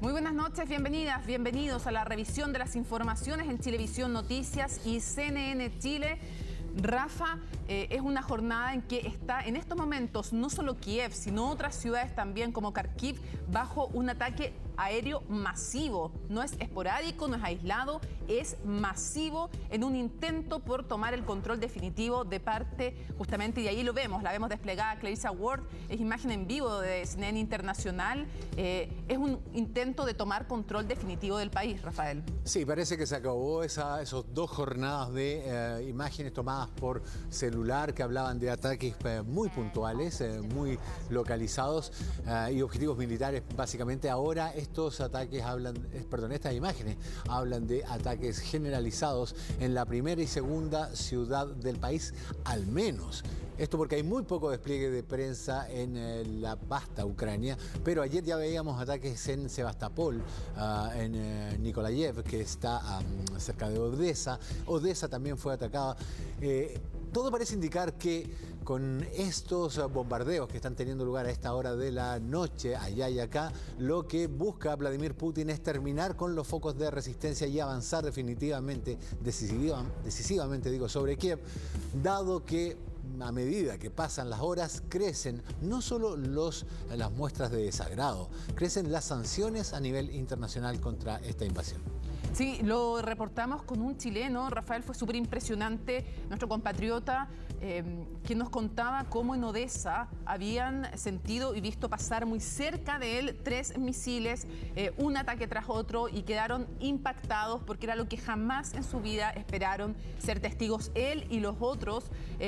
Muy buenas noches, bienvenidas, bienvenidos a la revisión de las informaciones en Chilevisión Noticias y CNN Chile. Rafa, es una jornada en que está en estos momentos no solo Kiev, sino otras ciudades también como Kharkiv bajo un ataque aéreo masivo. No es esporádico, no es aislado, es masivo en un intento por tomar el control definitivo de parte justamente, y ahí lo vemos, la vemos desplegada Clarissa Ward, es imagen en vivo de CNN Internacional, es un intento de tomar control definitivo del país, Rafael. Sí, parece que se acabó esos 2 jornadas de imágenes tomadas por celular que hablaban de ataques muy puntuales, muy localizados y objetivos militares. Básicamente ahora estos ataques estas imágenes hablan de ataques generalizados en la primera y segunda ciudad del país, al menos. Esto porque hay muy poco despliegue de prensa en la vasta Ucrania, pero ayer ya veíamos ataques en Sebastopol, en Nikolaev, que está cerca de Odessa. Odessa también fue atacada. Todo parece indicar que con estos bombardeos que están teniendo lugar a esta hora de la noche, allá y acá, lo que busca Vladimir Putin es terminar con los focos de resistencia y avanzar decisivamente sobre Kiev, dado que a medida que pasan las horas, crecen no solo las muestras de desagrado, crecen las sanciones a nivel internacional contra esta invasión. Sí, lo reportamos con un chileno, Rafael, fue súper impresionante, nuestro compatriota, que nos contaba cómo en Odessa habían sentido y visto pasar muy cerca de él 3 misiles, un ataque tras otro, y quedaron impactados porque era lo que jamás en su vida esperaron ser testigos él y los otros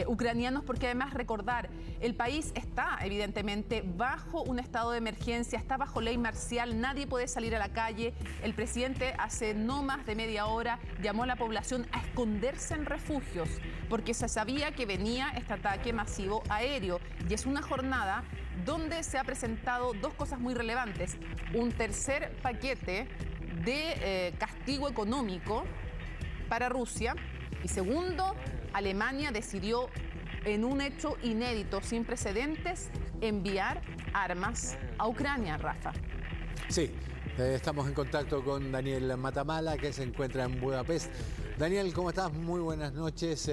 ucranianos, porque además recordar, el país está evidentemente bajo un estado de emergencia, está bajo ley marcial, nadie puede salir a la calle, el presidente hace no más de media hora llamó a la población a esconderse en refugios porque se sabía que venía este ataque masivo aéreo, y es una jornada donde se ha presentado 2 cosas muy relevantes: un tercer paquete de castigo económico para Rusia, y segundo, Alemania decidió, en un hecho inédito, sin precedentes, enviar armas a Ucrania, Rafa. Sí. Estamos en contacto con Daniel Matamala, que se encuentra en Budapest. Daniel, ¿cómo estás? Muy buenas noches.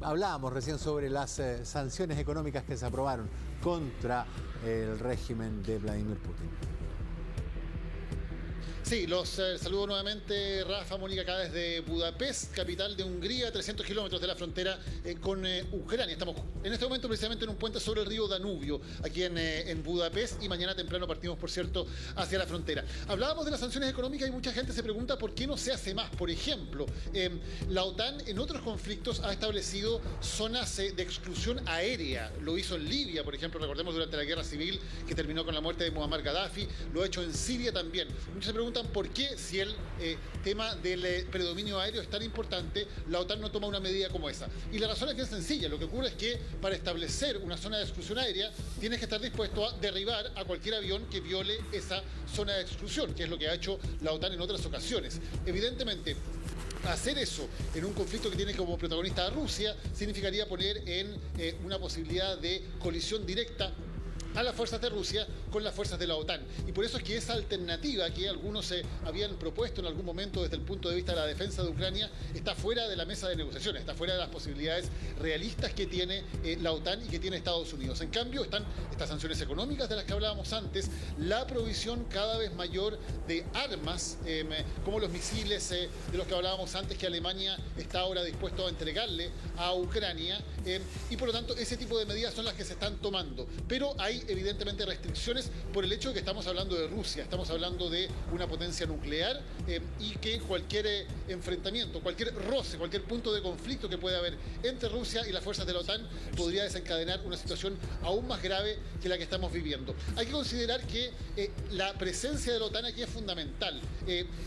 Hablábamos recién sobre las sanciones económicas que se aprobaron contra el régimen de Vladimir Putin. Sí, los saludo nuevamente, Rafa, Mónica, acá desde Budapest, capital de Hungría, 300 kilómetros de la frontera con Ucrania. Estamos en este momento precisamente en un puente sobre el río Danubio, aquí en Budapest, y mañana temprano partimos, por cierto, hacia la frontera. Hablábamos de las sanciones económicas y mucha gente se pregunta por qué no se hace más. Por ejemplo, la OTAN en otros conflictos ha establecido zonas de exclusión aérea. Lo hizo en Libia, por ejemplo, recordemos durante la guerra civil que terminó con la muerte de Muammar Gaddafi. Lo ha hecho en Siria también. Muchos se preguntan por qué, si el tema del predominio aéreo es tan importante, la OTAN no toma una medida como esa. Y la razón es bien sencilla. Lo que ocurre es que para establecer una zona de exclusión aérea tienes que estar dispuesto a derribar a cualquier avión que viole esa zona de exclusión, que es lo que ha hecho la OTAN en otras ocasiones. Evidentemente, hacer eso en un conflicto que tiene como protagonista a Rusia significaría poner en una posibilidad de colisión directa a las fuerzas de Rusia con las fuerzas de la OTAN. Y por eso es que esa alternativa que algunos habían propuesto en algún momento desde el punto de vista de la defensa de Ucrania está fuera de la mesa de negociaciones, está fuera de las posibilidades realistas que tiene la OTAN y que tiene Estados Unidos. En cambio, están estas sanciones económicas de las que hablábamos antes, la provisión cada vez mayor de armas, como los misiles de los que hablábamos antes, que Alemania está ahora dispuesto a entregarle a Ucrania, y por lo tanto ese tipo de medidas son las que se están tomando. Pero hay hay evidentemente restricciones por el hecho de que estamos hablando de Rusia, estamos hablando de una potencia nuclear y que cualquier enfrentamiento, cualquier roce, cualquier punto de conflicto que pueda haber entre Rusia y las fuerzas de la OTAN podría desencadenar una situación aún más grave que la que estamos viviendo. Hay que considerar que la presencia de la OTAN aquí es fundamental.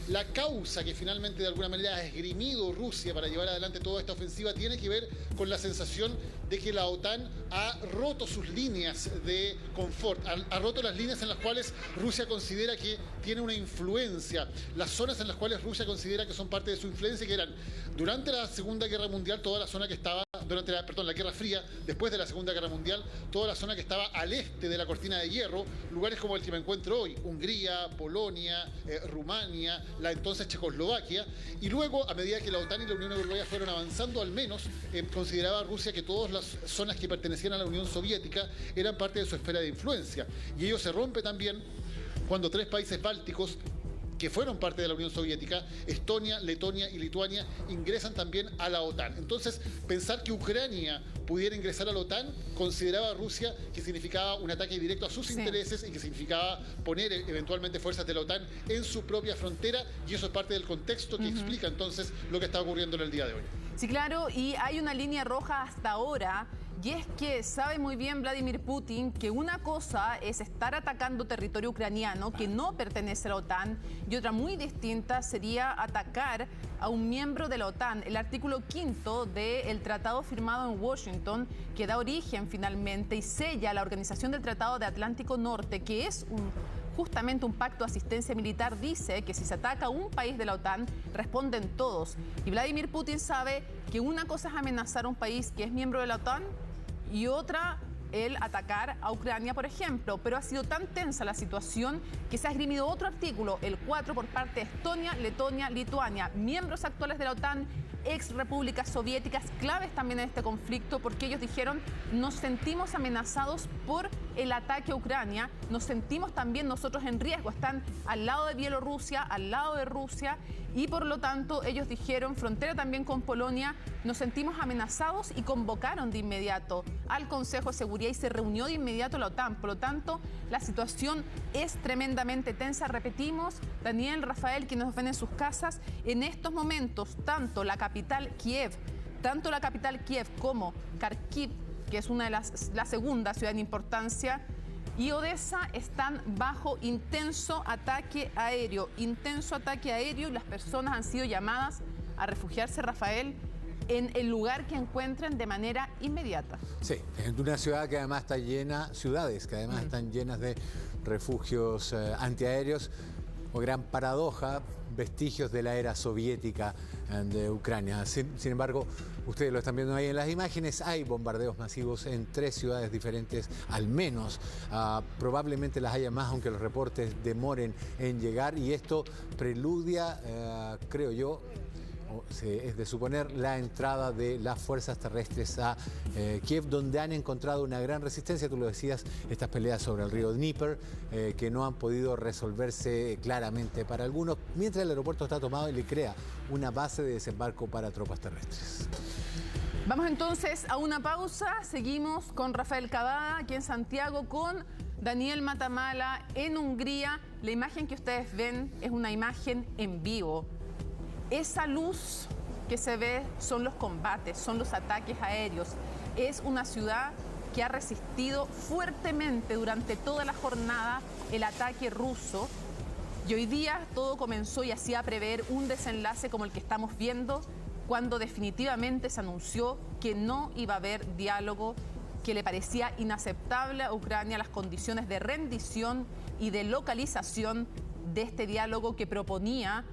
La causa que finalmente de alguna manera ha esgrimido Rusia para llevar adelante toda esta ofensiva tiene que ver con la sensación de que la OTAN ha roto sus líneas de confort, ha roto las líneas en las cuales Rusia considera que tiene una influencia, las zonas en las cuales Rusia considera que son parte de su influencia, que eran durante la Segunda Guerra Mundial toda la zona que estaba, durante la Guerra Fría, después de la Segunda Guerra Mundial, toda la zona que estaba al este de la Cortina de Hierro, lugares como el que me encuentro hoy, Hungría, Polonia, Rumania, la entonces Checoslovaquia, y luego a medida que la OTAN y la Unión Europea fueron avanzando, al menos consideraba Rusia que todas las zonas que pertenecían a la Unión Soviética eran parte de su esfera de influencia, y ello se rompe también cuando 3 países bálticos que fueron parte de la Unión Soviética, Estonia, Letonia y Lituania, ingresan también a la OTAN. Entonces, pensar que Ucrania pudiera ingresar a la OTAN, consideraba Rusia que significaba un ataque directo a sus intereses y que significaba poner eventualmente fuerzas de la OTAN en su propia frontera, y eso es parte del contexto que explica entonces lo que está ocurriendo en el día de hoy. Sí, claro, y hay una línea roja hasta ahora. Y es que sabe muy bien Vladimir Putin que una cosa es estar atacando territorio ucraniano que no pertenece a la OTAN y otra muy distinta sería atacar a un miembro de la OTAN. El artículo 5 del tratado firmado en Washington, que da origen finalmente y sella la Organización del Tratado de Atlántico Norte, que es justamente un pacto de asistencia militar, dice que si se ataca a un país de la OTAN, responden todos. Y Vladimir Putin sabe que una cosa es amenazar a un país que es miembro de la OTAN y otra el atacar a Ucrania, por ejemplo. Pero ha sido tan tensa la situación que se ha esgrimido otro artículo, el 4, por parte de Estonia, Letonia, Lituania, miembros actuales de la OTAN, ex repúblicas soviéticas, claves también en este conflicto, porque ellos dijeron: nos sentimos amenazados por el ataque a Ucrania, nos sentimos también nosotros en riesgo, están al lado de Bielorrusia, al lado de Rusia, y por lo tanto ellos dijeron, frontera también con Polonia, nos sentimos amenazados, y convocaron de inmediato al Consejo de Seguridad y se reunió de inmediato la OTAN. Por lo tanto, la situación es tremendamente tensa. Repetimos, Daniel, Rafael, quienes nos ven en sus casas, en estos momentos, tanto la capital Kiev como Kharkiv, que es la segunda ciudad en importancia, y Odessa están bajo intenso ataque aéreo, y las personas han sido llamadas a refugiarse, Rafael, en el lugar que encuentren de manera inmediata. Sí, es una ciudad que además está llena, ciudades que además están llenas de refugios antiaéreos, o gran paradoja, vestigios de la era soviética de Ucrania. Sin embargo, ustedes lo están viendo ahí en las imágenes, hay bombardeos masivos en 3 ciudades diferentes, al menos. Probablemente las haya más, aunque los reportes demoren en llegar, y esto preludia, creo yo, es de suponer, la entrada de las fuerzas terrestres a Kiev, donde han encontrado una gran resistencia. Tú lo decías, estas peleas sobre el río Dnieper, que no han podido resolverse claramente para algunos, mientras el aeropuerto está tomado y le crea una base de desembarco para tropas terrestres. Vamos entonces a una pausa. Seguimos con Rafael Cavada aquí en Santiago, con Daniel Matamala en Hungría. La imagen que ustedes ven es una imagen en vivo. Esa luz que se ve son los combates, son los ataques aéreos. Es una ciudad que ha resistido fuertemente durante toda la jornada el ataque ruso. Y hoy día todo comenzó y hacía prever un desenlace como el que estamos viendo, cuando definitivamente se anunció que no iba a haber diálogo, que le parecía inaceptable a Ucrania las condiciones de rendición y de localización de este diálogo que proponía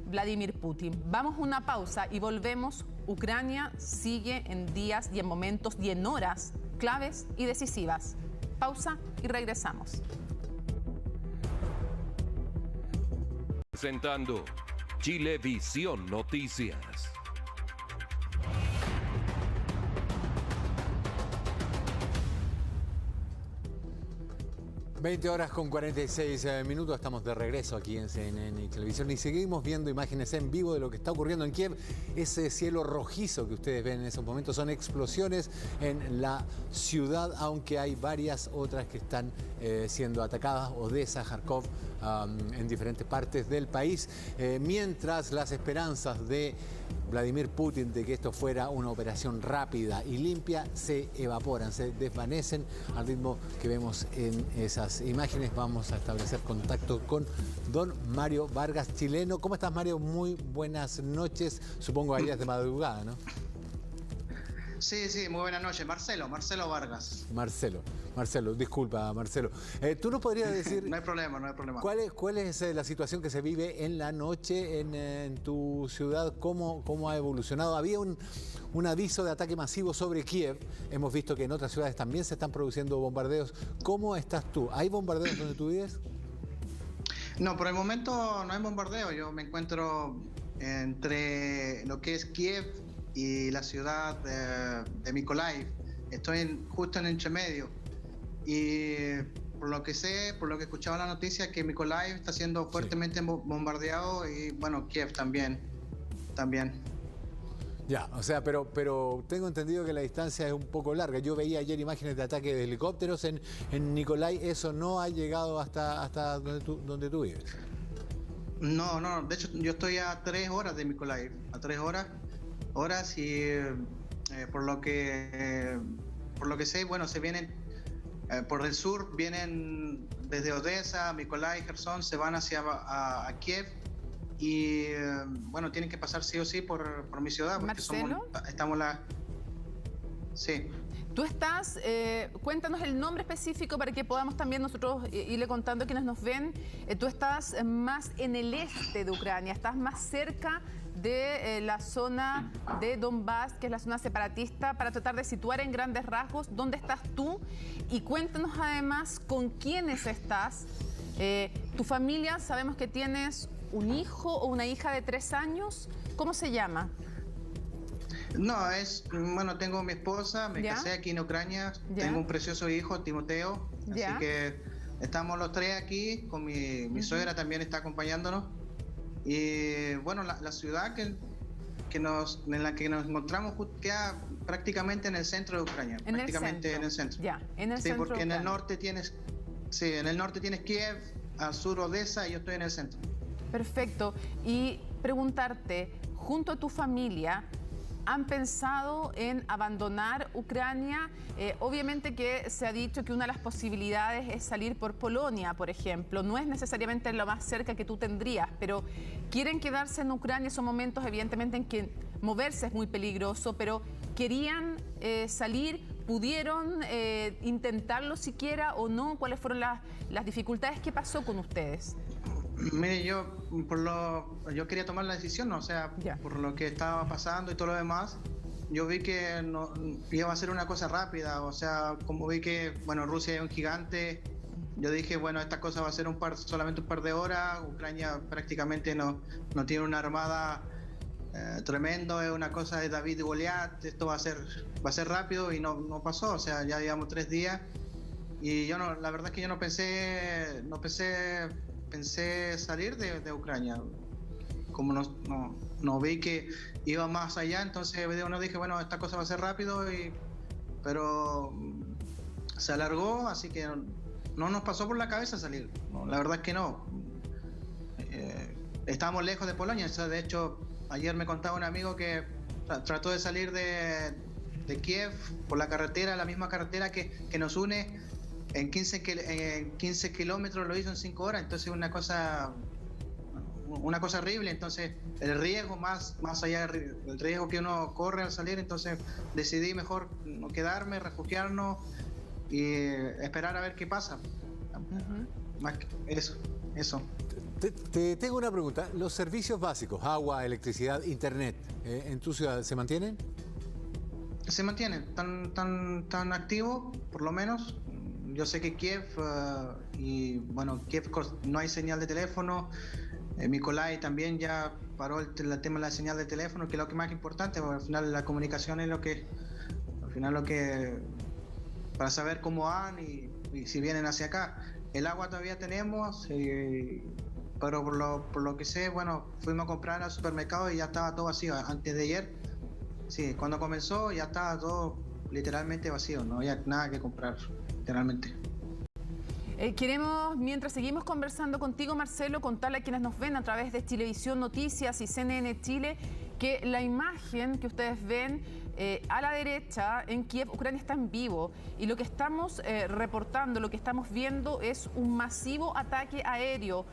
Vladimir Putin. Vamos a una pausa y volvemos. Ucrania sigue en días y en momentos y en horas claves y decisivas. Pausa y regresamos. Presentando Chilevisión Noticias. 20 horas con 46 minutos, estamos de regreso aquí en CNN Televisión y seguimos viendo imágenes en vivo de lo que está ocurriendo en Kiev. Ese cielo rojizo que ustedes ven en esos momentos son explosiones en la ciudad, aunque hay varias otras que están siendo atacadas, Odessa, Kharkov, en diferentes partes del país, mientras las esperanzas de Vladimir Putin de que esto fuera una operación rápida y limpia se evaporan, se desvanecen al ritmo que vemos en esas imágenes. Vamos a establecer contacto con don Mario Vargas, chileno. ¿Cómo estás, Mario? Muy buenas noches. Supongo allá es de madrugada, ¿no? Sí, muy buenas noches. Marcelo Vargas. Marcelo, disculpa, Marcelo. ¿Tú nos podrías decir... No hay problema. ¿Cuál es la situación que se vive en la noche en tu ciudad? ¿Cómo ha evolucionado? Había un aviso de ataque masivo sobre Kiev. Hemos visto que en otras ciudades también se están produciendo bombardeos. ¿Cómo estás tú? ¿Hay bombardeos donde tú vives? No, por el momento no hay bombardeo. Yo me encuentro entre lo que es Kiev y la ciudad de Mykolaiv. Estoy justo en entremedio. Y por lo que sé, por lo que he escuchado en la noticia, que Mykolaiv está siendo fuertemente bombardeado y bueno, Kiev también. Ya, o sea, pero tengo entendido que la distancia es un poco larga. Yo veía ayer imágenes de ataque de helicópteros en Mykolaiv. Eso no ha llegado hasta donde tú vives. No, de hecho yo estoy a 3 horas de Mykolaiv, a 3 horas y por lo que sé, bueno, se vienen por el sur, vienen desde Odessa, Mykolaiv, Gerson, se van hacia a Kiev y bueno, tienen que pasar sí o sí por mi ciudad porque Marcelo, Sí. Tú estás, cuéntanos el nombre específico para que podamos también nosotros irle contando a quienes nos ven. Tú estás más en el este de Ucrania, estás más cerca de la zona de Donbass, que es la zona separatista, para tratar de situar en grandes rasgos dónde estás tú y cuéntanos además con quiénes estás. Tu familia, sabemos que tienes un hijo o una hija de 3 años. ¿Cómo se llama? No, bueno, tengo mi esposa, me casé aquí en Ucrania, tengo un precioso hijo, Timoteo, así que estamos los 3 aquí, con mi suegra también está acompañándonos. Y bueno, la ciudad en la que nos encontramos queda prácticamente en el centro de Ucrania, en el centro. Ya, en el centro. Sí, porque en el norte tienes Kiev, al sur Odessa y yo estoy en el centro. Perfecto. Y preguntarte, junto a tu familia, ¿han pensado en abandonar Ucrania? Obviamente que se ha dicho que una de las posibilidades es salir por Polonia, por ejemplo. No es necesariamente lo más cerca que tú tendrías, pero quieren quedarse en Ucrania. Son momentos, evidentemente, en que moverse es muy peligroso, pero querían salir, pudieron intentarlo siquiera o no. ¿Cuáles fueron las dificultades? ¿Qué pasó con ustedes? Mire, yo quería tomar la decisión, ¿no? O sea, por lo que estaba pasando y todo lo demás, yo vi que no iba a ser una cosa rápida, o sea, como vi que, bueno, Rusia es un gigante, yo dije, bueno, esta cosa va a ser solamente un par de horas, Ucrania prácticamente no tiene una armada tremendo, es una cosa de David y Goliat, esto va a ser rápido y no pasó, o sea, ya llevamos 3 días y la verdad es que yo no pensé salir de Ucrania. Como no vi que iba más allá, entonces uno dije, bueno, esta cosa va a ser rápido, pero se alargó, así que no nos pasó por la cabeza salir. No, la verdad es que no. Estábamos lejos de Polonia, o sea, de hecho, ayer me contaba un amigo que trató de salir de Kiev por la carretera, la misma carretera que nos une. En 15 kilómetros lo hizo en 5 horas, entonces una cosa horrible. Entonces el riesgo más allá del riesgo que uno corre al salir, entonces decidí mejor no quedarme, refugiarnos y esperar a ver qué pasa. Más que eso. Te tengo una pregunta. ¿Los servicios básicos, agua, electricidad, internet, en tu ciudad se mantienen? Se mantienen, tan activos, por lo menos. Yo sé que Kiev, Kiev no hay señal de teléfono, Mykolaiv también ya paró el tema de la señal de teléfono, que es lo que más importante, porque al final la comunicación es lo que para saber cómo van y si vienen hacia acá. el agua todavía tenemos, pero por lo que sé, bueno, fuimos a comprar al supermercado y ya estaba todo vacío. Antes de ayer, sí, cuando comenzó ya estaba todo literalmente vacío, no había nada que comprar, literalmente. Queremos, mientras seguimos conversando contigo, Marcelo, contarle a quienes nos ven a través de Chilevisión Noticias y CNN Chile que la imagen que ustedes ven a la derecha en Kiev, Ucrania, está en vivo, y lo que estamos reportando, lo que estamos viendo es un masivo ataque aéreo.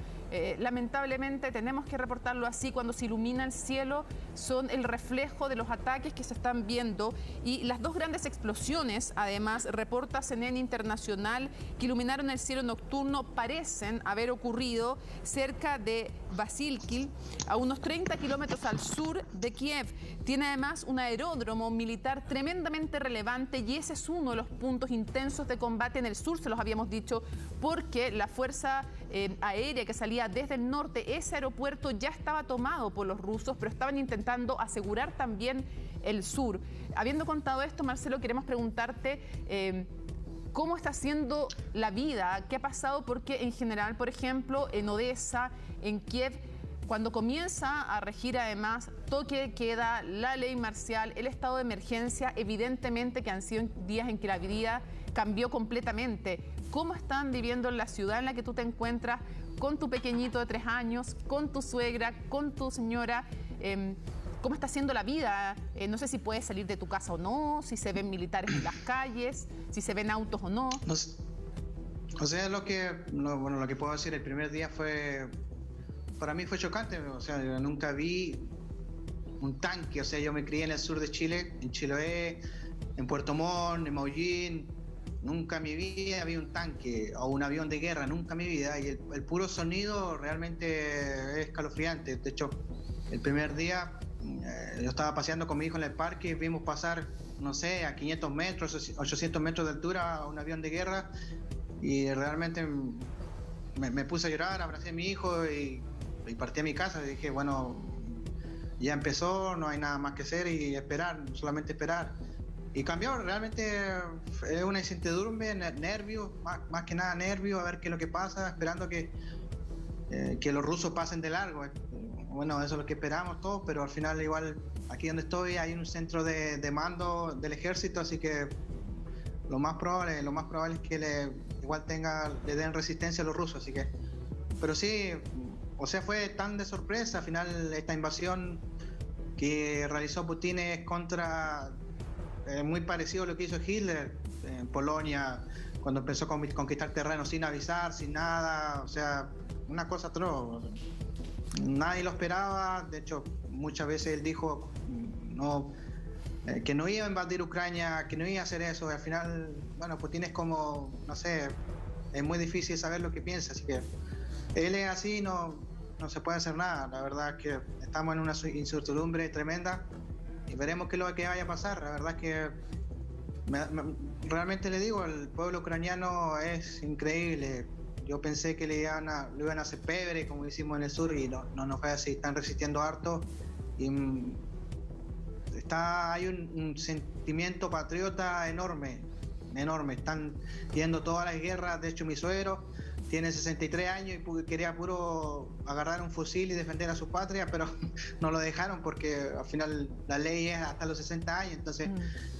Lamentablemente tenemos que reportarlo así, cuando se ilumina el cielo son el reflejo de los ataques que se están viendo, y las dos grandes explosiones, además, reporta CNN Internacional, que iluminaron el cielo nocturno, parecen haber ocurrido cerca de Vasilkiv, a unos 30 kilómetros al sur de Kiev. Tiene además un aeródromo militar tremendamente relevante, y ese es uno de los puntos intensos de combate en el sur, se los habíamos dicho, porque la fuerza aérea que salía desde el norte, ese aeropuerto ya estaba tomado por los rusos, pero estaban intentando asegurar también el sur. Habiendo contado esto, Marcelo, queremos preguntarte cómo está siendo la vida, qué ha pasado, porque en general, por ejemplo, en Odessa, en Kiev, cuando comienza a regir además toque de queda, la ley marcial, el estado de emergencia, evidentemente que han sido días en que la vida cambió completamente. ¿Cómo están viviendo en la ciudad en la que tú te encuentras, con tu pequeñito de 3 años, con tu suegra, con tu señora? ¿Cómo está siendo la vida? No sé si puedes salir de tu casa o no, si se ven militares en las calles, si se ven autos o no. O sea, lo que puedo decir, el primer día para mí fue chocante. O sea, yo nunca vi un tanque. O sea, yo me crié en el sur de Chile, en Chiloé, en Puerto Montt, en Maullín. Nunca en mi vida había un tanque o un avión de guerra, nunca en mi vida. Y el puro sonido realmente es escalofriante. De hecho, el primer día yo estaba paseando con mi hijo en el parque y vimos pasar, no sé, a 500 metros, 800 metros de altura un avión de guerra, y realmente me puse a llorar, abracé a mi hijo y partí a mi casa. Y dije, bueno, ya empezó, no hay nada más que hacer y esperar, solamente esperar. Y cambió, realmente es una incertidumbre, nervios, más que nada nervios, a ver qué es lo que pasa, esperando que los rusos pasen de largo. Bueno, eso es lo que esperamos todos, pero al final igual aquí donde estoy hay un centro de mando del ejército, así que lo más probable es que le den resistencia a los rusos, así que, pero sí, o sea, fue tan de sorpresa. Al final esta invasión que realizó Putin es muy parecido a lo que hizo Hitler en Polonia, cuando empezó a conquistar terreno sin avisar, sin nada. O sea, una cosa atroz. Nadie lo esperaba. De hecho, muchas veces él dijo que no iba a invadir Ucrania, que no iba a hacer eso. Y al final, bueno, Putin es como, no sé, es muy difícil saber lo que piensa. Así que él es así, no se puede hacer nada. La verdad es que estamos en una incertidumbre tremenda y veremos qué es lo que vaya a pasar. La verdad es que realmente le digo, el pueblo ucraniano es increíble. Yo pensé que lo iban a hacer pebre, como hicimos en el sur, y no fue así. Están resistiendo harto y hay un sentimiento patriota enorme. Están yendo todas las guerras. De hecho, mi suegro tiene 63 años y quería puro agarrar un fusil y defender a su patria, pero no lo dejaron porque al final la ley es hasta los 60 años. Entonces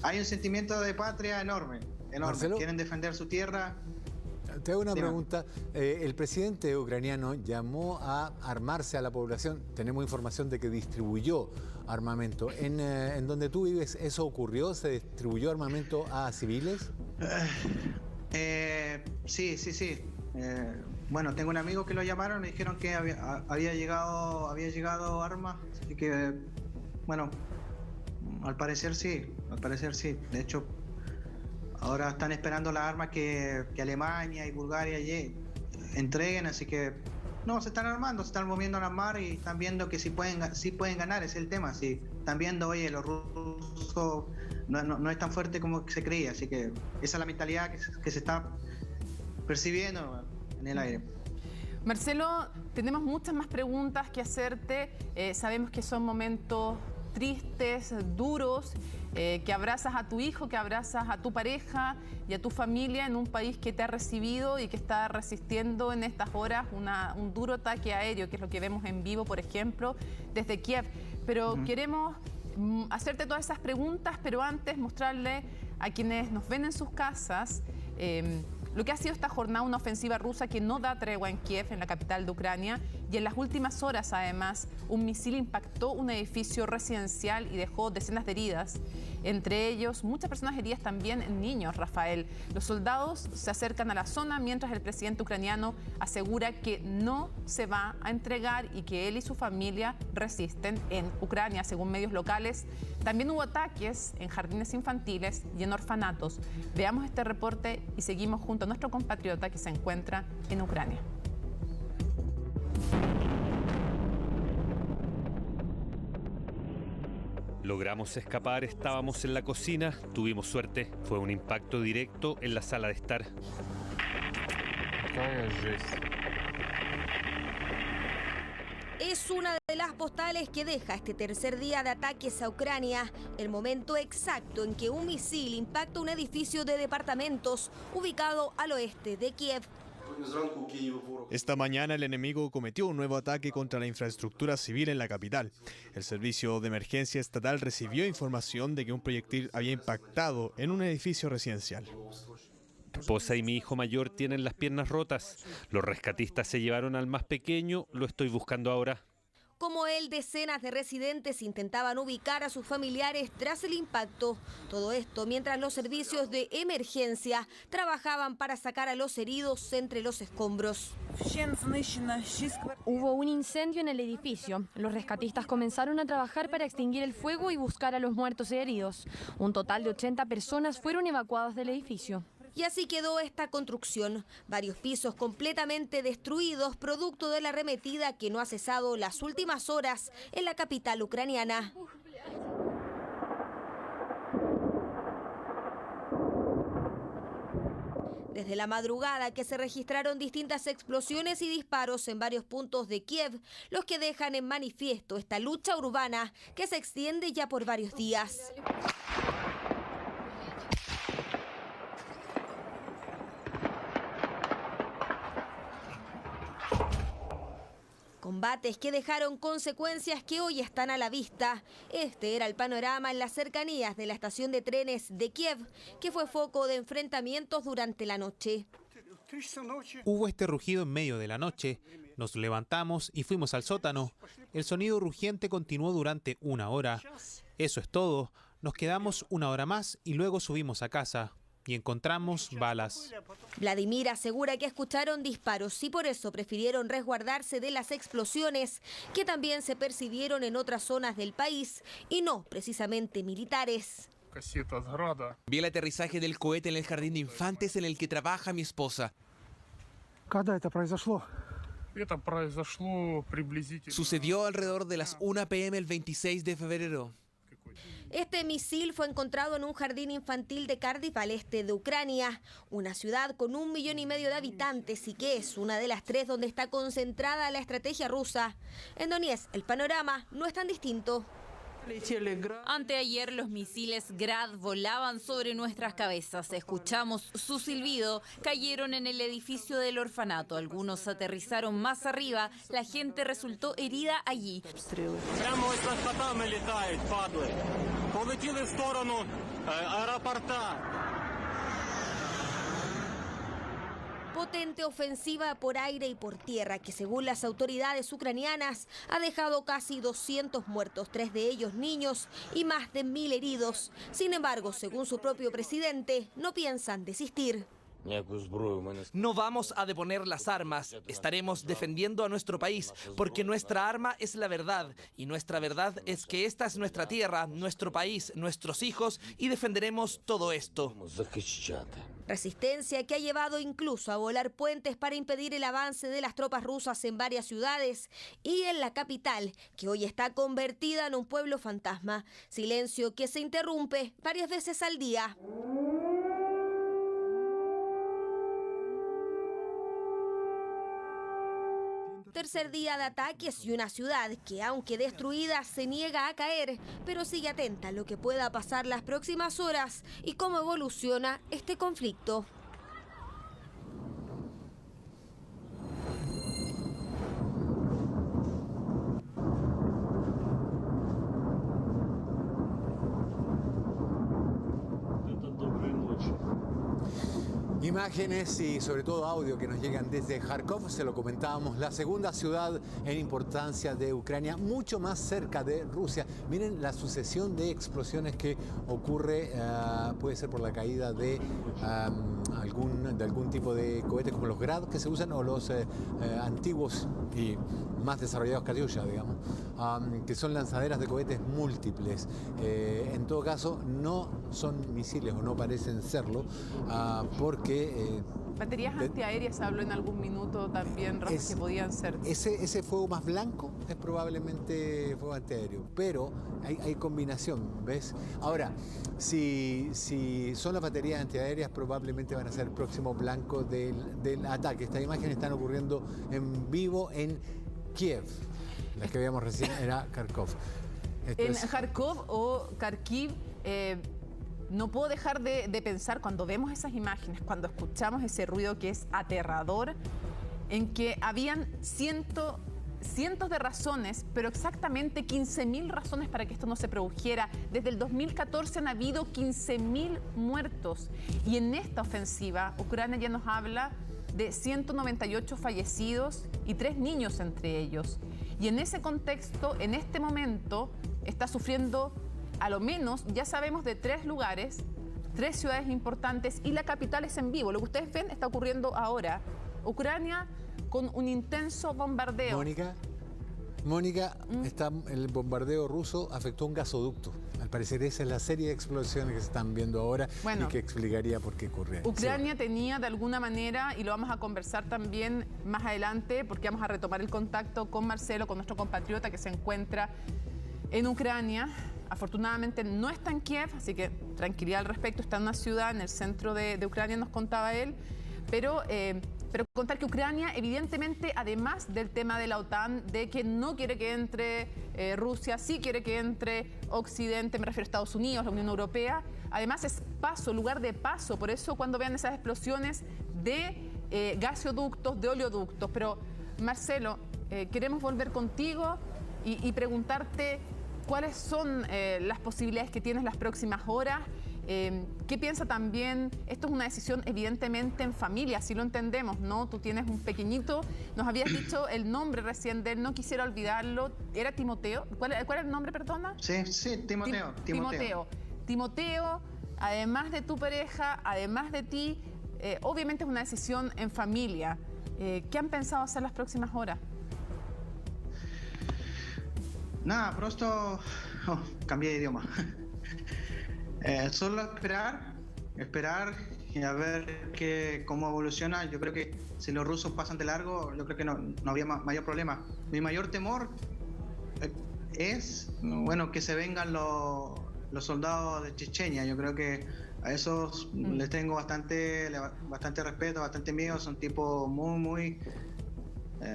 hay un sentimiento de patria enorme. Marcelo, quieren defender su tierra. Te hago una pregunta. El presidente ucraniano llamó a armarse a la población. Tenemos información de que distribuyó armamento. ¿En donde tú vives eso ocurrió? ¿Se distribuyó armamento a civiles? Sí. Bueno, tengo un amigo que lo llamaron y dijeron que había llegado armas. Así que, bueno, al parecer sí. De hecho, ahora están esperando las armas que Alemania y Bulgaria entreguen, así que se están armando, se están moviendo a la mar y están viendo que sí pueden ganar. Ese es el tema. Sí, están viendo, oye, los rusos no es tan fuerte como se creía, así que esa es la mentalidad que se está percibiendo en el aire. Marcelo, tenemos muchas más preguntas que hacerte. Sabemos que son momentos tristes, duros, que abrazas a tu hijo, que abrazas a tu pareja y a tu familia en un país que te ha recibido y que está resistiendo en estas horas un duro ataque aéreo, que es lo que vemos en vivo, por ejemplo, desde Kiev. Pero queremos hacerte todas esas preguntas, pero antes mostrarle a quienes nos ven en sus casas lo que ha sido esta jornada, una ofensiva rusa que no da tregua en Kiev, en la capital de Ucrania, y en las últimas horas, además, un misil impactó un edificio residencial y dejó decenas de heridas, entre ellos muchas personas heridas también, niños, Rafael. Los soldados se acercan a la zona mientras el presidente ucraniano asegura que no se va a entregar y que él y su familia resisten en Ucrania, según medios locales. También hubo ataques en jardines infantiles y en orfanatos. Veamos este reporte y seguimos junto a nuestro compatriota que se encuentra en Ucrania. Logramos escapar, estábamos en la cocina, tuvimos suerte, fue un impacto directo en la sala de estar. Es una de las postales que deja este tercer día de ataques a Ucrania, el momento exacto en que un misil impacta un edificio de departamentos ubicado al oeste de Kiev. Esta mañana el enemigo cometió un nuevo ataque contra la infraestructura civil en la capital. El Servicio de Emergencia Estatal recibió información de que un proyectil había impactado en un edificio residencial. Mi esposa y mi hijo mayor tienen las piernas rotas. Los rescatistas se llevaron al más pequeño, lo estoy buscando ahora. Como él, decenas de residentes intentaban ubicar a sus familiares tras el impacto. Todo esto mientras los servicios de emergencia trabajaban para sacar a los heridos entre los escombros. Hubo un incendio en el edificio. Los rescatistas comenzaron a trabajar para extinguir el fuego y buscar a los muertos y heridos. Un total de 80 personas fueron evacuadas del edificio. Y así quedó esta construcción, varios pisos completamente destruidos, producto de la arremetida que no ha cesado las últimas horas en la capital ucraniana. Desde la madrugada que se registraron distintas explosiones y disparos en varios puntos de Kiev, los que dejan en manifiesto esta lucha urbana que se extiende ya por varios días. Combates que dejaron consecuencias que hoy están a la vista. Este era el panorama en las cercanías de la estación de trenes de Kiev, que fue foco de enfrentamientos durante la noche. Hubo este rugido en medio de la noche. Nos levantamos y fuimos al sótano. El sonido rugiente continuó durante 1 hora. Eso es todo. Nos quedamos 1 hora más y luego subimos a casa. Y encontramos balas. Vladimir asegura que escucharon disparos y por eso prefirieron resguardarse de las explosiones que también se percibieron en otras zonas del país y no precisamente militares. Vi el aterrizaje del cohete en el jardín de infantes en el que trabaja mi esposa. Sucedió alrededor de las 1 p.m. el 26 de febrero. Este misil fue encontrado en un jardín infantil de Kharkiv, al este de Ucrania, una ciudad con 1,5 millones de habitantes y que es una de las 3 donde está concentrada la estrategia rusa. En Donetsk, el panorama no es tan distinto. Anteayer los misiles Grad volaban sobre nuestras cabezas. Escuchamos su silbido. Cayeron en el edificio del orfanato. Algunos aterrizaron más arriba. La gente resultó herida allí. Potente ofensiva por aire y por tierra que, según las autoridades ucranianas, ha dejado casi 200 muertos, 3 de ellos niños y más de 1.000 heridos. Sin embargo, según su propio presidente, no piensan desistir. No vamos a deponer las armas, estaremos defendiendo a nuestro país, porque nuestra arma es la verdad, y nuestra verdad es que esta es nuestra tierra, nuestro país, nuestros hijos, y defenderemos todo esto. Resistencia que ha llevado incluso a volar puentes para impedir el avance de las tropas rusas en varias ciudades y en la capital, que hoy está convertida en un pueblo fantasma. Silencio que se interrumpe varias veces al día. Tercer día de ataques y una ciudad que, aunque destruida, se niega a caer, pero sigue atenta a lo que pueda pasar las próximas horas y cómo evoluciona este conflicto. Imágenes y sobre todo audio que nos llegan desde Kharkov, se lo comentábamos, la segunda ciudad en importancia de Ucrania, mucho más cerca de Rusia. Miren la sucesión de explosiones que ocurre, puede ser por la caída de algún tipo de cohetes como los Grad que se usan o los antiguos y más desarrollados Katyusha, digamos, que son lanzaderas de cohetes múltiples. En todo caso, no son misiles o no parecen serlo, porque baterías antiaéreas habló en algún minuto también, Rafa, que podían ser. Ese fuego más blanco es probablemente fuego antiaéreo, pero hay combinación, ¿ves? Ahora, si son las baterías antiaéreas, probablemente van a ser el próximo blanco del ataque. Estas imágenes están ocurriendo en vivo en Kiev. Las que veíamos recién era Kharkov. En Kharkov o Kharkiv, no puedo dejar de pensar cuando vemos esas imágenes, cuando escuchamos ese ruido que es aterrador, en que habían cientos de razones, pero exactamente 15.000 razones para que esto no se produjera. Desde el 2014 han habido 15.000 muertos y en esta ofensiva Ucrania ya nos habla de 198 fallecidos y 3 niños entre ellos. Y en ese contexto, en este momento, está sufriendo, a lo menos, ya sabemos de 3 lugares, 3 ciudades importantes y la capital es en vivo. Lo que ustedes ven está ocurriendo ahora. Ucrania con un intenso bombardeo. Mónica, el bombardeo ruso afectó un gasoducto. Al parecer esa es la serie de explosiones que se están viendo ahora y que explicaría por qué ocurre. Ucrania tenía de alguna manera, y lo vamos a conversar también más adelante, porque vamos a retomar el contacto con Marcelo, con nuestro compatriota que se encuentra en Ucrania. Afortunadamente no está en Kiev, así que tranquilidad al respecto. Está en una ciudad en el centro de Ucrania, nos contaba él. Pero contar que Ucrania, evidentemente, además del tema de la OTAN, de que no quiere que entre Rusia, sí quiere que entre Occidente, me refiero a Estados Unidos, la Unión Europea, además es lugar de paso. Por eso cuando vean esas explosiones de gasoductos, de oleoductos. Pero Marcelo, queremos volver contigo y preguntarte cuáles son las posibilidades que tienes las próximas horas. ¿Qué piensa también? Esto es una decisión evidentemente en familia, así lo entendemos, ¿no? Tú tienes un pequeñito, nos habías dicho el nombre recién de él, no quisiera olvidarlo, ¿era Timoteo? ¿Cuál era el nombre, perdona? Sí, Timoteo. Timoteo, además de tu pareja, además de ti, obviamente es una decisión en familia. ¿Qué han pensado hacer las próximas horas? Nada, pronto cambié de idioma. Solo esperar y a ver cómo evoluciona. Yo creo que si los rusos pasan de largo, yo creo que no había mayor problema. Mi mayor temor es, bueno, que se vengan los soldados de Chechenia. Yo creo que a esos les tengo bastante respeto, bastante miedo. Son tipos muy,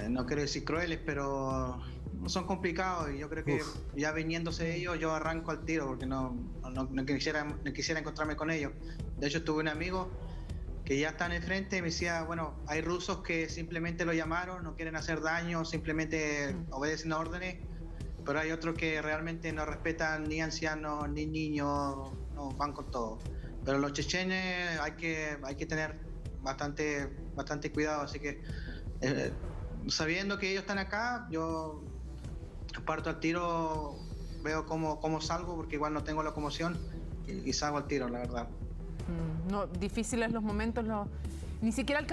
no quiero decir crueles, pero son complicados y yo creo que ya viniéndose ellos yo arranco al tiro porque no quisiera encontrarme con ellos. De hecho tuve un amigo que ya está en el frente y me decía, bueno, hay rusos que simplemente lo llamaron, no quieren hacer daño, simplemente obedecen órdenes, pero hay otros que realmente no respetan ni ancianos ni niños, no van con todo. Pero los chechenes hay que tener bastante cuidado, así que sabiendo que ellos están acá, yo parto al tiro, veo cómo salgo, porque igual no tengo locomoción y salgo al tiro, la verdad. No, difíciles los momentos, ni siquiera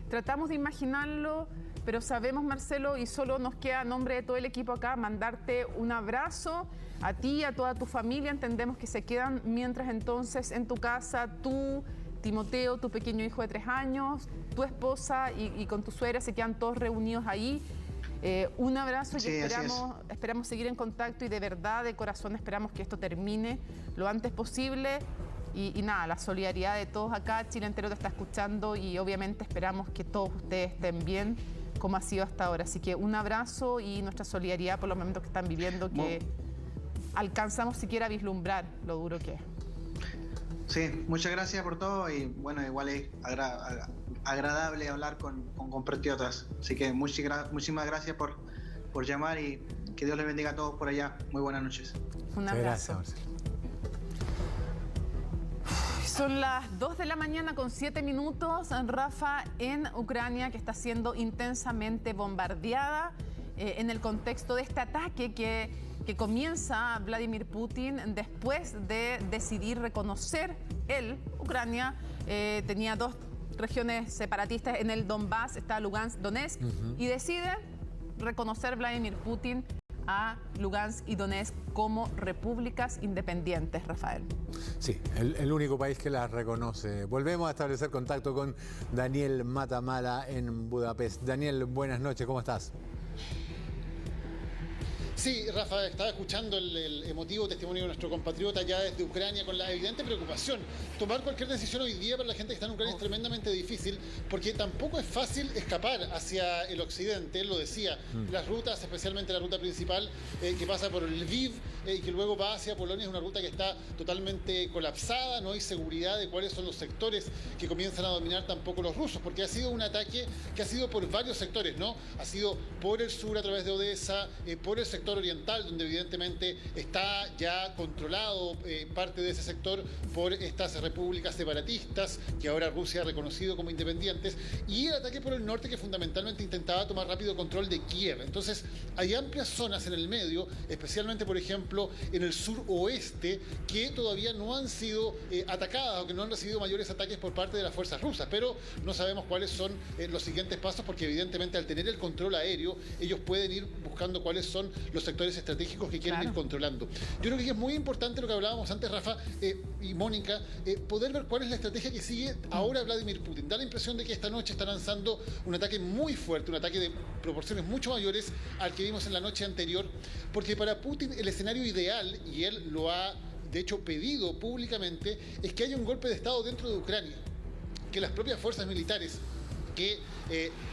tratamos de imaginarlo, pero sabemos, Marcelo, y solo nos queda a nombre de todo el equipo acá mandarte un abrazo a ti, a toda tu familia. Entendemos que se quedan mientras entonces en tu casa, tú, Timoteo, tu pequeño hijo de 3 años, tu esposa y con tu suegra se quedan todos reunidos ahí. Un abrazo y esperamos seguir en contacto y de verdad, de corazón, esperamos que esto termine lo antes posible. Y nada, la solidaridad de todos acá, Chile entero te está escuchando y obviamente esperamos que todos ustedes estén bien como ha sido hasta ahora. Así que un abrazo y nuestra solidaridad por los momentos que están viviendo, que alcanzamos siquiera a vislumbrar lo duro que es. Sí, muchas gracias por todo y bueno, igual es agradable hablar con compatriotas. Así que muchísimas gracias por llamar y que Dios les bendiga a todos por allá. Muy buenas noches. Un abrazo. Gracias, son las 2 de la mañana con 7 minutos, Rafa, en Ucrania, que está siendo intensamente bombardeada en el contexto de este ataque que comienza Vladimir Putin después de decidir reconocer Ucrania tenía 2 regiones separatistas en el Donbass, está Lugansk, Donetsk, y decide reconocer Vladimir Putin a Lugansk y Donetsk como repúblicas independientes, Rafael. Sí, el único país que las reconoce. Volvemos a establecer contacto con Daniel Matamala en Budapest. Daniel, buenas noches, ¿cómo estás? Sí, Rafa, estaba escuchando el emotivo testimonio de nuestro compatriota ya desde Ucrania con la evidente preocupación. Tomar cualquier decisión hoy día para la gente que está en Ucrania es tremendamente difícil porque tampoco es fácil escapar hacia el occidente, él lo decía. Las rutas, especialmente la ruta principal que pasa por Lviv y que luego va hacia Polonia, es una ruta que está totalmente colapsada, no hay seguridad de cuáles son los sectores que comienzan a dominar tampoco los rusos, porque ha sido un ataque que ha sido por varios sectores, ¿no? Ha sido por el sur a través de Odessa, por el sector oriental, donde evidentemente está ya controlado parte de ese sector por estas repúblicas separatistas que ahora Rusia ha reconocido como independientes, y el ataque por el norte que fundamentalmente intentaba tomar rápido control de Kiev. Entonces hay amplias zonas en el medio, especialmente por ejemplo en el suroeste, que todavía no han sido atacadas o que no han recibido mayores ataques por parte de las fuerzas rusas, pero no sabemos cuáles son los siguientes pasos, porque evidentemente al tener el control aéreo ellos pueden ir buscando cuáles son los sectores estratégicos que quieren ir controlando. Yo creo que es muy importante lo que hablábamos antes, Rafa y Mónica, poder ver cuál es la estrategia que sigue ahora Vladimir Putin. Da la impresión de que esta noche está lanzando un ataque muy fuerte, un ataque de proporciones mucho mayores al que vimos en la noche anterior, porque para Putin el escenario ideal, y él lo ha de hecho pedido públicamente, es que haya un golpe de Estado dentro de Ucrania, que las propias fuerzas militares, que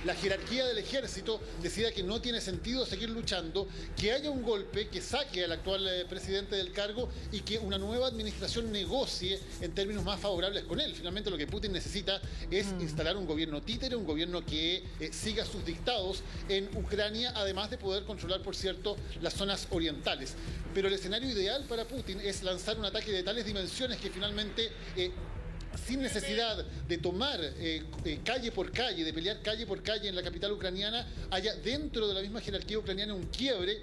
la jerarquía del ejército decida que no tiene sentido seguir luchando, que haya un golpe que saque al actual presidente del cargo y que una nueva administración negocie en términos más favorables con él. Finalmente lo que Putin necesita es instalar un gobierno títere, un gobierno que siga sus dictados en Ucrania, además de poder controlar, por cierto, las zonas orientales. Pero el escenario ideal para Putin es lanzar un ataque de tales dimensiones que finalmente sin necesidad de tomar calle por calle, de pelear calle por calle en la capital ucraniana, haya dentro de la misma jerarquía ucraniana un quiebre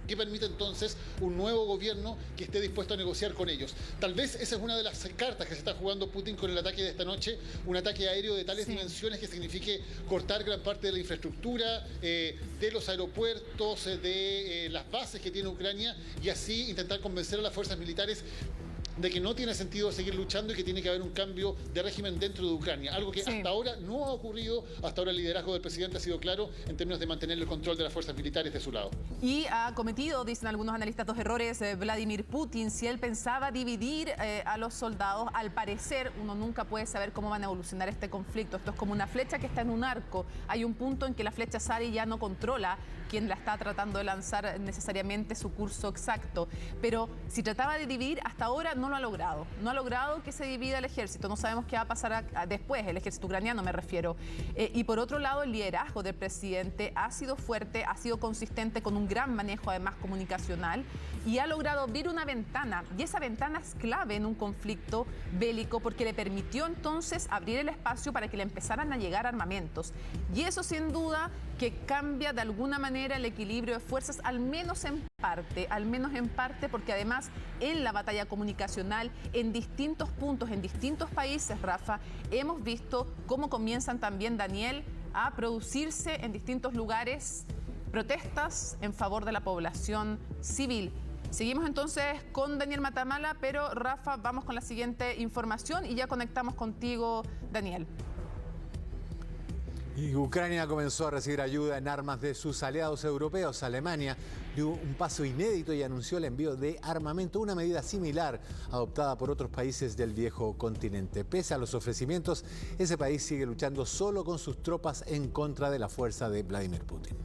que permita entonces un nuevo gobierno que esté dispuesto a negociar con ellos. Tal vez esa es una de las cartas que se está jugando Putin con el ataque de esta noche, un ataque aéreo de tales dimensiones que signifique cortar gran parte de la infraestructura, de los aeropuertos, de las bases que tiene Ucrania, y así intentar convencer a las fuerzas militares de que no tiene sentido seguir luchando y que tiene que haber un cambio de régimen dentro de Ucrania, algo que hasta ahora no ha ocurrido. Hasta ahora el liderazgo del presidente ha sido claro en términos de mantener el control de las fuerzas militares de su lado. Y ha cometido, dicen algunos analistas, 2 errores Vladimir Putin. Si él pensaba dividir a los soldados, al parecer uno nunca puede saber cómo van a evolucionar este conflicto. Esto es como una flecha que está en un arco. Hay un punto en que la flecha sale y ya no controla quien la está tratando de lanzar necesariamente su curso exacto. Pero si trataba de dividir, hasta ahora no lo ha logrado. No ha logrado que se divida el ejército. No sabemos qué va a pasar después, el ejército ucraniano me refiero. Y por otro lado, el liderazgo del presidente ha sido fuerte, ha sido consistente, con un gran manejo además comunicacional, y ha logrado abrir una ventana. Y esa ventana es clave en un conflicto bélico, porque le permitió entonces abrir el espacio para que le empezaran a llegar armamentos. Y eso sin duda que cambia de alguna manera el equilibrio de fuerzas, al menos en parte, porque además en la batalla comunicacional, en distintos puntos, en distintos países, Rafa, hemos visto cómo comienzan también, Daniel, a producirse en distintos lugares protestas en favor de la población civil. Seguimos entonces con Daniel Matamala, pero Rafa, vamos con la siguiente información y ya conectamos contigo, Daniel. Y Ucrania comenzó a recibir ayuda en armas de sus aliados europeos. Alemania dio un paso inédito y anunció el envío de armamento, una medida similar adoptada por otros países del viejo continente. Pese a los ofrecimientos, ese país sigue luchando solo con sus tropas en contra de la fuerza de Vladimir Putin.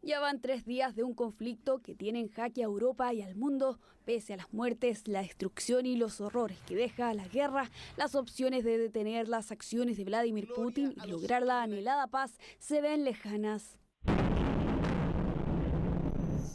Ya van 3 días de un conflicto que tiene en jaque a Europa y al mundo. Pese a las muertes, la destrucción y los horrores que deja la guerra, las opciones de detener las acciones de Vladimir Putin y lograr la anhelada paz se ven lejanas.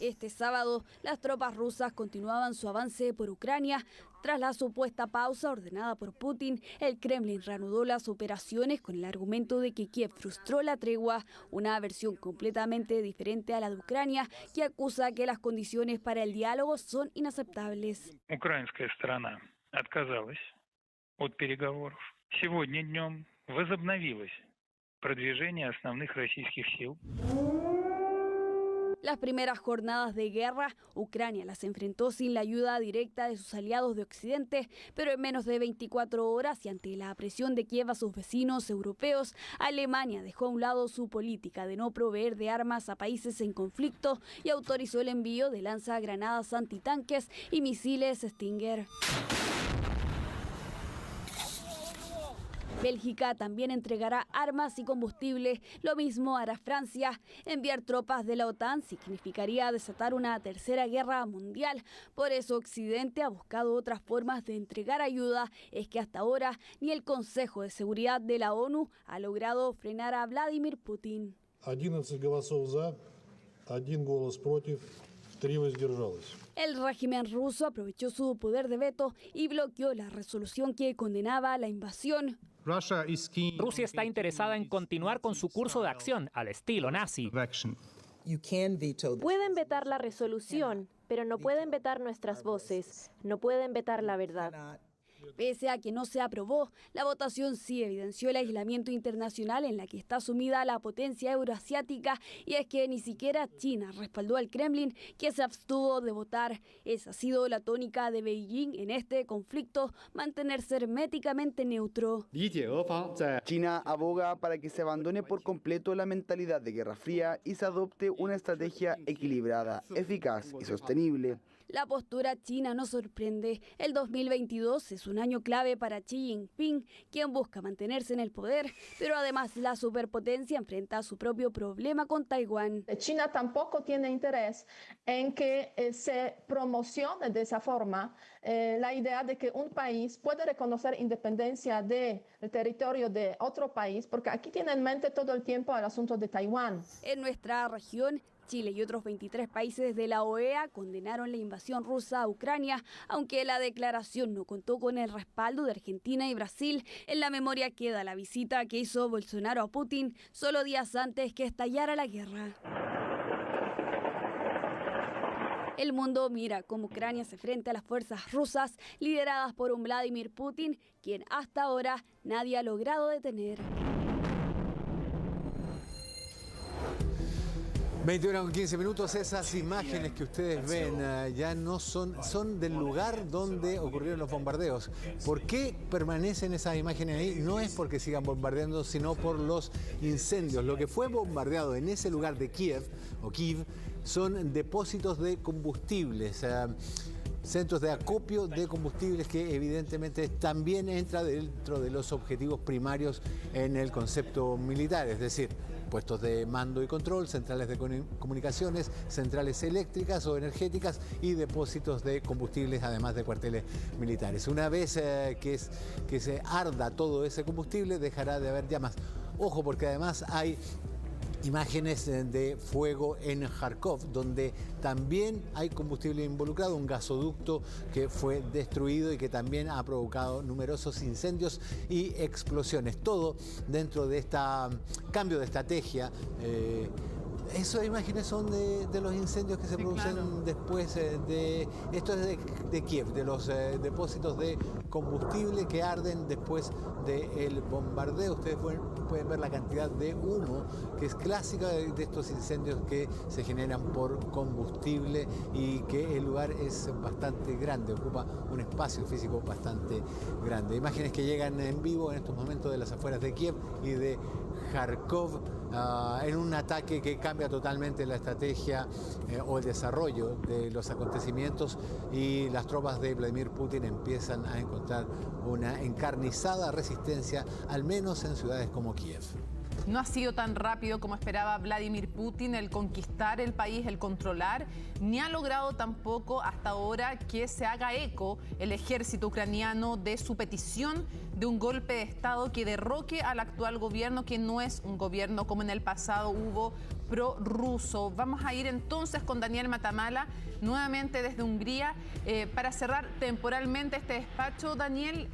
Este sábado, las tropas rusas continuaban su avance por Ucrania. Tras la supuesta pausa ordenada por Putin, el Kremlin reanudó las operaciones con el argumento de que Kiev frustró la tregua, una versión completamente diferente a la de Ucrania, que acusa que las condiciones para el diálogo son inaceptables. Украинская сторона отказалась от переговоров. Сегодня днем возобновилось продвижение основных российских сил. Las primeras jornadas de guerra, Ucrania las enfrentó sin la ayuda directa de sus aliados de Occidente, pero en menos de 24 horas y ante la presión de Kiev a sus vecinos europeos, Alemania dejó a un lado su política de no proveer de armas a países en conflicto y autorizó el envío de lanzagranadas antitanques y misiles Stinger. Bélgica también entregará armas y combustible, lo mismo hará Francia. Enviar tropas de la OTAN significaría desatar una tercera guerra mundial. Por eso Occidente ha buscado otras formas de entregar ayuda. Es que hasta ahora ni el Consejo de Seguridad de la ONU ha logrado frenar a Vladimir Putin. 11 голосов за, 1 голос против, 3 воздержалось. El régimen ruso aprovechó su poder de veto y bloqueó la resolución que condenaba la invasión. Rusia está interesada en continuar con su curso de acción al estilo nazi. Pueden vetar la resolución, pero no pueden vetar nuestras voces, no pueden vetar la verdad. Pese a que no se aprobó, la votación sí evidenció el aislamiento internacional en la que está sumida la potencia euroasiática, y es que ni siquiera China respaldó al Kremlin, que se abstuvo de votar. Esa ha sido la tónica de Beijing en este conflicto, mantenerse herméticamente neutro. China aboga para que se abandone por completo la mentalidad de Guerra Fría y se adopte una estrategia equilibrada, eficaz y sostenible. La postura china no sorprende. El 2022 es un año clave para Xi Jinping, quien busca mantenerse en el poder, pero además la superpotencia enfrenta su propio problema con Taiwán. China tampoco tiene interés en que se promocione de esa forma la idea de que un país puede reconocer independencia del territorio de otro país, porque aquí tiene en mente todo el tiempo el asunto de Taiwán. En nuestra región, Chile y otros 23 países de la OEA condenaron la invasión rusa a Ucrania, aunque la declaración no contó con el respaldo de Argentina y Brasil. En la memoria queda la visita que hizo Bolsonaro a Putin solo días antes que estallara la guerra. El mundo mira cómo Ucrania se enfrenta a las fuerzas rusas lideradas por un Vladimir Putin, quien hasta ahora nadie ha logrado detener. 21:15 minutos. Esas imágenes que ustedes ven ya no son del lugar donde ocurrieron los bombardeos. ¿Por qué permanecen esas imágenes ahí? No es porque sigan bombardeando, sino por los incendios. Lo que fue bombardeado en ese lugar de Kiev son depósitos de combustibles, centros de acopio de combustibles, que evidentemente también entra dentro de los objetivos primarios en el concepto militar, es decir, puestos de mando y control, centrales de comunicaciones, centrales eléctricas o energéticas y depósitos de combustibles, además de cuarteles militares. Una vez que se arda todo ese combustible, dejará de haber llamas. Ojo, porque además hay imágenes de fuego en Kharkov, donde también hay combustible involucrado, un gasoducto que fue destruido y que también ha provocado numerosos incendios y explosiones. Todo dentro de este cambio de estrategia Esas imágenes son de los incendios que se producen después de... Esto es de Kiev, de los depósitos de combustible que arden después del bombardeo. Ustedes pueden ver la cantidad de humo que es clásica de estos incendios que se generan por combustible y que el lugar es bastante grande, ocupa un espacio físico bastante grande. Imágenes que llegan en vivo en estos momentos de las afueras de Kiev y de Kharkov, en un ataque que cambia totalmente la estrategia o el desarrollo de los acontecimientos, y las tropas de Vladimir Putin empiezan a encontrar una encarnizada resistencia, al menos en ciudades como Kiev. No ha sido tan rápido como esperaba Vladimir Putin el conquistar el país, el controlar, ni ha logrado tampoco hasta ahora que se haga eco el ejército ucraniano de su petición de un golpe de Estado que derroque al actual gobierno, que no es un gobierno como en el pasado hubo prorruso. Vamos a ir entonces con Daniel Matamala, nuevamente desde Hungría, para cerrar temporalmente este despacho. Daniel,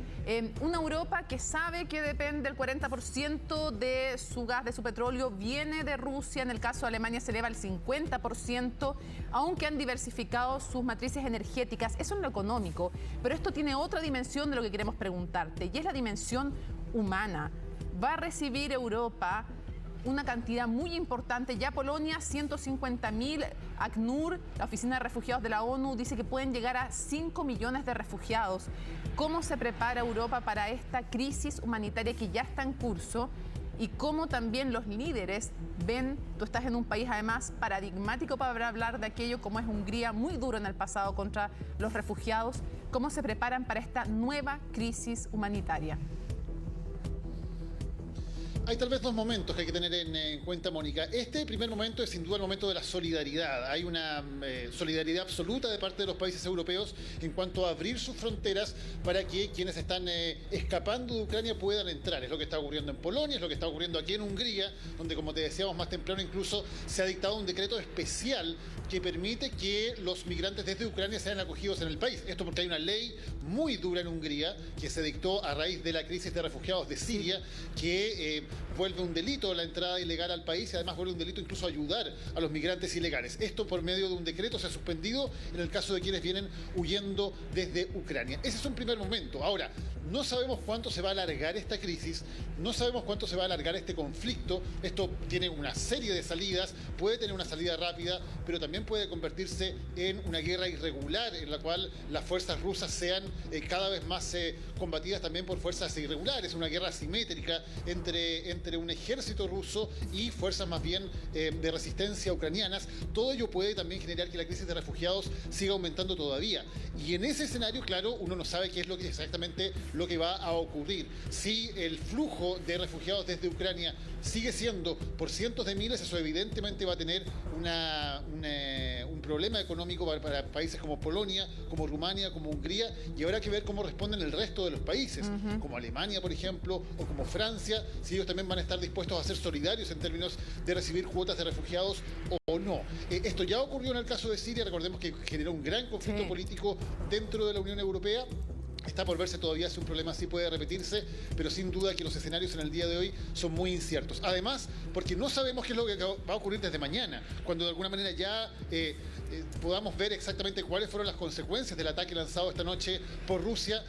una Europa que sabe que depende del 40% de su gas, de su petróleo, viene de Rusia. En el caso de Alemania se eleva al 50%, aunque han diversificado sus matrices energéticas. Eso en lo económico, pero esto tiene otra dimensión de lo que queremos preguntarte, y es la dimensión humana. ¿Va a recibir Europa una cantidad muy importante? Ya Polonia, 150.000, ACNUR, la Oficina de Refugiados de la ONU, dice que pueden llegar a 5 millones de refugiados. ¿Cómo se prepara Europa para esta crisis humanitaria que ya está en curso? Y cómo también los líderes ven, tú estás en un país además paradigmático para hablar de aquello como es Hungría, muy duro en el pasado contra los refugiados, ¿cómo se preparan para esta nueva crisis humanitaria? Hay tal vez dos momentos que hay que tener en cuenta, Mónica. Este primer momento es sin duda el momento de la solidaridad. Hay una solidaridad absoluta de parte de los países europeos en cuanto a abrir sus fronteras para que quienes están escapando de Ucrania puedan entrar. Es lo que está ocurriendo en Polonia, es lo que está ocurriendo aquí en Hungría, donde, como te decíamos más temprano, incluso se ha dictado un decreto especial que permite que los migrantes desde Ucrania sean acogidos en el país. Esto porque hay una ley muy dura en Hungría que se dictó a raíz de la crisis de refugiados de Siria, que vuelve un delito la entrada ilegal al país y además vuelve un delito incluso ayudar a los migrantes ilegales. Esto por medio de un decreto se ha suspendido en el caso de quienes vienen huyendo desde Ucrania. Ese es un primer momento. Ahora, no sabemos cuánto se va a alargar esta crisis, no sabemos cuánto se va a alargar este conflicto. Esto tiene una serie de salidas, puede tener una salida rápida, pero también puede convertirse en una guerra irregular en la cual las fuerzas rusas sean cada vez más combatidas también por fuerzas irregulares, una guerra asimétrica entre un ejército ruso y fuerzas más bien de resistencia ucranianas. Todo ello puede también generar que la crisis de refugiados siga aumentando todavía. Y en ese escenario, claro, uno no sabe qué es exactamente lo que va a ocurrir. Si el flujo de refugiados desde Ucrania sigue siendo por cientos de miles, eso evidentemente va a tener un problema económico para países como Polonia, como Rumania, como Hungría, y habrá que ver cómo responden el resto de los países, como Alemania, por ejemplo, o como Francia, si ellos también van a estar dispuestos a ser solidarios en términos de recibir cuotas de refugiados o no. Esto ya ocurrió en el caso de Siria, recordemos que generó un gran conflicto político dentro de la Unión Europea. Está por verse todavía si un problema así puede repetirse, pero sin duda que los escenarios en el día de hoy son muy inciertos. Además, porque no sabemos qué es lo que va a ocurrir desde mañana, cuando de alguna manera ya podamos ver exactamente cuáles fueron las consecuencias del ataque lanzado esta noche por Rusia.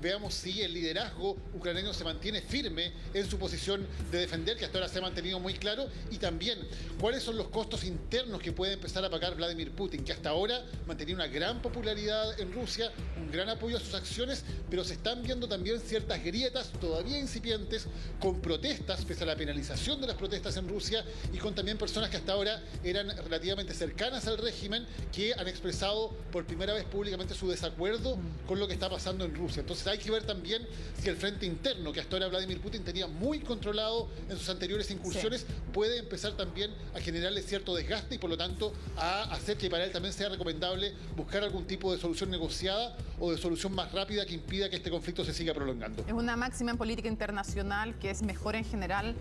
Veamos si el liderazgo ucraniano se mantiene firme en su posición de defender, que hasta ahora se ha mantenido muy claro, y también cuáles son los costos internos que puede empezar a pagar Vladimir Putin, que hasta ahora mantenía una gran popularidad en Rusia, un gran apoyo a sus acciones, pero se están viendo también ciertas grietas todavía incipientes, con protestas, pese a la penalización de las protestas en Rusia, y con también personas que hasta ahora eran relativamente cercanas al régimen, que han expresado por primera vez públicamente su desacuerdo con lo que está pasando en Rusia. Entonces hay que ver también si el frente interno, que hasta ahora Vladimir Putin tenía muy controlado en sus anteriores incursiones, puede empezar también a generarle cierto desgaste y por lo tanto a hacer que para él también sea recomendable buscar algún tipo de solución negociada o de solución más rápida que impida que este conflicto se siga prolongando. Es una máxima en política internacional que es mejor en general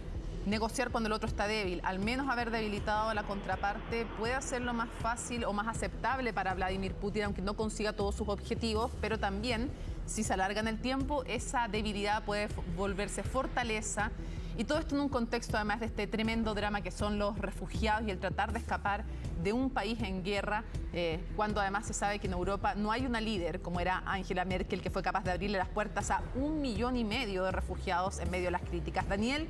negociar cuando el otro está débil. Al menos haber debilitado a la contraparte puede hacerlo más fácil o más aceptable para Vladimir Putin, aunque no consiga todos sus objetivos, pero también, si se alarga en el tiempo, esa debilidad puede volverse fortaleza Y todo esto en un contexto además de este tremendo drama que son los refugiados y el tratar de escapar de un país en guerra, cuando además se sabe que en Europa no hay una líder como era Angela Merkel, que fue capaz de abrirle las puertas a 1,5 millones de refugiados en medio de las críticas. Daniel,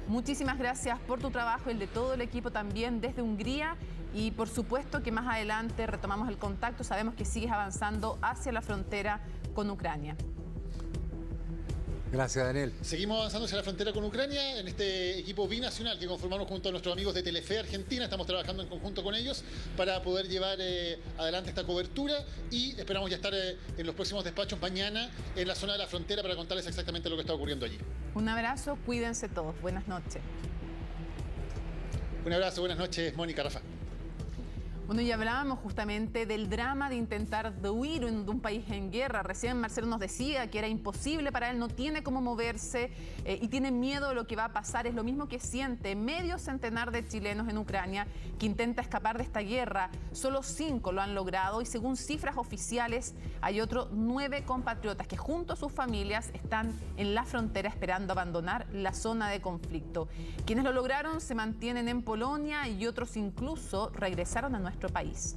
muchísimas gracias por tu trabajo y el de todo el equipo también desde Hungría. Y por supuesto que más adelante retomamos el contacto. Sabemos que sigues avanzando hacia la frontera con Ucrania. Gracias, Daniel. Seguimos avanzando hacia la frontera con Ucrania en este equipo binacional que conformamos junto a nuestros amigos de Telefe Argentina. Estamos trabajando en conjunto con ellos para poder llevar adelante esta cobertura y esperamos ya estar en los próximos despachos mañana en la zona de la frontera para contarles exactamente lo que está ocurriendo allí. Un abrazo, cuídense todos. Buenas noches. Un abrazo, buenas noches, Mónica, Rafa. Bueno, y hablábamos justamente del drama de intentar huir de un país en guerra. Recién Marcelo nos decía que era imposible para él, no tiene cómo moverse y tiene miedo de lo que va a pasar. Es lo mismo que siente medio centenar de chilenos en Ucrania que intenta escapar de esta guerra. Solo 5 lo han logrado y según cifras oficiales hay otros 9 compatriotas que junto a sus familias están en la frontera esperando abandonar la zona de conflicto. Quienes lo lograron se mantienen en Polonia y otros incluso regresaron a nuestro país.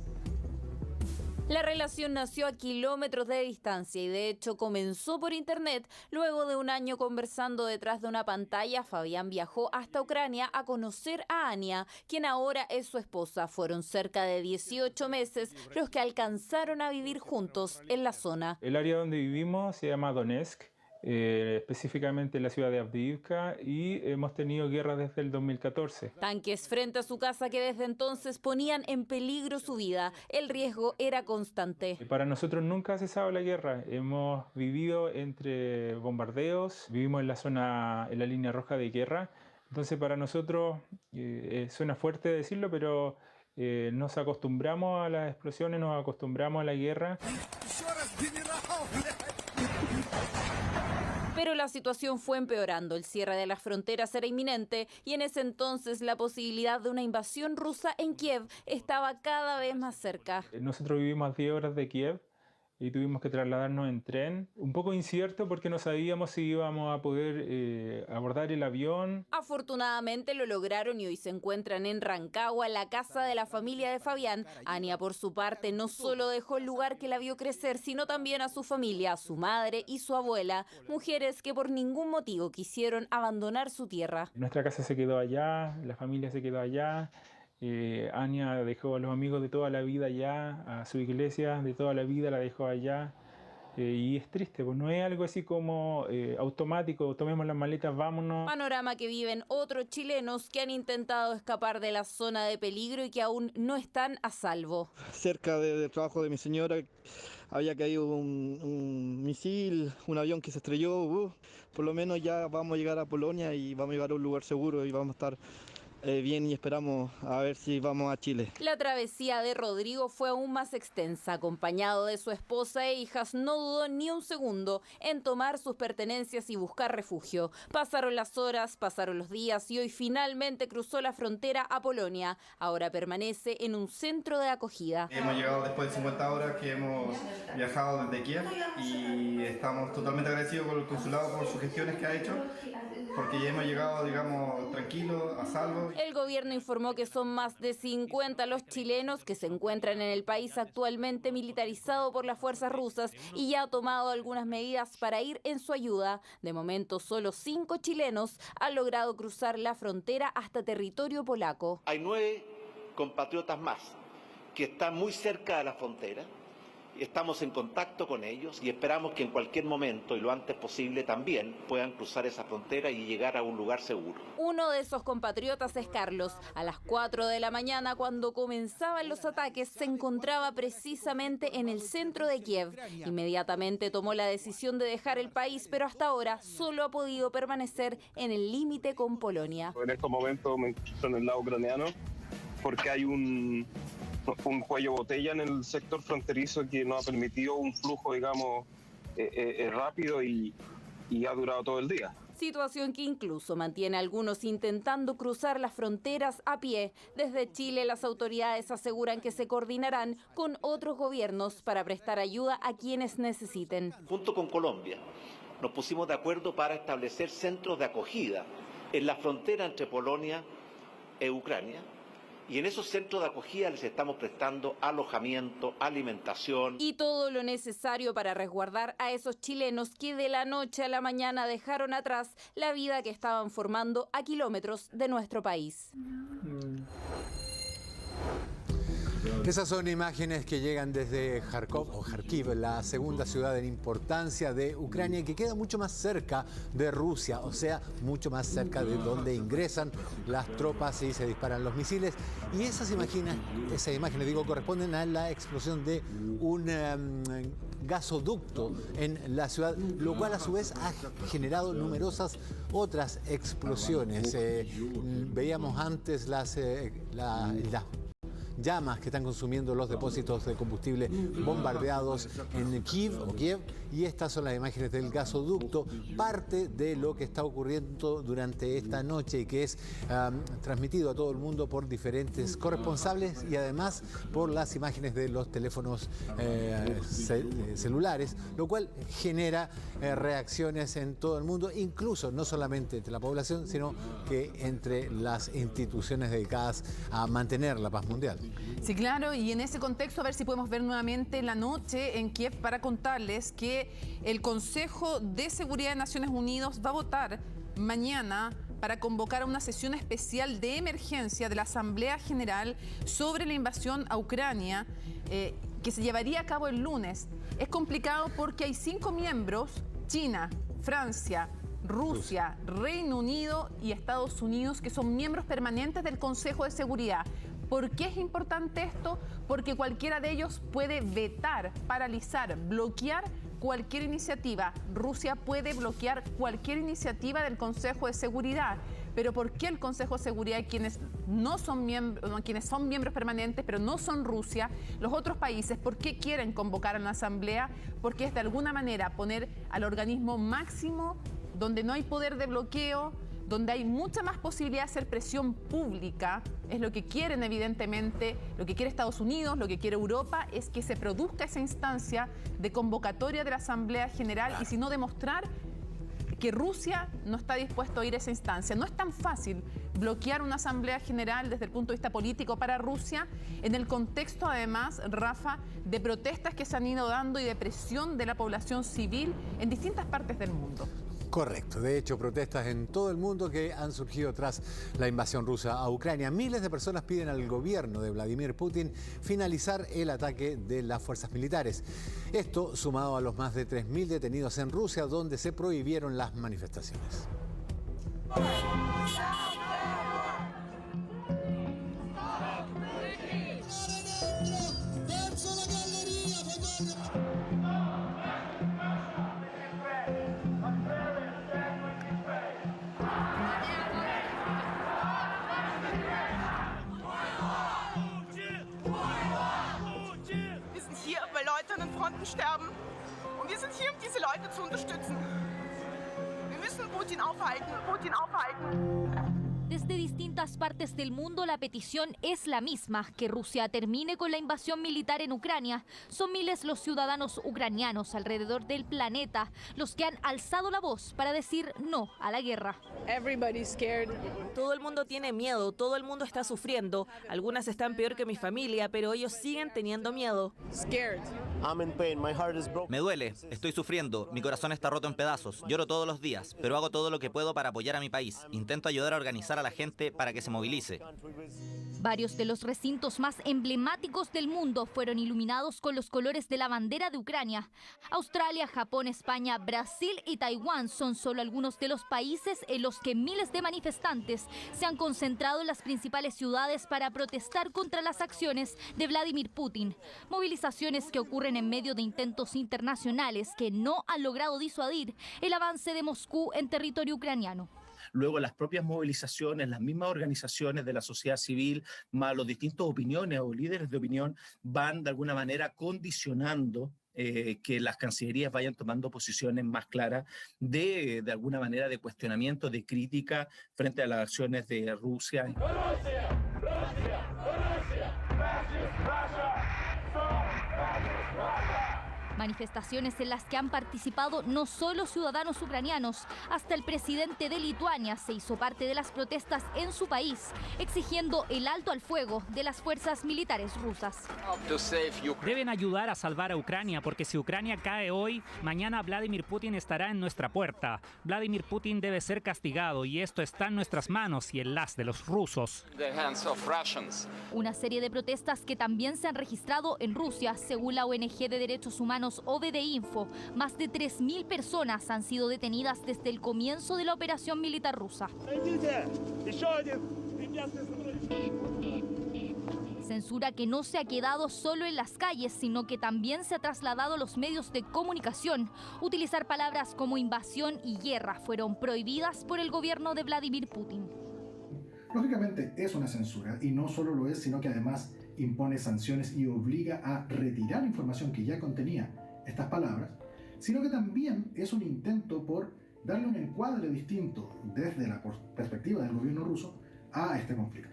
La relación nació a kilómetros de distancia y de hecho comenzó por internet. Luego de un año conversando detrás de una pantalla, Fabián viajó hasta Ucrania a conocer a Ania, quien ahora es su esposa. Fueron cerca de 18 meses los que alcanzaron a vivir juntos en la zona. El área donde vivimos se llama Donetsk. Específicamente en la ciudad de Avdiivka, y hemos tenido guerra desde el 2014. Tanques frente a su casa que desde entonces ponían en peligro su vida. El riesgo era constante. Para nosotros nunca ha cesado la guerra. Hemos vivido entre bombardeos, vivimos en la zona, en la línea roja de guerra. Entonces para nosotros, suena fuerte decirlo, pero nos acostumbramos a las explosiones, nos acostumbramos a la guerra. Pero la situación fue empeorando, el cierre de las fronteras era inminente y en ese entonces la posibilidad de una invasión rusa en Kiev estaba cada vez más cerca. Nosotros vivimos a 10 horas de Kiev y tuvimos que trasladarnos en tren. Un poco incierto porque no sabíamos si íbamos a poder abordar el avión. Afortunadamente lo lograron y hoy se encuentran en Rancagua, la casa de la familia de Fabián. Ania, por su parte, no solo dejó el lugar que la vio crecer, sino también a su familia, a su madre y su abuela, mujeres que por ningún motivo quisieron abandonar su tierra. Nuestra casa se quedó allá, la familia se quedó allá. Ania dejó a los amigos de toda la vida allá, a su iglesia de toda la vida la dejó allá, y es triste, pues no es algo así como automático, tomemos las maletas, vámonos. Panorama que viven otros chilenos que han intentado escapar de la zona de peligro y que aún no están a salvo. Cerca del trabajo de mi señora había caído un misil, un avión que se estrelló, por lo menos ya vamos a llegar a Polonia y vamos a llegar a un lugar seguro y vamos a estar bien y esperamos a ver si vamos a Chile. La travesía de Rodrigo fue aún más extensa. Acompañado de su esposa e hijas, no dudó ni un segundo en tomar sus pertenencias y buscar refugio. Pasaron las horas, pasaron los días y hoy finalmente cruzó la frontera a Polonia. Ahora permanece en un centro de acogida. Hemos llegado después de 50 horas que hemos viajado desde Kiev y estamos totalmente agradecidos con el consulado por sus gestiones que ha hecho, porque ya hemos llegado, digamos, tranquilos, a salvo. El gobierno informó que son más de 50 los chilenos que se encuentran en el país actualmente militarizado por las fuerzas rusas y ya ha tomado algunas medidas para ir en su ayuda. De momento, solo 5 chilenos han logrado cruzar la frontera hasta territorio polaco. Hay 9 compatriotas más que están muy cerca de la frontera. Estamos en contacto con ellos y esperamos que en cualquier momento y lo antes posible también puedan cruzar esa frontera y llegar a un lugar seguro. Uno de esos compatriotas es Carlos. A las 4 de la mañana, cuando comenzaban los ataques, se encontraba precisamente en el centro de Kiev. Inmediatamente tomó la decisión de dejar el país, pero hasta ahora solo ha podido permanecer en el límite con Polonia. En estos momentos me encuentro en el lado ucraniano porque hay un cuello botella en el sector fronterizo que no ha permitido un flujo, digamos, rápido y ha durado todo el día. Situación que incluso mantiene a algunos intentando cruzar las fronteras a pie. Desde Chile, las autoridades aseguran que se coordinarán con otros gobiernos para prestar ayuda a quienes necesiten. Junto con Colombia, nos pusimos de acuerdo para establecer centros de acogida en la frontera entre Polonia e Ucrania. Y en esos centros de acogida les estamos prestando alojamiento, alimentación. Y todo lo necesario para resguardar a esos chilenos que de la noche a la mañana dejaron atrás la vida que estaban formando a kilómetros de nuestro país. Esas son imágenes que llegan desde Kharkiv, la segunda ciudad en importancia de Ucrania, que queda mucho más cerca de Rusia, o sea, mucho más cerca de donde ingresan las tropas y se disparan los misiles. Y esas imágenes corresponden a la explosión de un gasoducto en la ciudad, lo cual a su vez ha generado numerosas otras explosiones. Veíamos antes las llamas que están consumiendo los depósitos de combustible bombardeados en Kiev, y estas son las imágenes del gasoducto, parte de lo que está ocurriendo durante esta noche y que es transmitido a todo el mundo por diferentes corresponsales y además por las imágenes de los teléfonos celulares, lo cual genera reacciones en todo el mundo, incluso no solamente entre la población, sino que entre las instituciones dedicadas a mantener la paz mundial. Sí, claro, y en ese contexto a ver si podemos ver nuevamente la noche en Kiev para contarles que el Consejo de Seguridad de Naciones Unidas va a votar mañana para convocar a una sesión especial de emergencia de la Asamblea General sobre la invasión a Ucrania que se llevaría a cabo el lunes. Es complicado porque hay 5 miembros, China, Francia, Rusia, Reino Unido y Estados Unidos, que son miembros permanentes del Consejo de Seguridad. ¿Por qué es importante esto? Porque cualquiera de ellos puede vetar, paralizar, bloquear cualquier iniciativa. Rusia puede bloquear cualquier iniciativa del Consejo de Seguridad. Pero ¿por qué el Consejo de Seguridad, quienes son miembros permanentes, pero no son Rusia, los otros países, por qué quieren convocar a una asamblea? Porque es de alguna manera poner al organismo máximo donde no hay poder de bloqueo, donde hay mucha más posibilidad de hacer presión pública. Es lo que quieren, evidentemente, lo que quiere Estados Unidos, lo que quiere Europa, es que se produzca esa instancia de convocatoria de la Asamblea General y si no demostrar que Rusia no está dispuesto a ir a esa instancia. No es tan fácil bloquear una Asamblea General desde el punto de vista político para Rusia, en el contexto además, Rafa, de protestas que se han ido dando y de presión de la población civil en distintas partes del mundo. Correcto. De hecho, protestas en todo el mundo que han surgido tras la invasión rusa a Ucrania. Miles de personas piden al gobierno de Vladimir Putin finalizar el ataque de las fuerzas militares. Esto sumado a los más de 3.000 detenidos en Rusia, donde se prohibieron las manifestaciones. Sterben. Und wir sind hier, um diese Leute zu unterstützen. Wir müssen Putin aufhalten, Putin aufhalten. Desde distintas partes del mundo la petición es la misma, que Rusia termine con la invasión militar en Ucrania. Son miles los ciudadanos ucranianos alrededor del planeta los que han alzado la voz para decir no a la guerra. Everybody's scared. Todo el mundo tiene miedo, todo el mundo está sufriendo. Algunas están peor que mi familia, pero ellos siguen teniendo miedo. Scared. Me duele, estoy sufriendo, mi corazón está roto en pedazos, lloro todos los días, pero hago todo lo que puedo para apoyar a mi país. Intento ayudar a organizar a la gente para que se movilice. Varios de los recintos más emblemáticos del mundo fueron iluminados con los colores de la bandera de Ucrania. Australia, Japón, España, Brasil y Taiwán son solo algunos de los países en los que miles de manifestantes se han concentrado en las principales ciudades para protestar contra las acciones de Vladimir Putin. Movilizaciones que ocurren en medio de intentos internacionales que no han logrado disuadir el avance de Moscú en territorio ucraniano. Luego las propias movilizaciones, las mismas organizaciones de la sociedad civil, más los distintos opiniones o líderes de opinión van de alguna manera condicionando que las cancillerías vayan tomando posiciones más claras de alguna manera de cuestionamiento, de crítica frente a las acciones de Rusia. Manifestaciones en las que han participado no solo ciudadanos ucranianos, hasta el presidente de Lituania se hizo parte de las protestas en su país, exigiendo el alto al fuego de las fuerzas militares rusas. Deben ayudar a salvar a Ucrania, porque si Ucrania cae hoy, mañana Vladimir Putin estará en nuestra puerta. Vladimir Putin debe ser castigado y esto está en nuestras manos y en las de los rusos. Una serie de protestas que también se han registrado en Rusia, según la ONG de Derechos Humanos OVD Info. Más de 3.000 personas han sido detenidas desde el comienzo de la operación militar rusa. Censura que no se ha quedado solo en las calles, sino que también se ha trasladado a los medios de comunicación. Utilizar palabras como invasión y guerra fueron prohibidas por el gobierno de Vladimir Putin. Lógicamente es una censura, y no solo lo es, sino que además impone sanciones y obliga a retirar información que ya contenía estas palabras, sino que también es un intento por darle un encuadre distinto desde la perspectiva del gobierno ruso a este conflicto.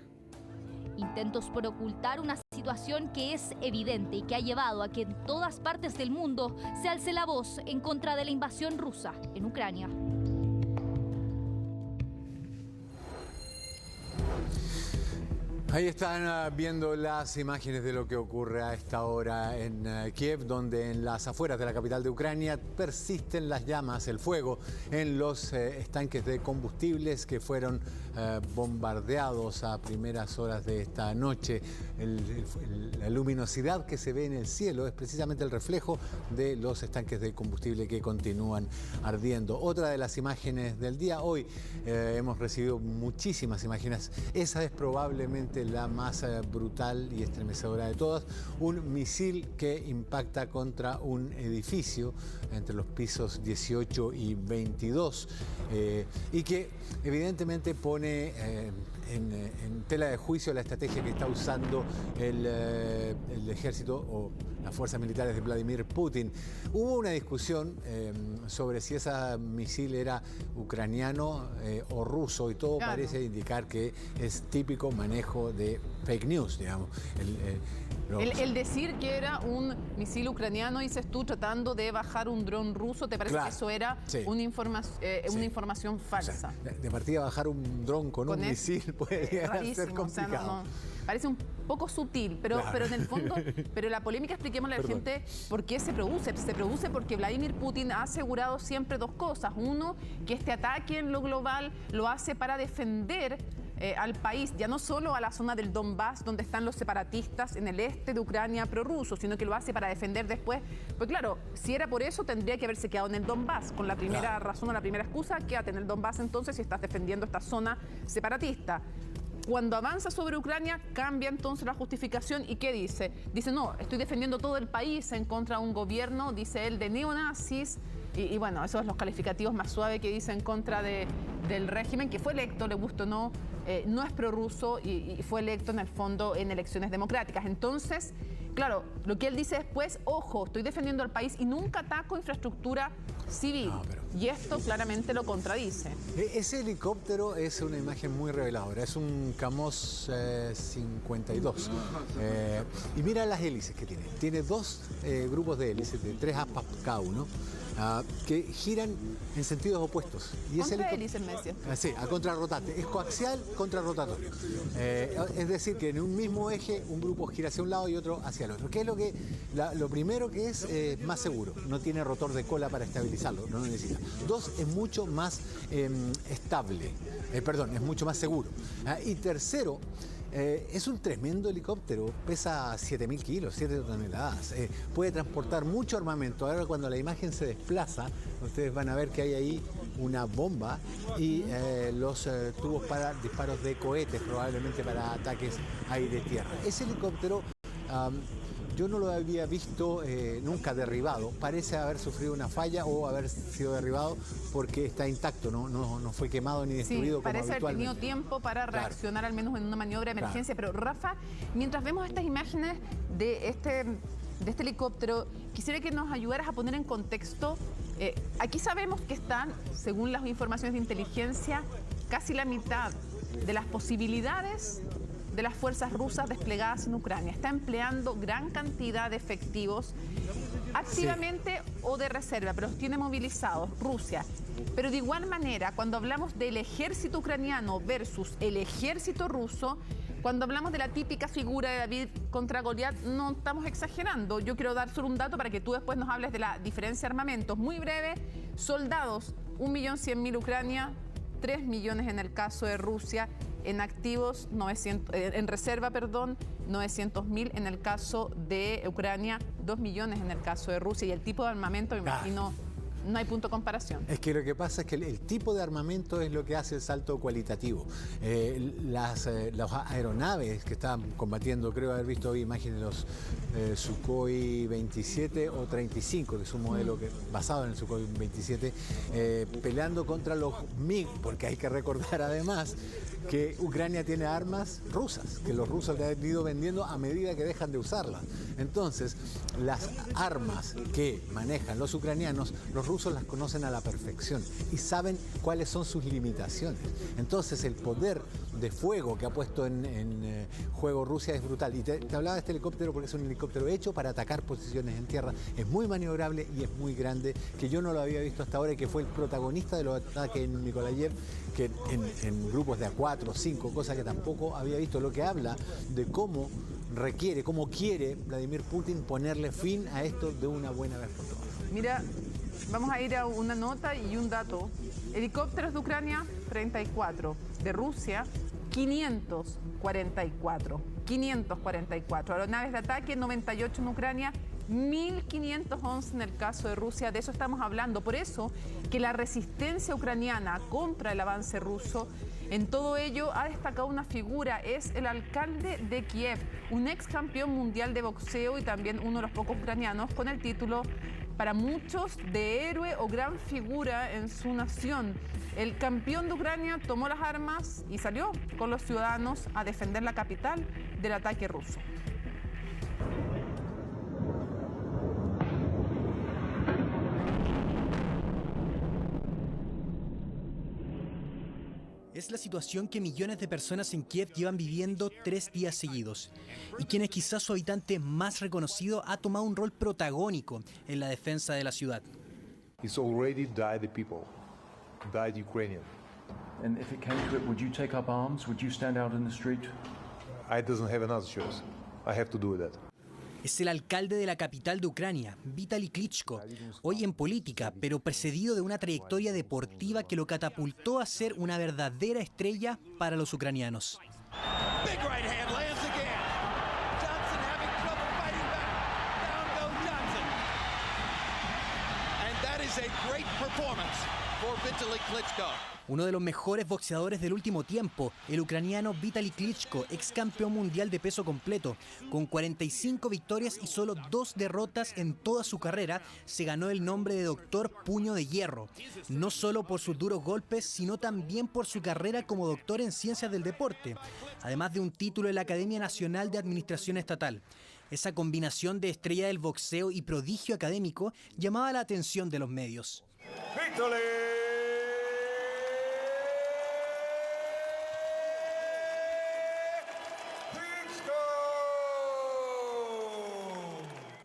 Intentos por ocultar una situación que es evidente y que ha llevado a que en todas partes del mundo se alce la voz en contra de la invasión rusa en Ucrania. Ahí están viendo las imágenes de lo que ocurre a esta hora en Kiev, donde en las afueras de la capital de Ucrania persisten las llamas, el fuego en los estanques de combustibles que fueron bombardeados a primeras horas de esta noche. La luminosidad que se ve en el cielo es precisamente el reflejo de los estanques de combustible que continúan ardiendo. Otra de las imágenes del día, hoy hemos recibido muchísimas imágenes. Esa es probablemente la más brutal y estremecedora de todas. Un misil que impacta contra un edificio entre los pisos 18 y 22 y que evidentemente pone en tela de juicio la estrategia que está usando el ejército o las fuerzas militares de Vladimir Putin. Hubo una discusión sobre si ese misil era ucraniano o ruso, y todo parece indicar que es típico manejo de fake news, digamos. El decir que era un misil ucraniano, dices tú, tratando de bajar un dron ruso, ¿te parece que eso era una información falsa? O sea, de partida bajar un dron con un misil puede llegar a ser complicado. Parece un poco sutil, pero en el fondo, pero la polémica, expliquémosle a la gente por qué se produce. Se produce porque Vladimir Putin ha asegurado siempre dos cosas. Uno, que este ataque en lo global lo hace para defender al país, ya no solo a la zona del Donbass, donde están los separatistas en el este de Ucrania prorrusos, sino que lo hace para defender después. Pues claro, si era por eso, tendría que haberse quedado en el Donbass, con la primera razón o la primera excusa, quédate en el Donbass entonces si estás defendiendo esta zona separatista. Cuando avanza sobre Ucrania, cambia entonces la justificación. ¿Y qué dice? Dice, no, estoy defendiendo todo el país en contra de un gobierno, dice él, de neonazis. Y bueno, esos son los calificativos más suaves que dice en contra del régimen, que fue electo, le gusta o no, no es prorruso y fue electo en el fondo en elecciones democráticas. Entonces, claro, lo que él dice después, ojo, estoy defendiendo al país y nunca ataco infraestructura civil. Y esto claramente lo contradice. Ese helicóptero es una imagen muy reveladora, es un Kamaz 52. Y mira las hélices que tiene. Tiene dos grupos de hélices, de 3 aspas cada uno, que giran en sentidos opuestos. Y ese hélices, Messi. Sí, a contrarrotante. Es coaxial contrarrotatorio. Es decir, que en un mismo eje un grupo gira hacia un lado y otro hacia el otro. ¿Qué es lo primero que es más seguro? No tiene rotor de cola para estabilizarlo, no lo necesita. Dos, es mucho más estable. Es mucho más seguro. Y tercero, es un tremendo helicóptero, pesa 7.000 kilos, 7 toneladas, puede transportar mucho armamento. Ahora cuando la imagen se desplaza, ustedes van a ver que hay ahí una bomba y los tubos para disparos de cohetes, probablemente para ataques aire-tierra. Ese helicóptero yo no lo había visto nunca derribado, parece haber sufrido una falla o haber sido derribado porque está intacto, no fue quemado ni destruido como habitualmente. Parece haber tenido tiempo para reaccionar al menos en una maniobra de emergencia. Pero Rafa, mientras vemos estas imágenes de este helicóptero, quisiera que nos ayudaras a poner en contexto. Aquí sabemos que están, según las informaciones de inteligencia, casi la mitad de las posibilidades de las fuerzas rusas desplegadas en Ucrania. Está empleando gran cantidad de efectivos activamente o de reserva, pero los tiene movilizados Rusia. Pero de igual manera, cuando hablamos del ejército ucraniano versus el ejército ruso, cuando hablamos de la típica figura de David contra Goliat, no estamos exagerando. Yo quiero dar solo un dato para que tú después nos hables de la diferencia de armamentos. Muy breve, soldados, 1.100.000 Ucrania, 3 millones en el caso de Rusia, en activos, en reserva, 900.000 en el caso de Ucrania, 2 millones en el caso de Rusia. Y el tipo de armamento, me imagino, no hay punto de comparación. Es que lo que pasa es que el tipo de armamento es lo que hace el salto cualitativo. Las aeronaves que estaban combatiendo, creo haber visto hoy imágenes de los Sukhoi 27 o 35, que es un modelo basado en el Sukhoi 27, peleando contra los MiG, porque hay que recordar además que Ucrania tiene armas rusas, que los rusos le han ido vendiendo a medida que dejan de usarlas. Entonces, las armas que manejan los ucranianos, los rusos las conocen a la perfección y saben cuáles son sus limitaciones. Entonces, el poder de fuego que ha puesto en juego Rusia es brutal. Y te hablaba de este helicóptero porque es un helicóptero hecho para atacar posiciones en tierra. Es muy maniobrable y es muy grande, que yo no lo había visto hasta ahora y que fue el protagonista de los ataques en Mykolaiv, que en grupos de A4, 5, cosas que tampoco había visto, lo que habla de cómo quiere Vladimir Putin ponerle fin a esto de una buena vez por todas. Mira, vamos a ir a una nota y un dato. Helicópteros de Ucrania, 34. De Rusia, 544. 544. Aeronaves de ataque, 98 en Ucrania, 1.511 en el caso de Rusia. De eso estamos hablando. Por eso que la resistencia ucraniana contra el avance ruso, en todo ello ha destacado una figura, es el alcalde de Kiev, un ex campeón mundial de boxeo y también uno de los pocos ucranianos con el título, para muchos, de héroe o gran figura en su nación. El campeón de Ucrania tomó las armas y salió con los ciudadanos a defender la capital del ataque ruso. Es la situación que millones de personas en Kiev llevan viviendo 3 días seguidos, y quien es quizás su habitante más reconocido ha tomado un rol protagónico en la defensa de la ciudad. It's already died the people, died Ukrainian. And if it came to it, would you take up arms? Would you stand out in the street? I doesn't have another choice. I have to do that. Es el alcalde de la capital de Ucrania, Vitaly Klitschko, hoy en política, pero precedido de una trayectoria deportiva que lo catapultó a ser una verdadera estrella para los ucranianos. Big right hand lands again. Johnson having trouble fighting back. Down goes Johnson. And that is a great performance for Vitaly Klitschko. Uno de los mejores boxeadores del último tiempo, el ucraniano Vitaly Klitschko, ex campeón mundial de peso completo, con 45 victorias y solo 2 derrotas en toda su carrera, se ganó el nombre de Doctor Puño de Hierro, no solo por sus duros golpes, sino también por su carrera como doctor en ciencias del deporte, además de un título en la Academia Nacional de Administración Estatal. Esa combinación de estrella del boxeo y prodigio académico llamaba la atención de los medios. Vitaly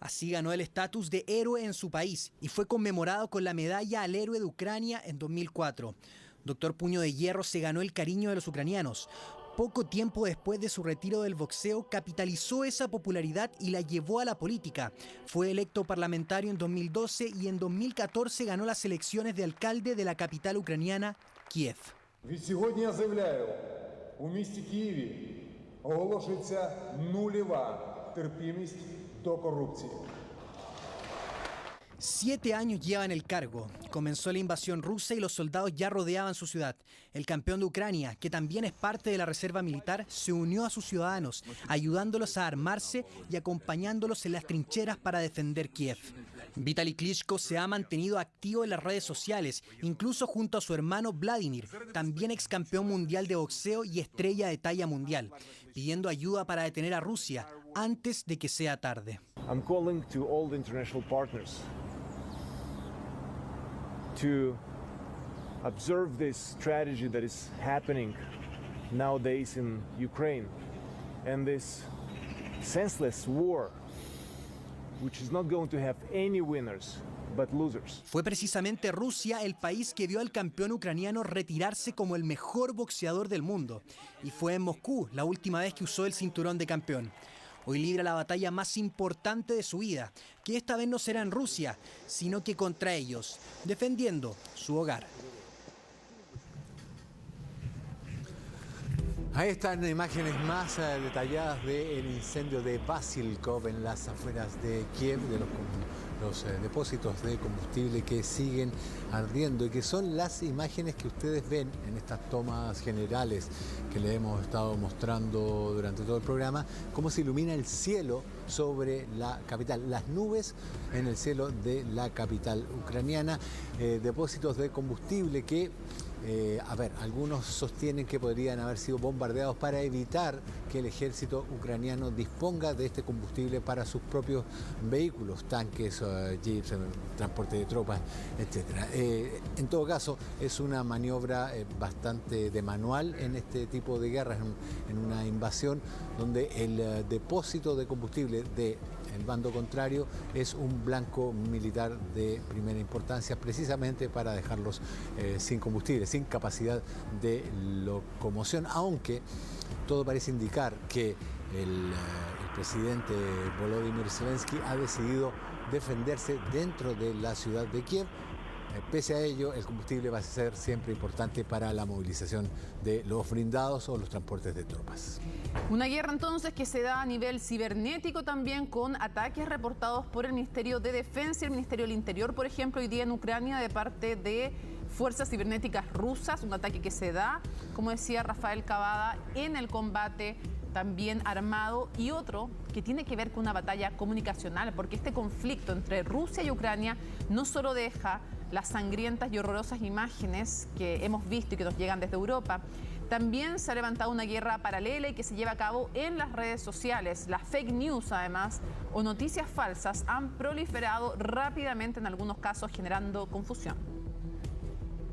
Así ganó el estatus de héroe en su país y fue conmemorado con la medalla al héroe de Ucrania en 2004. Doctor Puño de Hierro se ganó el cariño de los ucranianos. Poco tiempo después de su retiro del boxeo, capitalizó esa popularidad y la llevó a la política. Fue electo parlamentario en 2012 y en 2014 ganó las elecciones de alcalde de la capital ucraniana, Kiev. Від сьогодні я заявляю, у місті Києві оголошується нульова терпимість до корупції. 7 años lleva en el cargo. Comenzó la invasión rusa y los soldados ya rodeaban su ciudad. El campeón de Ucrania, que también es parte de la reserva militar, se unió a sus ciudadanos, ayudándolos a armarse y acompañándolos en las trincheras para defender Kiev. Vitaly Klitschko se ha mantenido activo en las redes sociales, incluso junto a su hermano Vladimir, también ex campeón mundial de boxeo y estrella de talla mundial, pidiendo ayuda para detener a Rusia antes de que sea tarde. I'm calling to all the international partners to observe this tragedy that is happening nowadays in Ukraine and this senseless war, which is not going to have any winners but losers. Fue precisamente Rusia el país que vio al campeón ucraniano retirarse como el mejor boxeador del mundo. Y fue en Moscú la última vez que usó el cinturón de campeón. Hoy libra la batalla más importante de su vida, que esta vez no será en Rusia, sino que contra ellos, defendiendo su hogar. Ahí están imágenes más detalladas del incendio de Vasilkov en las afueras de Kiev, de los depósitos de combustible que siguen ardiendo y que son las imágenes que ustedes ven en estas tomas generales que le hemos estado mostrando durante todo el programa, cómo se ilumina el cielo sobre la capital, las nubes en el cielo de la capital ucraniana, depósitos de combustible que algunos sostienen que podrían haber sido bombardeados para evitar que el ejército ucraniano disponga de este combustible para sus propios vehículos, tanques, jeeps, transporte de tropas, etc. En todo caso, es una maniobra bastante de manual en este tipo de guerras, en una invasión donde el depósito de combustible del bando contrario es un blanco militar de primera importancia, precisamente para dejarlos sin combustible, sin capacidad de locomoción, aunque todo parece indicar que el presidente Volodymyr Zelensky ha decidido defenderse dentro de la ciudad de Kiev. Pese a ello, el combustible va a ser siempre importante para la movilización de los blindados o los transportes de tropas. Una guerra entonces que se da a nivel cibernético también, con ataques reportados por el Ministerio de Defensa y el Ministerio del Interior, por ejemplo, hoy día en Ucrania de parte de fuerzas cibernéticas rusas, un ataque que se da, como decía Rafael Cavada, en el combate también armado, y otro que tiene que ver con una batalla comunicacional, porque este conflicto entre Rusia y Ucrania no solo deja las sangrientas y horrorosas imágenes que hemos visto y que nos llegan desde Europa, también se ha levantado una guerra paralela y que se lleva a cabo en las redes sociales. Las fake news, además, o noticias falsas han proliferado rápidamente en algunos casos, generando confusión.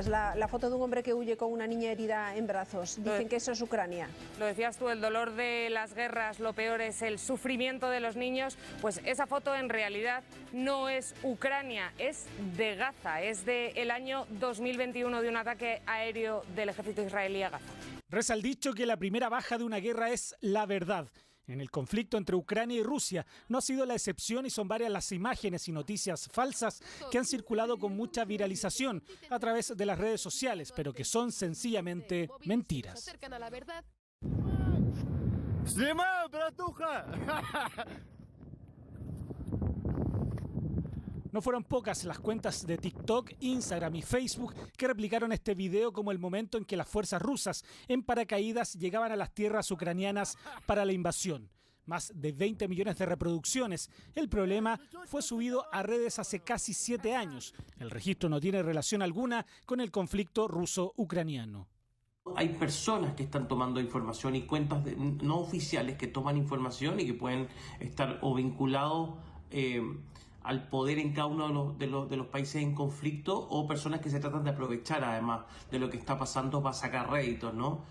La foto de un hombre que huye con una niña herida en brazos. Dicen que eso es Ucrania. Lo decías tú, el dolor de las guerras, lo peor es el sufrimiento de los niños. Pues esa foto en realidad no es Ucrania, es de Gaza. Es del año 2021, de un ataque aéreo del ejército israelí a Gaza. Reza el dicho que la primera baja de una guerra es la verdad. En el conflicto entre Ucrania y Rusia no ha sido la excepción y son varias las imágenes y noticias falsas que han circulado con mucha viralización a través de las redes sociales, pero que son sencillamente mentiras. No fueron pocas las cuentas de TikTok, Instagram y Facebook que replicaron este video como el momento en que las fuerzas rusas en paracaídas llegaban a las tierras ucranianas para la invasión. Más de 20 millones de reproducciones. El problema fue subido a redes hace casi 7 años. El registro no tiene relación alguna con el conflicto ruso-ucraniano. Hay personas que están tomando información y cuentas no oficiales que toman información y que pueden estar o vinculados al poder en cada uno de los países en conflicto, o personas que se tratan de aprovechar además de lo que está pasando para sacar réditos, ¿no?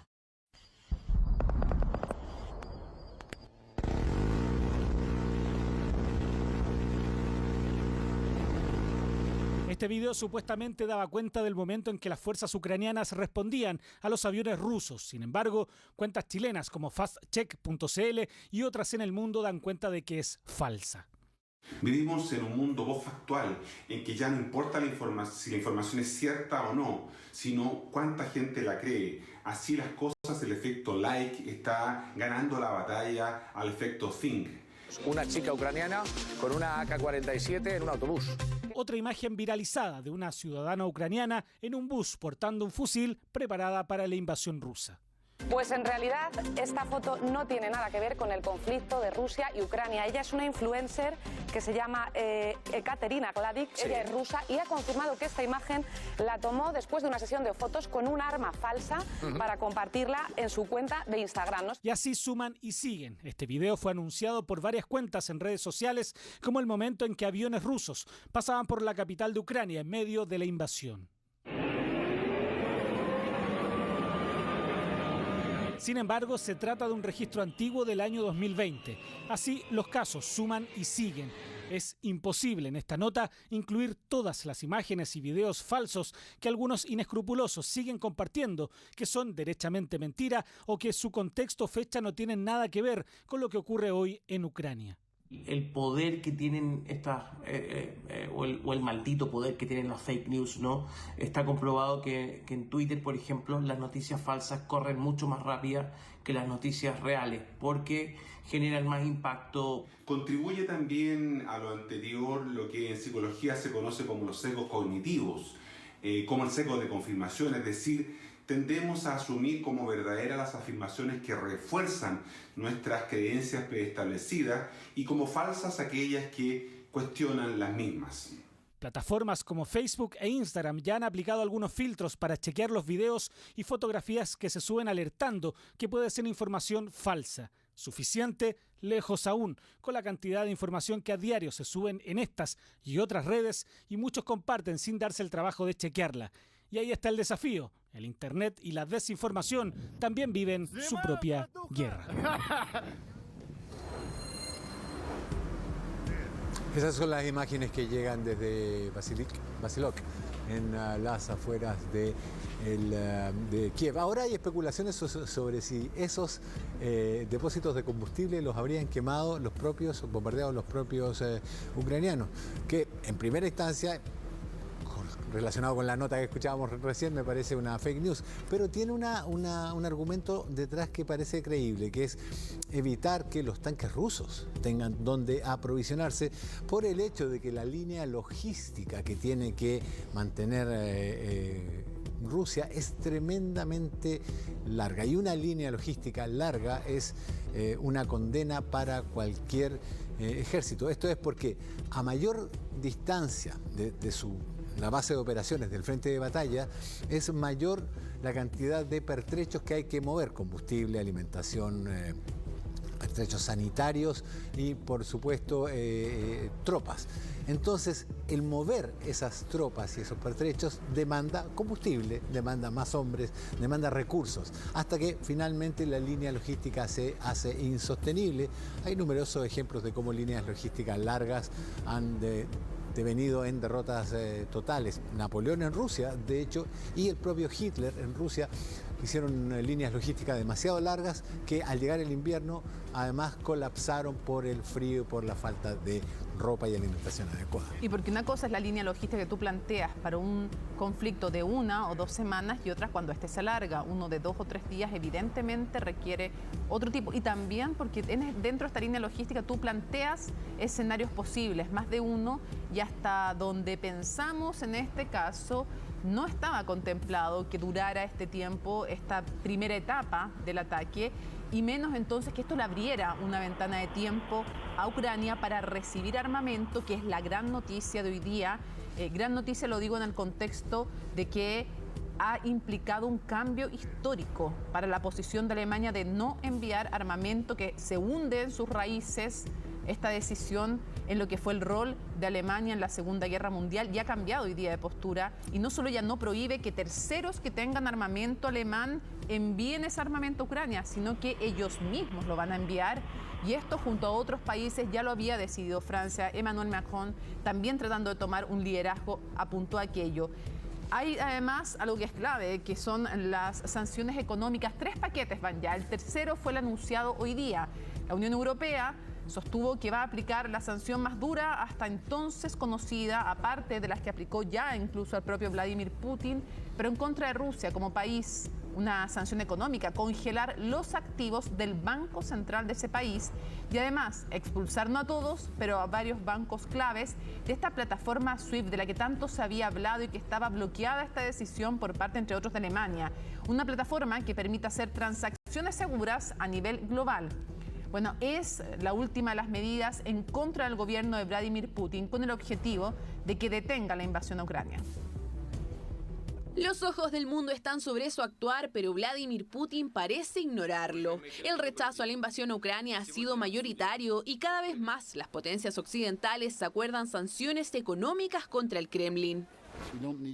Este video supuestamente daba cuenta del momento en que las fuerzas ucranianas respondían a los aviones rusos. Sin embargo, cuentas chilenas como fastcheck.cl y otras en el mundo dan cuenta de que es falsa. Vivimos en un mundo post-factual en que ya no importa si la información es cierta o no, sino cuánta gente la cree. Así las cosas, el efecto like está ganando la batalla al efecto think. Una chica ucraniana con una AK-47 en un autobús. Otra imagen viralizada de una ciudadana ucraniana en un bus portando un fusil preparada para la invasión rusa. Pues en realidad esta foto no tiene nada que ver con el conflicto de Rusia y Ucrania. Ella es una influencer que se llama Ekaterina Gladik, sí. Ella es rusa y ha confirmado que esta imagen la tomó después de una sesión de fotos con un arma falsa para compartirla en su cuenta de Instagram, ¿no? Y así suman y siguen. Este video fue anunciado por varias cuentas en redes sociales como el momento en que aviones rusos pasaban por la capital de Ucrania en medio de la invasión. Sin embargo, se trata de un registro antiguo del año 2020. Así, los casos suman y siguen. Es imposible en esta nota incluir todas las imágenes y videos falsos que algunos inescrupulosos siguen compartiendo, que son derechamente mentira o que su contexto o fecha no tienen nada que ver con lo que ocurre hoy en Ucrania. El poder que tienen estas, o el maldito poder que tienen las fake news, ¿no? Está comprobado que en Twitter, por ejemplo, las noticias falsas corren mucho más rápidas que las noticias reales, porque generan más impacto. Contribuye también a lo anterior lo que en psicología se conoce como los sesgos cognitivos, como el sesgo de confirmación, es decir, tendemos a asumir como verdaderas las afirmaciones que refuerzan nuestras creencias preestablecidas y como falsas aquellas que cuestionan las mismas. Plataformas como Facebook e Instagram ya han aplicado algunos filtros para chequear los videos y fotografías que se suben alertando que puede ser información falsa. ¿Suficiente? Lejos aún, con la cantidad de información que a diario se suben en estas y otras redes y muchos comparten sin darse el trabajo de chequearla. Y ahí está el desafío. El Internet y la desinformación también viven su propia guerra. Esas son las imágenes que llegan desde Basilok, en las afueras de Kiev. Ahora hay especulaciones sobre si esos depósitos de combustible los habrían quemado los propios, bombardeado los propios ucranianos, que en primera instancia, relacionado con la nota que escuchábamos recién, me parece una fake news, pero tiene un argumento detrás que parece creíble, que es evitar que los tanques rusos tengan donde aprovisionarse por el hecho de que la línea logística que tiene que mantener Rusia es tremendamente larga, y una línea logística larga es una condena para cualquier ejército. Esto es porque a mayor distancia de la base de operaciones del frente de batalla, es mayor la cantidad de pertrechos que hay que mover: combustible, alimentación, pertrechos sanitarios y, por supuesto, tropas. Entonces, el mover esas tropas y esos pertrechos demanda combustible, demanda más hombres, demanda recursos, hasta que finalmente la línea logística se hace insostenible. Hay numerosos ejemplos de cómo líneas logísticas largas han devenido en derrotas totales. Napoleón en Rusia, de hecho, y el propio Hitler en Rusia hicieron líneas logísticas demasiado largas que al llegar el invierno además colapsaron por el frío y por la falta de ropa y alimentación adecuada. Y porque una cosa es la línea logística que tú planteas para un conflicto de 1 o 2 semanas, y otra cuando este se alarga. Uno de 2 o 3 días evidentemente requiere otro tipo. Y también porque dentro de esta línea logística tú planteas escenarios posibles, más de uno, y hasta donde pensamos en este caso no estaba contemplado que durara este tiempo, esta primera etapa del ataque, y menos entonces que esto le abriera una ventana de tiempo a Ucrania para recibir armamento, que es la gran noticia de hoy día. Gran noticia, lo digo en el contexto de que ha implicado un cambio histórico para la posición de Alemania de no enviar armamento, que se hunde en sus raíces esta decisión en lo que fue el rol de Alemania en la Segunda Guerra Mundial, y ha cambiado hoy día de postura, y no solo ya no prohíbe que terceros que tengan armamento alemán envíen ese armamento a Ucrania, sino que ellos mismos lo van a enviar, y esto junto a otros países ya lo había decidido Francia. Emmanuel Macron también tratando de tomar un liderazgo apuntó a aquello. Hay además algo que es clave, que son las sanciones económicas. 3 paquetes van ya, el tercero fue el anunciado hoy día. La Unión Europea sostuvo que va a aplicar la sanción más dura hasta entonces conocida, aparte de las que aplicó ya incluso al propio Vladimir Putin, pero en contra de Rusia como país. Una sanción económica: congelar los activos del Banco Central de ese país, y además expulsar no a todos, pero a varios bancos claves de esta plataforma SWIFT, de la que tanto se había hablado y que estaba bloqueada esta decisión por parte, entre otros, de Alemania. Una plataforma que permite hacer transacciones seguras a nivel global. Bueno, es la última de las medidas en contra del gobierno de Vladimir Putin, con el objetivo de que detenga la invasión a Ucrania. Los ojos del mundo están sobre su actuar, pero Vladimir Putin parece ignorarlo. El rechazo a la invasión a Ucrania ha sido mayoritario y cada vez más las potencias occidentales acuerdan sanciones económicas contra el Kremlin.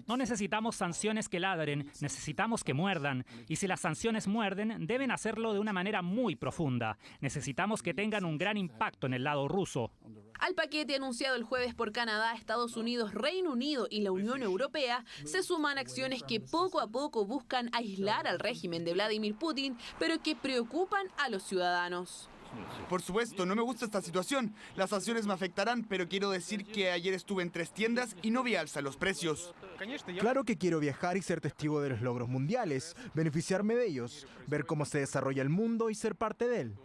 No necesitamos sanciones que ladren, necesitamos que muerdan. Y si las sanciones muerden, deben hacerlo de una manera muy profunda. Necesitamos que tengan un gran impacto en el lado ruso. Al paquete anunciado el jueves por Canadá, Estados Unidos, Reino Unido y la Unión Europea se suman acciones que poco a poco buscan aislar al régimen de Vladimir Putin, pero que preocupan a los ciudadanos. Por supuesto, no me gusta esta situación. Las sanciones me afectarán, pero quiero decir que ayer estuve en 3 tiendas y no vi alza en los precios. Claro que quiero viajar y ser testigo de los logros mundiales, beneficiarme de ellos, ver cómo se desarrolla el mundo y ser parte de él.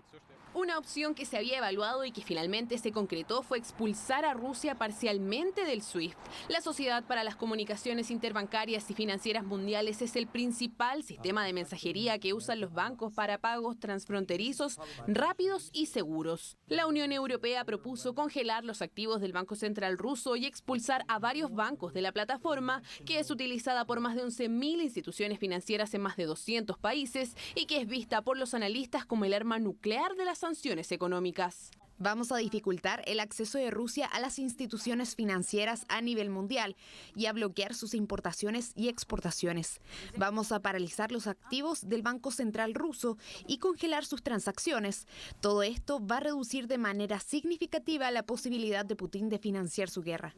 Una opción que se había evaluado y que finalmente se concretó fue expulsar a Rusia parcialmente del SWIFT. La Sociedad para las Comunicaciones Interbancarias y Financieras Mundiales es el principal sistema de mensajería que usan los bancos para pagos transfronterizos rápidos y seguros. La Unión Europea propuso congelar los activos del Banco Central ruso y expulsar a varios bancos de la plataforma, que es utilizada por más de 11.000 instituciones financieras en más de 200 países y que es vista por los analistas como el arma nuclear de las sanciones económicas. Vamos a dificultar el acceso de Rusia a las instituciones financieras a nivel mundial y a bloquear sus importaciones y exportaciones. Vamos a paralizar los activos del Banco Central ruso y congelar sus transacciones. Todo esto va a reducir de manera significativa la posibilidad de Putin de financiar su guerra.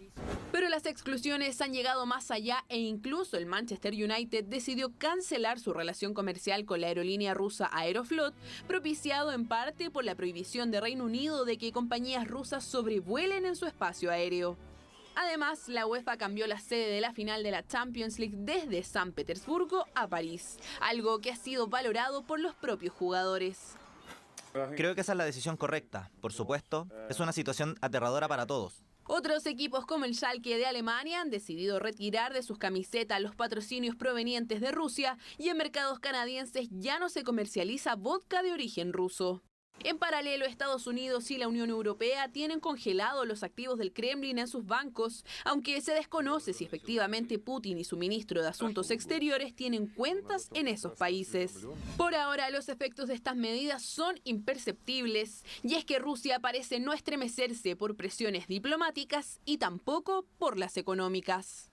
Pero las exclusiones han llegado más allá e incluso el Manchester United decidió cancelar su relación comercial con la aerolínea rusa Aeroflot, propiciado en parte por la prohibición de Reino Unido de que compañías rusas sobrevuelen en su espacio aéreo. Además, la UEFA cambió la sede de la final de la Champions League desde San Petersburgo a París, algo que ha sido valorado por los propios jugadores. Creo que esa es la decisión correcta. Por supuesto, es una situación aterradora para todos. Otros equipos como el Schalke de Alemania han decidido retirar de sus camisetas los patrocinios provenientes de Rusia y en mercados canadienses ya no se comercializa vodka de origen ruso. En paralelo, Estados Unidos y la Unión Europea tienen congelados los activos del Kremlin en sus bancos, aunque se desconoce si efectivamente Putin y su ministro de Asuntos Exteriores tienen cuentas en esos países. Por ahora, los efectos de estas medidas son imperceptibles, y es que Rusia parece no estremecerse por presiones diplomáticas y tampoco por las económicas.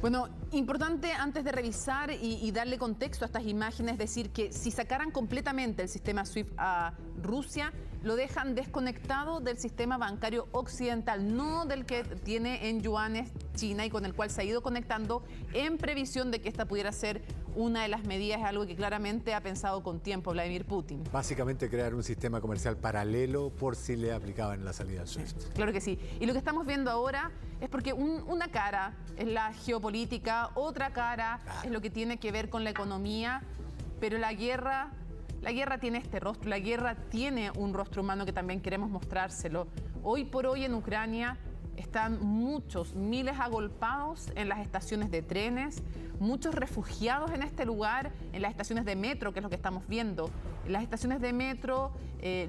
Bueno, importante antes de revisar y darle contexto a estas imágenes, decir que si sacaran completamente el sistema SWIFT a Rusia, lo dejan desconectado del sistema bancario occidental, no del que tiene en yuanes China y con el cual se ha ido conectando en previsión de que esta pudiera ser una de las medidas, algo que claramente ha pensado con tiempo Vladimir Putin. Básicamente crear un sistema comercial paralelo por si le aplicaban la salida al SWIFT. Claro que sí. Y lo que estamos viendo ahora es porque una cara es la geopolítica, otra cara es lo que tiene que ver con la economía, pero la guerra tiene este rostro, la guerra tiene un rostro humano que también queremos mostrárselo. Hoy por hoy en Ucrania están miles agolpados en las estaciones de trenes, muchos refugiados en este lugar, en las estaciones de metro, que es lo que estamos viendo. En las estaciones de metro,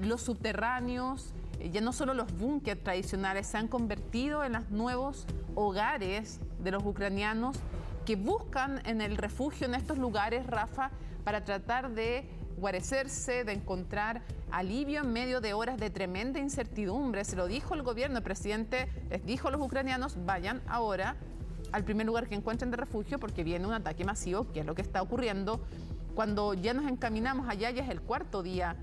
los subterráneos, ya no solo los búnkeres tradicionales, se han convertido en los nuevos hogares de los ucranianos que buscan en el refugio en estos lugares, Rafa, para tratar de guarecerse, de encontrar alivio en medio de horas de tremenda incertidumbre. Se lo dijo el gobierno, el presidente les dijo a los ucranianos, vayan ahora al primer lugar que encuentren de refugio porque viene un ataque masivo, que es lo que está ocurriendo. Cuando ya nos encaminamos allá, ya es el cuarto día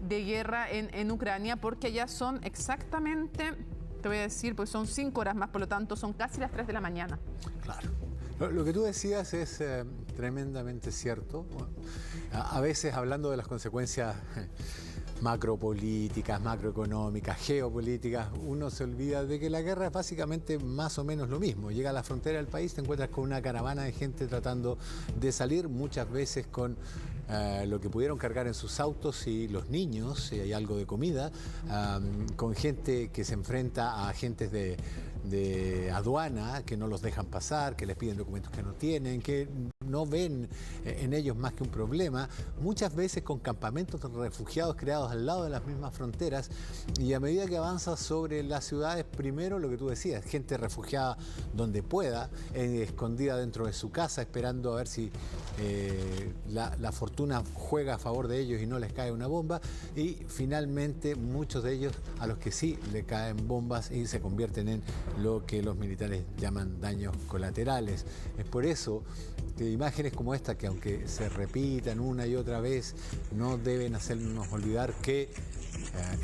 de guerra en Ucrania, porque ya son exactamente, te voy a decir, pues son 5 horas más, por lo tanto son casi las 3 de la mañana. Claro. Lo que tú decías es tremendamente cierto. A veces, hablando de las consecuencias macropolíticas, macroeconómicas, geopolíticas, uno se olvida de que la guerra es básicamente más o menos lo mismo. Llega a la frontera del país, te encuentras con una caravana de gente tratando de salir, muchas veces con lo que pudieron cargar en sus autos y los niños, si hay algo de comida, con gente que se enfrenta a agentes de aduana que no los dejan pasar, que les piden documentos que no tienen, que no ven en ellos más que un problema, muchas veces con campamentos de refugiados creados al lado de las mismas fronteras, y a medida que avanzas sobre las ciudades, primero lo que tú decías, gente refugiada donde pueda, escondida dentro de su casa, esperando a ver si la fortuna fortuna juega a favor de ellos y no les cae una bomba. Y finalmente muchos de ellos a los que sí le caen bombas y se convierten en lo que los militares llaman daños colaterales. Es por eso que imágenes como esta, que aunque se repitan una y otra vez, no deben hacernos olvidar que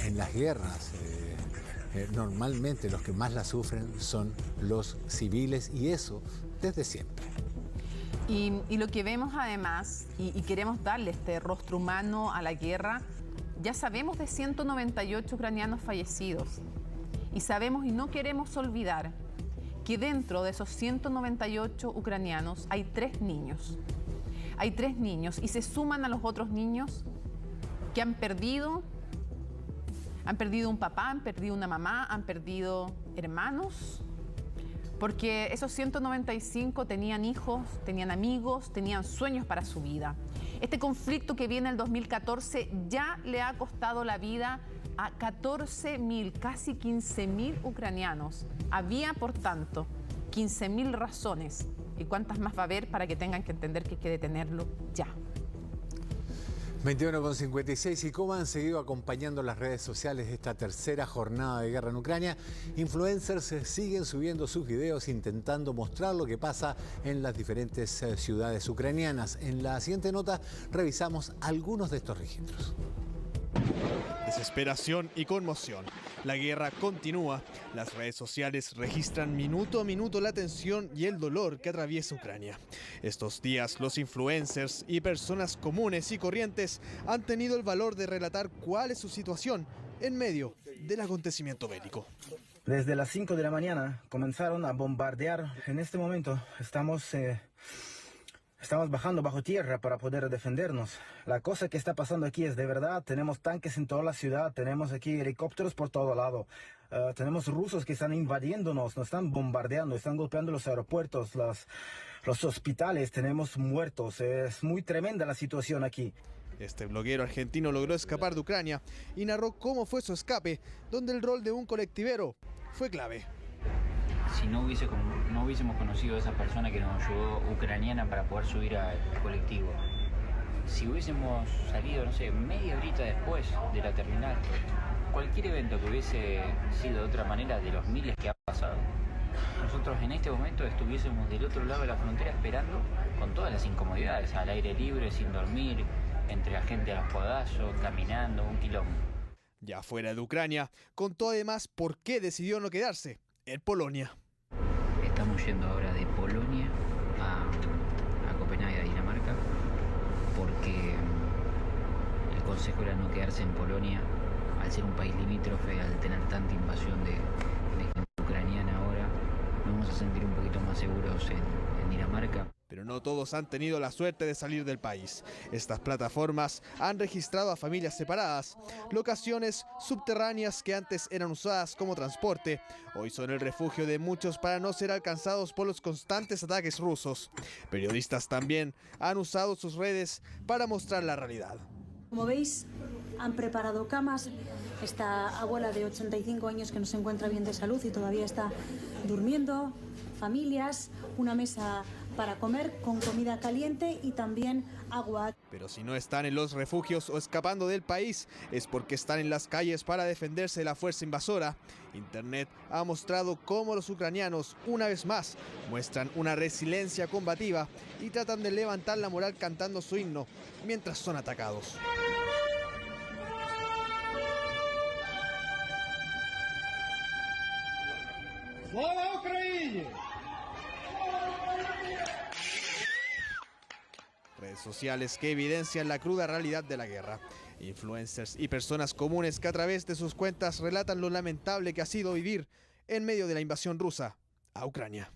en las guerras normalmente los que más la sufren son los civiles, y eso desde siempre. Y lo que vemos además, y queremos darle este rostro humano a la guerra, ya sabemos de 198 ucranianos fallecidos. Y sabemos y no queremos olvidar que dentro de esos 198 ucranianos hay 3 niños. Hay 3 niños y se suman a los otros niños que han perdido un papá, han perdido una mamá, han perdido hermanos, porque esos 195 tenían hijos, tenían amigos, tenían sueños para su vida. Este conflicto que viene en el 2014 ya le ha costado la vida a 14.000, casi 15.000 ucranianos. Había, por tanto, 15.000 razones. ¿Y cuántas más va a haber para que tengan que entender que hay que detenerlo ya? 21:56, y cómo han seguido acompañando las redes sociales esta tercera jornada de guerra en Ucrania. Influencers siguen subiendo sus videos intentando mostrar lo que pasa en las diferentes ciudades ucranianas. En la siguiente nota revisamos algunos de estos registros. Desesperación y conmoción. La guerra continúa. Las redes sociales registran minuto a minuto la tensión y el dolor que atraviesa Ucrania. Estos días, los influencers y personas comunes y corrientes han tenido el valor de relatar cuál es su situación en medio del acontecimiento bélico. Desde las 5 de la mañana comenzaron a bombardear. En este momento estamos bajando bajo tierra para poder defendernos. La cosa que está pasando aquí es de verdad. Tenemos tanques en toda la ciudad, tenemos aquí helicópteros por todo lado. Tenemos rusos que están invadiéndonos, nos están bombardeando, están golpeando los aeropuertos, los hospitales, tenemos muertos. Es muy tremenda la situación aquí. Este bloguero argentino logró escapar de Ucrania y narró cómo fue su escape, donde el rol de un colectivero fue clave. Si no hubiésemos conocido a esa persona que nos ayudó, ucraniana, para poder subir al colectivo, si hubiésemos salido, no sé, media horita después de la terminal, cualquier evento que hubiese sido de otra manera, de los miles que ha pasado, nosotros en este momento estuviésemos del otro lado de la frontera esperando, con todas las incomodidades, al aire libre, sin dormir, entre la gente a los codazos, caminando, un quilombo. Ya fuera de Ucrania, contó además por qué decidió no quedarse en Polonia. Estamos yendo ahora de Polonia a Copenhague, a Dinamarca, porque el consejo era no quedarse en Polonia al ser un país limítrofe, al tener tanta invasión de gente ucraniana ahora. Nos vamos a sentir un poquito más seguros en Dinamarca. Pero no todos han tenido la suerte de salir del país. Estas plataformas han registrado a familias separadas, locaciones subterráneas que antes eran usadas como transporte, hoy son el refugio de muchos para no ser alcanzados por los constantes ataques rusos. Periodistas también han usado sus redes para mostrar la realidad. Como veis, han preparado camas. Esta abuela de 85 años que no se encuentra bien de salud y todavía está durmiendo, familias, una mesa para comer con comida caliente y también agua. Pero si no están en los refugios o escapando del país, es porque están en las calles para defenderse de la fuerza invasora. Internet ha mostrado cómo los ucranianos, una vez más, muestran una resiliencia combativa y tratan de levantar la moral cantando su himno mientras son atacados. ¡Slava Ukraini! Redes sociales que evidencian la cruda realidad de la guerra. Influencers y personas comunes que a través de sus cuentas relatan lo lamentable que ha sido vivir en medio de la invasión rusa a Ucrania.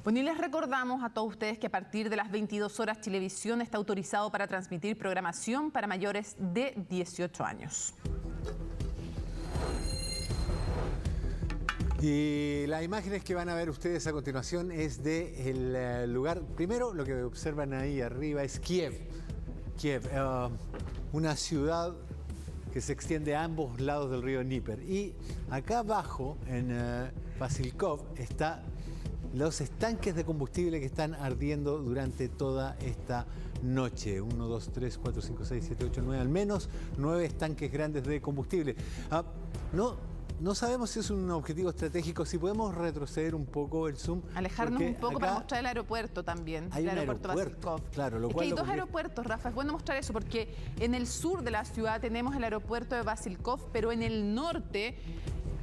Bueno, y les recordamos a todos ustedes que a partir de las 22 horas Chilevisión está autorizado para transmitir programación para mayores de 18 años. Y las imágenes que van a ver ustedes a continuación es del lugar. Primero, lo que observan ahí arriba es Kiev. Kiev, una ciudad que se extiende a ambos lados del río Dnieper. Y acá abajo, en Vasilkov, está los estanques de combustible que están ardiendo durante toda esta noche. 1, 2, 3, 4, 5, 6, 7, 8, 9, al menos 9 estanques grandes de combustible. No sabemos si es un objetivo estratégico, si podemos retroceder un poco el zoom. Alejarnos un poco para mostrar el aeropuerto también. Hay el un aeropuerto Vasilkov. Claro, lo es cual que hay dos aeropuertos, Rafa, es bueno mostrar eso, porque en el sur de la ciudad tenemos el aeropuerto de Vasilkov, pero en el norte,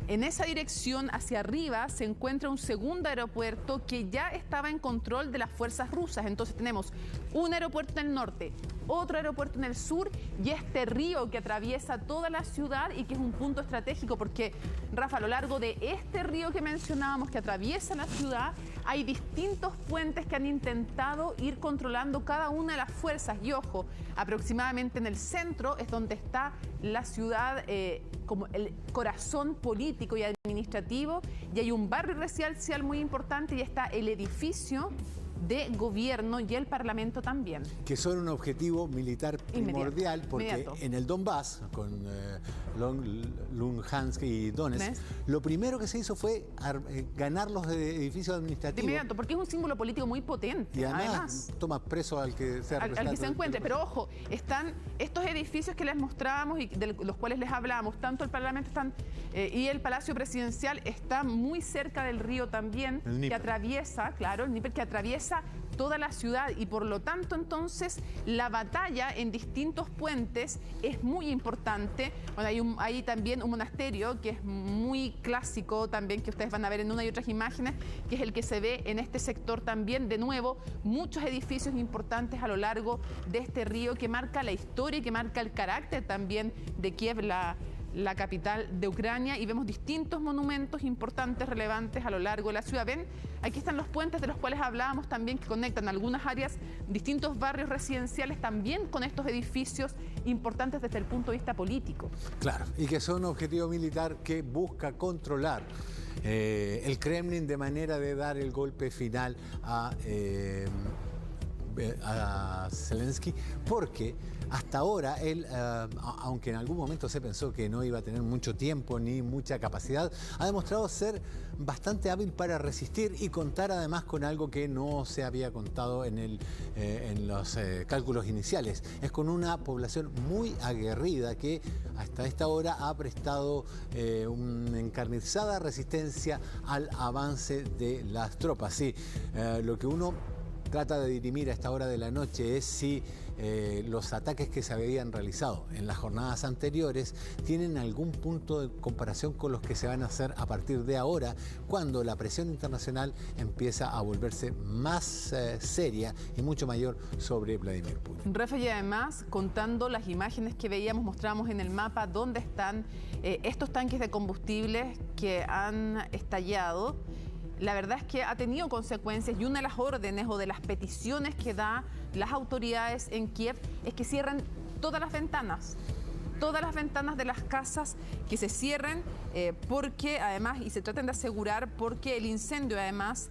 en esa dirección hacia arriba, se encuentra un segundo aeropuerto que ya estaba en control de las fuerzas rusas. Entonces tenemos un aeropuerto en el norte, otro aeropuerto en el sur y este río que atraviesa toda la ciudad y que es un punto estratégico porque, Rafa, a lo largo de este río que mencionábamos que atraviesa la ciudad, hay distintos puentes que han intentado ir controlando cada una de las fuerzas. Y ojo, aproximadamente en el centro es donde está la ciudad como el corazón político y administrativo, y hay un barrio residencial muy importante y está el edificio de gobierno y el Parlamento también. Que son un objetivo militar primordial porque en el Donbass, con Luhansk y Donetsk, lo primero que se hizo fue ganar los edificios administrativos. De inmediato, porque es un símbolo político muy potente. Y además toma preso al que sea al que se encuentre. Pero ojo, están estos edificios que les mostrábamos y de los cuales les hablábamos, tanto el Parlamento y el Palacio Presidencial está muy cerca del río también, que atraviesa, claro, el Dnieper, que atraviesa toda la ciudad y por lo tanto entonces la batalla en distintos puentes es muy importante. Bueno, hay también un monasterio que es muy clásico también, que ustedes van a ver en una y otras imágenes, que es el que se ve en este sector también. De nuevo, muchos edificios importantes a lo largo de este río que marca la historia y que marca el carácter también de Kiev, la capital de Ucrania, y vemos distintos monumentos importantes, relevantes a lo largo de la ciudad. Ven, aquí están los puentes de los cuales hablábamos también, que conectan algunas áreas, distintos barrios residenciales también con estos edificios importantes desde el punto de vista político. Claro, y que son un objetivo militar que busca controlar el Kremlin de manera de dar el golpe final a Zelensky, porque hasta ahora él, aunque en algún momento se pensó que no iba a tener mucho tiempo ni mucha capacidad, ha demostrado ser bastante hábil para resistir y contar además con algo que no se había contado en los cálculos iniciales. Es con una población muy aguerrida que hasta esta hora ha prestado una encarnizada resistencia al avance de las tropas. Sí, lo que uno trata de dirimir a esta hora de la noche es si los ataques que se habían realizado en las jornadas anteriores tienen algún punto de comparación con los que se van a hacer a partir de ahora, cuando la presión internacional empieza a volverse más seria y mucho mayor sobre Vladimir Putin. Rafa, y además, contando las imágenes que veíamos, mostramos en el mapa dónde están estos tanques de combustible que han estallado. La verdad es que ha tenido consecuencias y una de las órdenes o de las peticiones que da las autoridades en Kiev es que cierren todas las ventanas de las casas, que se cierren porque además, y se traten de asegurar, porque el incendio además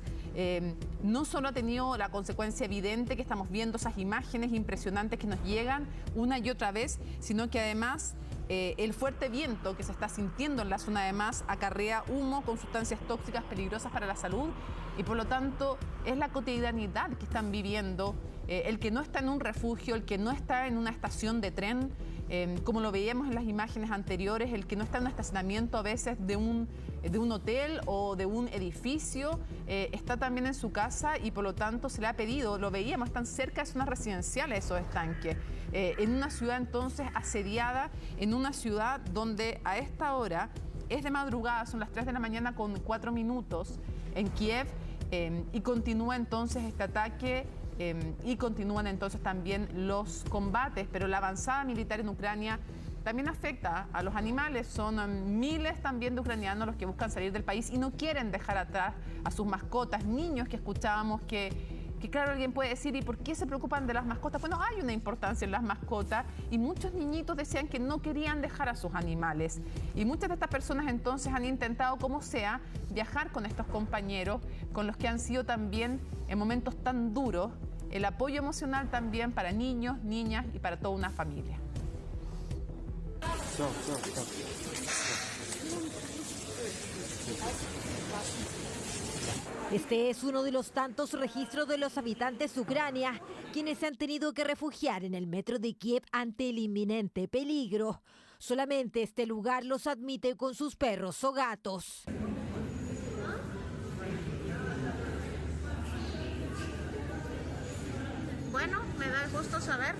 no solo ha tenido la consecuencia evidente que estamos viendo, esas imágenes impresionantes que nos llegan una y otra vez, sino que además el fuerte viento que se está sintiendo en la zona además acarrea humo con sustancias tóxicas peligrosas para la salud y por lo tanto es la cotidianidad que están viviendo el que no está en un refugio, el que no está en una estación de tren, como lo veíamos en las imágenes anteriores, el que no está en un estacionamiento a veces de un hotel o de un edificio, está también en su casa y por lo tanto se le ha pedido, lo veíamos, están cerca de zonas residenciales esos estanques, en una ciudad entonces asediada, en una ciudad donde a esta hora es de madrugada, son las 3 de la mañana con 4 minutos en Kiev, y continúa entonces este ataque. Y continúan entonces también los combates, pero la avanzada militar en Ucrania también afecta a los animales. Son miles también de ucranianos los que buscan salir del país y no quieren dejar atrás a sus mascotas, niños que escuchábamos que claro, alguien puede decir, ¿y por qué se preocupan de las mascotas? Bueno, hay una importancia en las mascotas y muchos niñitos decían que no querían dejar a sus animales. Y muchas de estas personas entonces han intentado, como sea, viajar con estos compañeros, con los que han sido también en momentos tan duros, el apoyo emocional también para niños, niñas y para toda una familia. Este es uno de los tantos registros de los habitantes de Ucrania, quienes se han tenido que refugiar en el metro de Kiev ante el inminente peligro. Solamente este lugar los admite con sus perros o gatos. Bueno, me da gusto saber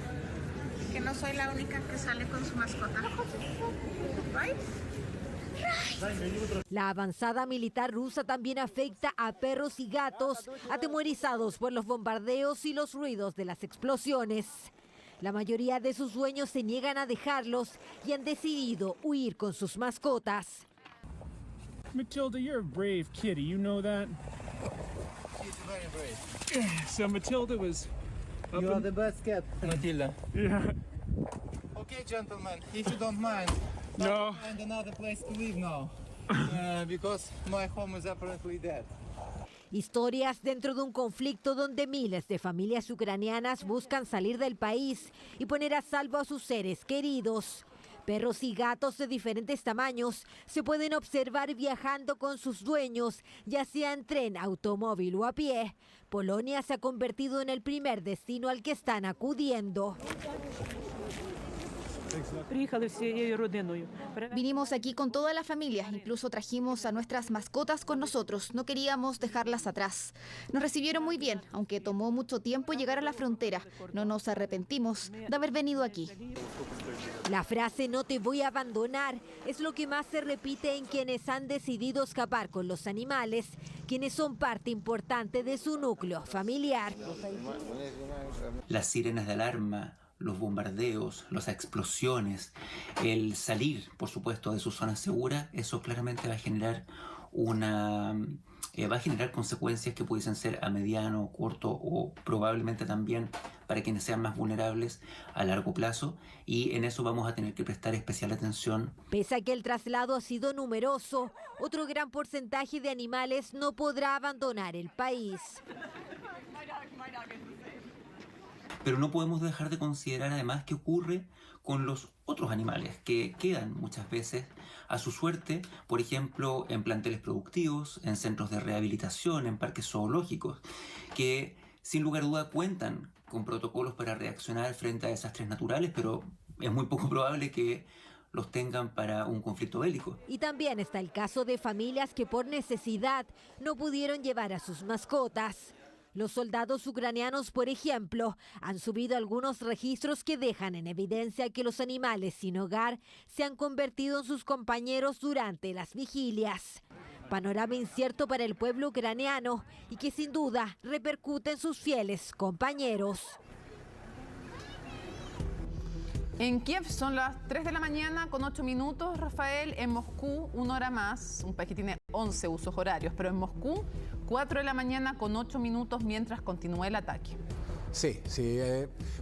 que no soy la única que sale con su mascota. ¿Right? La avanzada militar rusa también afecta a perros y gatos atemorizados por los bombardeos y los ruidos de las explosiones. La mayoría de sus dueños se niegan a dejarlos y han decidido huir con sus mascotas. Matilda, you're a brave kitty, you know that? She's very brave. So Matilda was up You are the best cat, Matilda. Yeah. Okay, gentlemen, if you don't mind, No. I'll find another place to live now, because my home is apparently dead. Historias dentro de un conflicto donde miles de familias ucranianas buscan salir del país y poner a salvo a sus seres queridos. Perros y gatos de diferentes tamaños se pueden observar viajando con sus dueños, ya sea en tren, automóvil o a pie. Polonia se ha convertido en el primer destino al que están acudiendo. Vinimos aquí con toda la familia, incluso trajimos a nuestras mascotas con nosotros, no queríamos dejarlas atrás. Nos recibieron muy bien, aunque tomó mucho tiempo llegar a la frontera. No nos arrepentimos de haber venido aquí. La frase "no te voy a abandonar" es lo que más se repite en quienes han decidido escapar con los animales, quienes son parte importante de su núcleo familiar. Las sirenas de alarma, los bombardeos, las explosiones, el salir, por supuesto, de su zona segura, eso claramente va a generar consecuencias que pudiesen ser a mediano, corto o probablemente también para quienes sean más vulnerables a largo plazo, y en eso vamos a tener que prestar especial atención. Pese a que el traslado ha sido numeroso, otro gran porcentaje de animales no podrá abandonar el país. Pero no podemos dejar de considerar además qué ocurre con los otros animales que quedan muchas veces a su suerte, por ejemplo, en planteles productivos, en centros de rehabilitación, en parques zoológicos, que sin lugar a duda cuentan con protocolos para reaccionar frente a desastres naturales, pero es muy poco probable que los tengan para un conflicto bélico. Y también está el caso de familias que por necesidad no pudieron llevar a sus mascotas. Los soldados ucranianos, por ejemplo, han subido algunos registros que dejan en evidencia que los animales sin hogar se han convertido en sus compañeros durante las vigilias. Panorama incierto para el pueblo ucraniano y que sin duda repercute en sus fieles compañeros. En Kiev son las 3 de la mañana con 8 minutos, Rafael. En Moscú, 1 hora más, un país que tiene 11 usos horarios, pero en Moscú, 4 de la mañana con 8 minutos mientras continúa el ataque. Sí,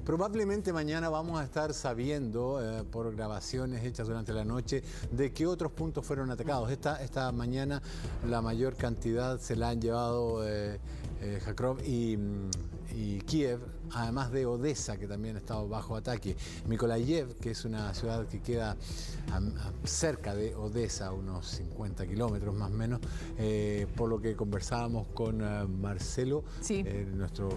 probablemente mañana vamos a estar sabiendo por grabaciones hechas durante la noche de qué otros puntos fueron atacados. Esta mañana la mayor cantidad se la han llevado Kharkov y Kiev, además de Odessa, que también ha estado bajo ataque. Mykolaiv, que es una ciudad que queda cerca de Odessa, unos 50 kilómetros más o menos, por lo que conversábamos con Marcelo, sí. nuestro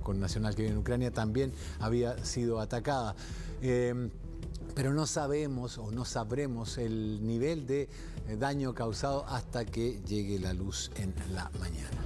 connacional que vive en Ucrania, también había sido atacada. Pero no sabemos o no sabremos el nivel de daño causado hasta que llegue la luz en la mañana.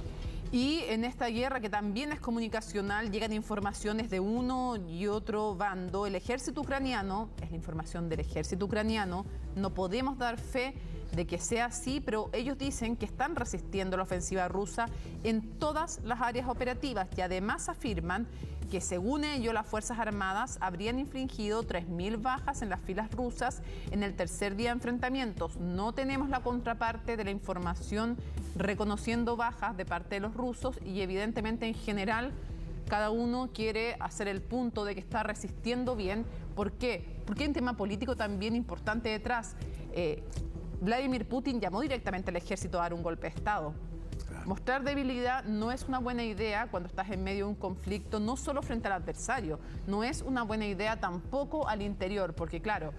Y en esta guerra, que también es comunicacional, llegan informaciones de uno y otro bando. El ejército ucraniano, es la información del ejército ucraniano, no podemos dar fe de que sea así, pero ellos dicen que están resistiendo la ofensiva rusa en todas las áreas operativas y además afirman que según ellos las Fuerzas Armadas habrían infligido 3.000 bajas en las filas rusas en el tercer día de enfrentamientos. No tenemos la contraparte de la información reconociendo bajas de parte de los rusos y evidentemente en general cada uno quiere hacer el punto de que está resistiendo bien. ¿Por qué? Porque hay un tema político también importante detrás. Vladimir Putin llamó directamente al ejército a dar un golpe de Estado. Mostrar debilidad no es una buena idea cuando estás en medio de un conflicto, no solo frente al adversario, no es una buena idea tampoco al interior, porque claro,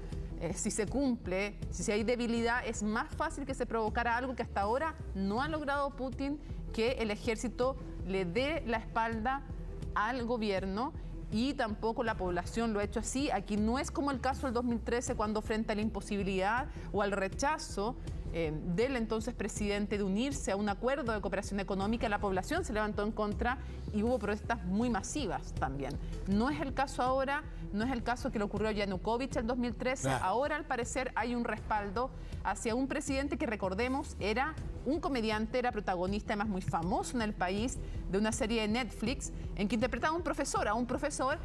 si se cumple, si hay debilidad, es más fácil que se provocara algo que hasta ahora no ha logrado Putin, que el ejército le dé la espalda al gobierno, y tampoco la población lo ha hecho así. Aquí no es como el caso del 2013, cuando frente a la imposibilidad o al rechazo del entonces presidente de unirse a un acuerdo de cooperación económica, la población se levantó en contra y hubo protestas muy masivas también. No es el caso ahora, no es el caso que le ocurrió a Yanukovych en 2013. Ahora, al parecer, hay un respaldo hacia un presidente que, recordemos, era un comediante, era protagonista además muy famoso en el país de una serie de Netflix en que interpretaba a un profesor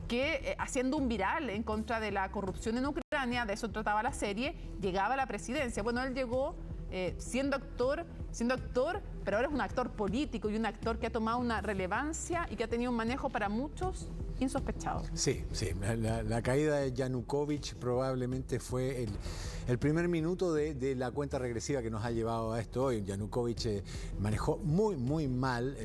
que, haciendo un viral en contra de la corrupción en Ucrania, de eso trataba la serie, llegaba a la presidencia. Bueno, él llegó siendo actor, pero ahora es un actor político y un actor que ha tomado una relevancia y que ha tenido un manejo para muchos insospechado. Sí. La caída de Yanukovych probablemente fue el primer minuto de la cuenta regresiva que nos ha llevado a esto hoy. Yanukovych manejó muy mal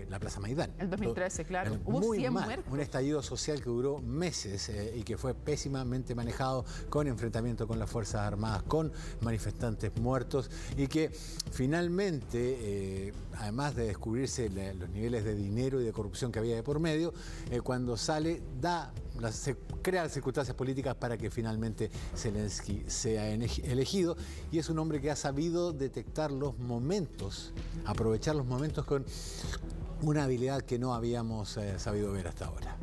la Plaza Maidán. El 2013, claro. Hubo 100 muertos. Un estallido social que duró meses y que fue pésimamente manejado, con enfrentamiento con las Fuerzas Armadas, con manifestantes muertos, y que finalmente, además de descubrirse los niveles de dinero y de corrupción que había de por medio, cuando sale, se crea las circunstancias políticas para que finalmente Zelensky sea elegido, y es un hombre que ha sabido detectar los momentos, aprovechar los momentos con una habilidad que no habíamos sabido ver hasta ahora.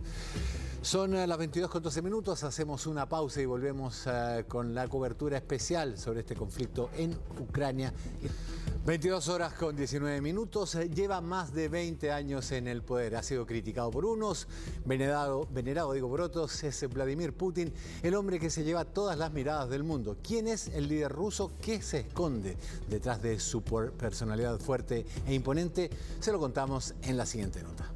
Son las 22:12 minutos, hacemos una pausa y volvemos con la cobertura especial sobre este conflicto en Ucrania. 22:19 minutos, lleva más de 20 años en el poder, ha sido criticado por unos, venerado por otros. Es Vladimir Putin, el hombre que se lleva todas las miradas del mundo. ¿Quién es el líder ruso? ¿Qué se esconde detrás de su personalidad fuerte e imponente? Se lo contamos en la siguiente nota.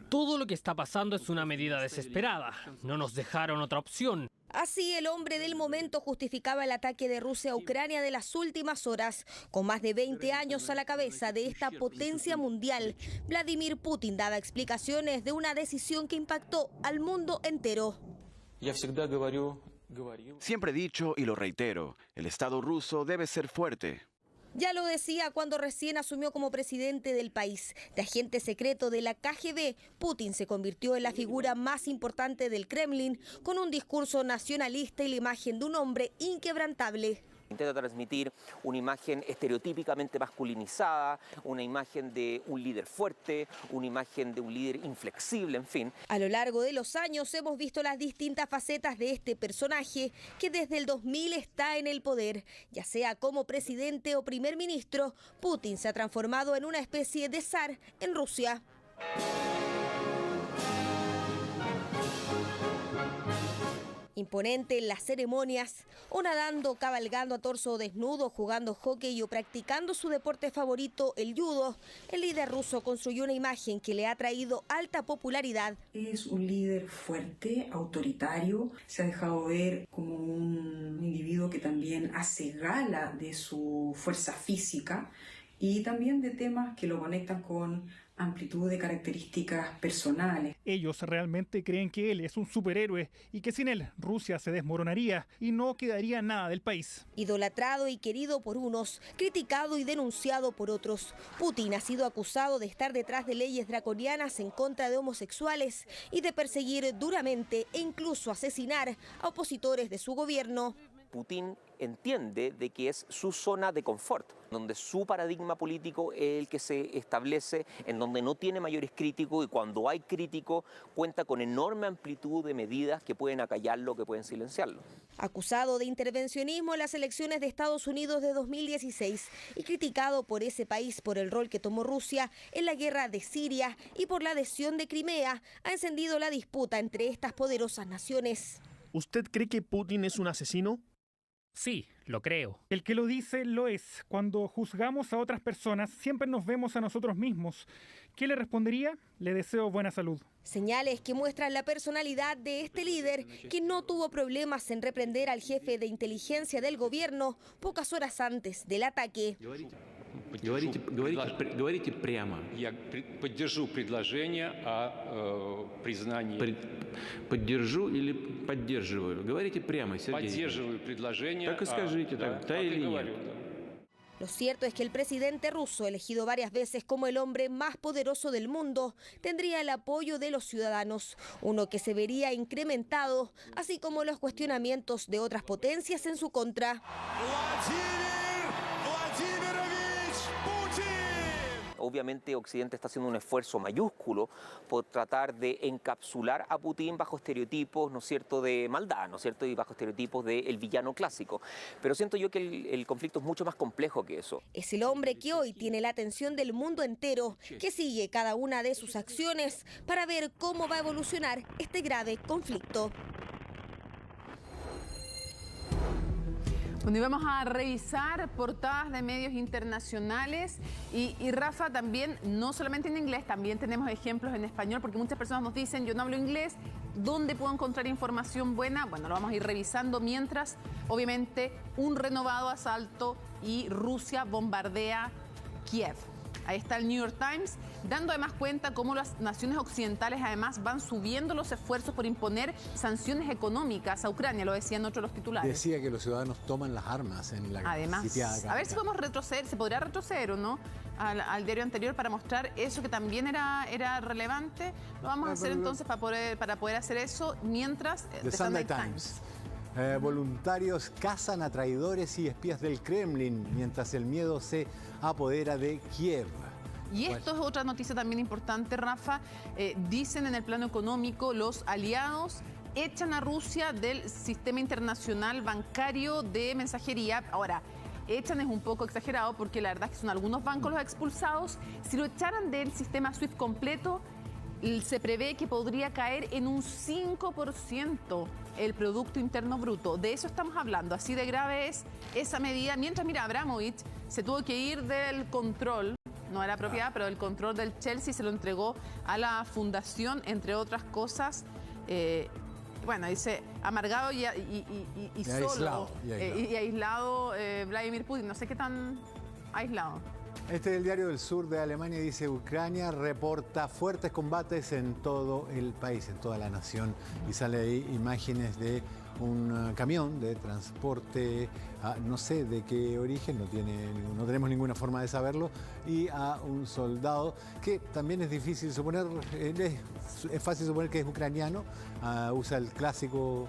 Todo lo que está pasando es una medida desesperada. No nos dejaron otra opción. Así, el hombre del momento justificaba el ataque de Rusia a Ucrania de las últimas horas. Con más de 20 años a la cabeza de esta potencia mundial, Vladimir Putin daba explicaciones de una decisión que impactó al mundo entero. Siempre he dicho y lo reitero, el Estado ruso debe ser fuerte. Ya lo decía cuando recién asumió como presidente del país. De agente secreto de la KGB, Putin se convirtió en la figura más importante del Kremlin, con un discurso nacionalista y la imagen de un hombre inquebrantable. Intenta transmitir una imagen estereotípicamente masculinizada, una imagen de un líder fuerte, una imagen de un líder inflexible, en fin. A lo largo de los años hemos visto las distintas facetas de este personaje, que desde el 2000 está en el poder. Ya sea como presidente o primer ministro, Putin se ha transformado en una especie de zar en Rusia. Imponente en las ceremonias, o nadando, cabalgando a torso desnudo, jugando hockey o practicando su deporte favorito, el judo, el líder ruso construyó una imagen que le ha traído alta popularidad. Es un líder fuerte, autoritario, se ha dejado ver como un individuo que también hace gala de su fuerza física y también de temas que lo conectan con amplitud de características personales. Ellos realmente creen que él es un superhéroe y que sin él Rusia se desmoronaría y no quedaría nada del país. Idolatrado y querido por unos, criticado y denunciado por otros, Putin ha sido acusado de estar detrás de leyes draconianas en contra de homosexuales y de perseguir duramente e incluso asesinar a opositores de su gobierno. Putin entiende de que es su zona de confort, donde su paradigma político es el que se establece, en donde no tiene mayores críticos, y cuando hay críticos cuenta con enorme amplitud de medidas que pueden acallarlo, que pueden silenciarlo. Acusado de intervencionismo en las elecciones de Estados Unidos de 2016 y criticado por ese país por el rol que tomó Rusia en la guerra de Siria y por la adhesión de Crimea, ha encendido la disputa entre estas poderosas naciones. ¿Usted cree que Putin es un asesino? Sí, lo creo. El que lo dice lo es. Cuando juzgamos a otras personas, siempre nos vemos a nosotros mismos. ¿Qué le respondería? Le deseo buena salud. Señales que muestran la personalidad de este líder, que no tuvo problemas en reprender al jefe de inteligencia del gobierno pocas horas antes del ataque. Говорите прямо. Я поддержу предложение о признании. Поддержу или поддерживаю? Говорите прямо, Сергей. Поддерживаю предложение. Так и скажите, да, да или нет. Lo cierto es que el presidente ruso, elegido varias veces como el hombre más poderoso del mundo, tendría el apoyo de los ciudadanos, uno que se vería incrementado, así como los cuestionamientos de otras potencias en su contra. Obviamente Occidente está haciendo un esfuerzo mayúsculo por tratar de encapsular a Putin bajo estereotipos, ¿no es cierto?, de maldad, ¿no es cierto?, y bajo estereotipos del villano clásico. Pero siento yo que el conflicto es mucho más complejo que eso. Es el hombre que hoy tiene la atención del mundo entero, que sigue cada una de sus acciones para ver cómo va a evolucionar este grave conflicto. Bueno, y vamos a revisar portadas de medios internacionales y Rafa, también, no solamente en inglés, también tenemos ejemplos en español, porque muchas personas nos dicen, yo no hablo inglés, ¿dónde puedo encontrar información buena? Bueno, lo vamos a ir revisando mientras, obviamente, un renovado asalto y Rusia bombardea Kiev. Ahí está el New York Times, dando además cuenta cómo las naciones occidentales además van subiendo los esfuerzos por imponer sanciones económicas a Ucrania, lo decían otros los titulares. Decía que los ciudadanos toman las armas en la sitiada capital. A ver si podemos retroceder, se podría retroceder o no al diario anterior para mostrar eso que también era relevante. Lo vamos a hacer entonces para poder hacer eso mientras The Sunday Times. Voluntarios cazan a traidores y espías del Kremlin mientras el miedo se apodera de Kiev. Y esto es otra noticia también importante, Rafa. Dicen en el plano económico, los aliados echan a Rusia del sistema internacional bancario de mensajería. Ahora, echan es un poco exagerado porque la verdad es que son algunos bancos los expulsados. Si lo echaran del sistema SWIFT completo, se prevé que podría caer en un 5% el Producto Interno Bruto. De eso estamos hablando. Así de grave es esa medida. Mientras, mira, Abramovich se tuvo que ir del control, no era propiedad, pero el control del Chelsea se lo entregó a la fundación, entre otras cosas. Bueno, dice, amargado y solo. Aislado Vladimir Putin. No sé qué tan aislado. Este es el diario del sur de Alemania, dice Ucrania reporta fuertes combates en todo el país, en toda la nación. Y sale ahí imágenes de un camión de transporte, no sé de qué origen, no tenemos ninguna forma de saberlo, y a un soldado que también es difícil suponer, es fácil suponer que es ucraniano, usa el clásico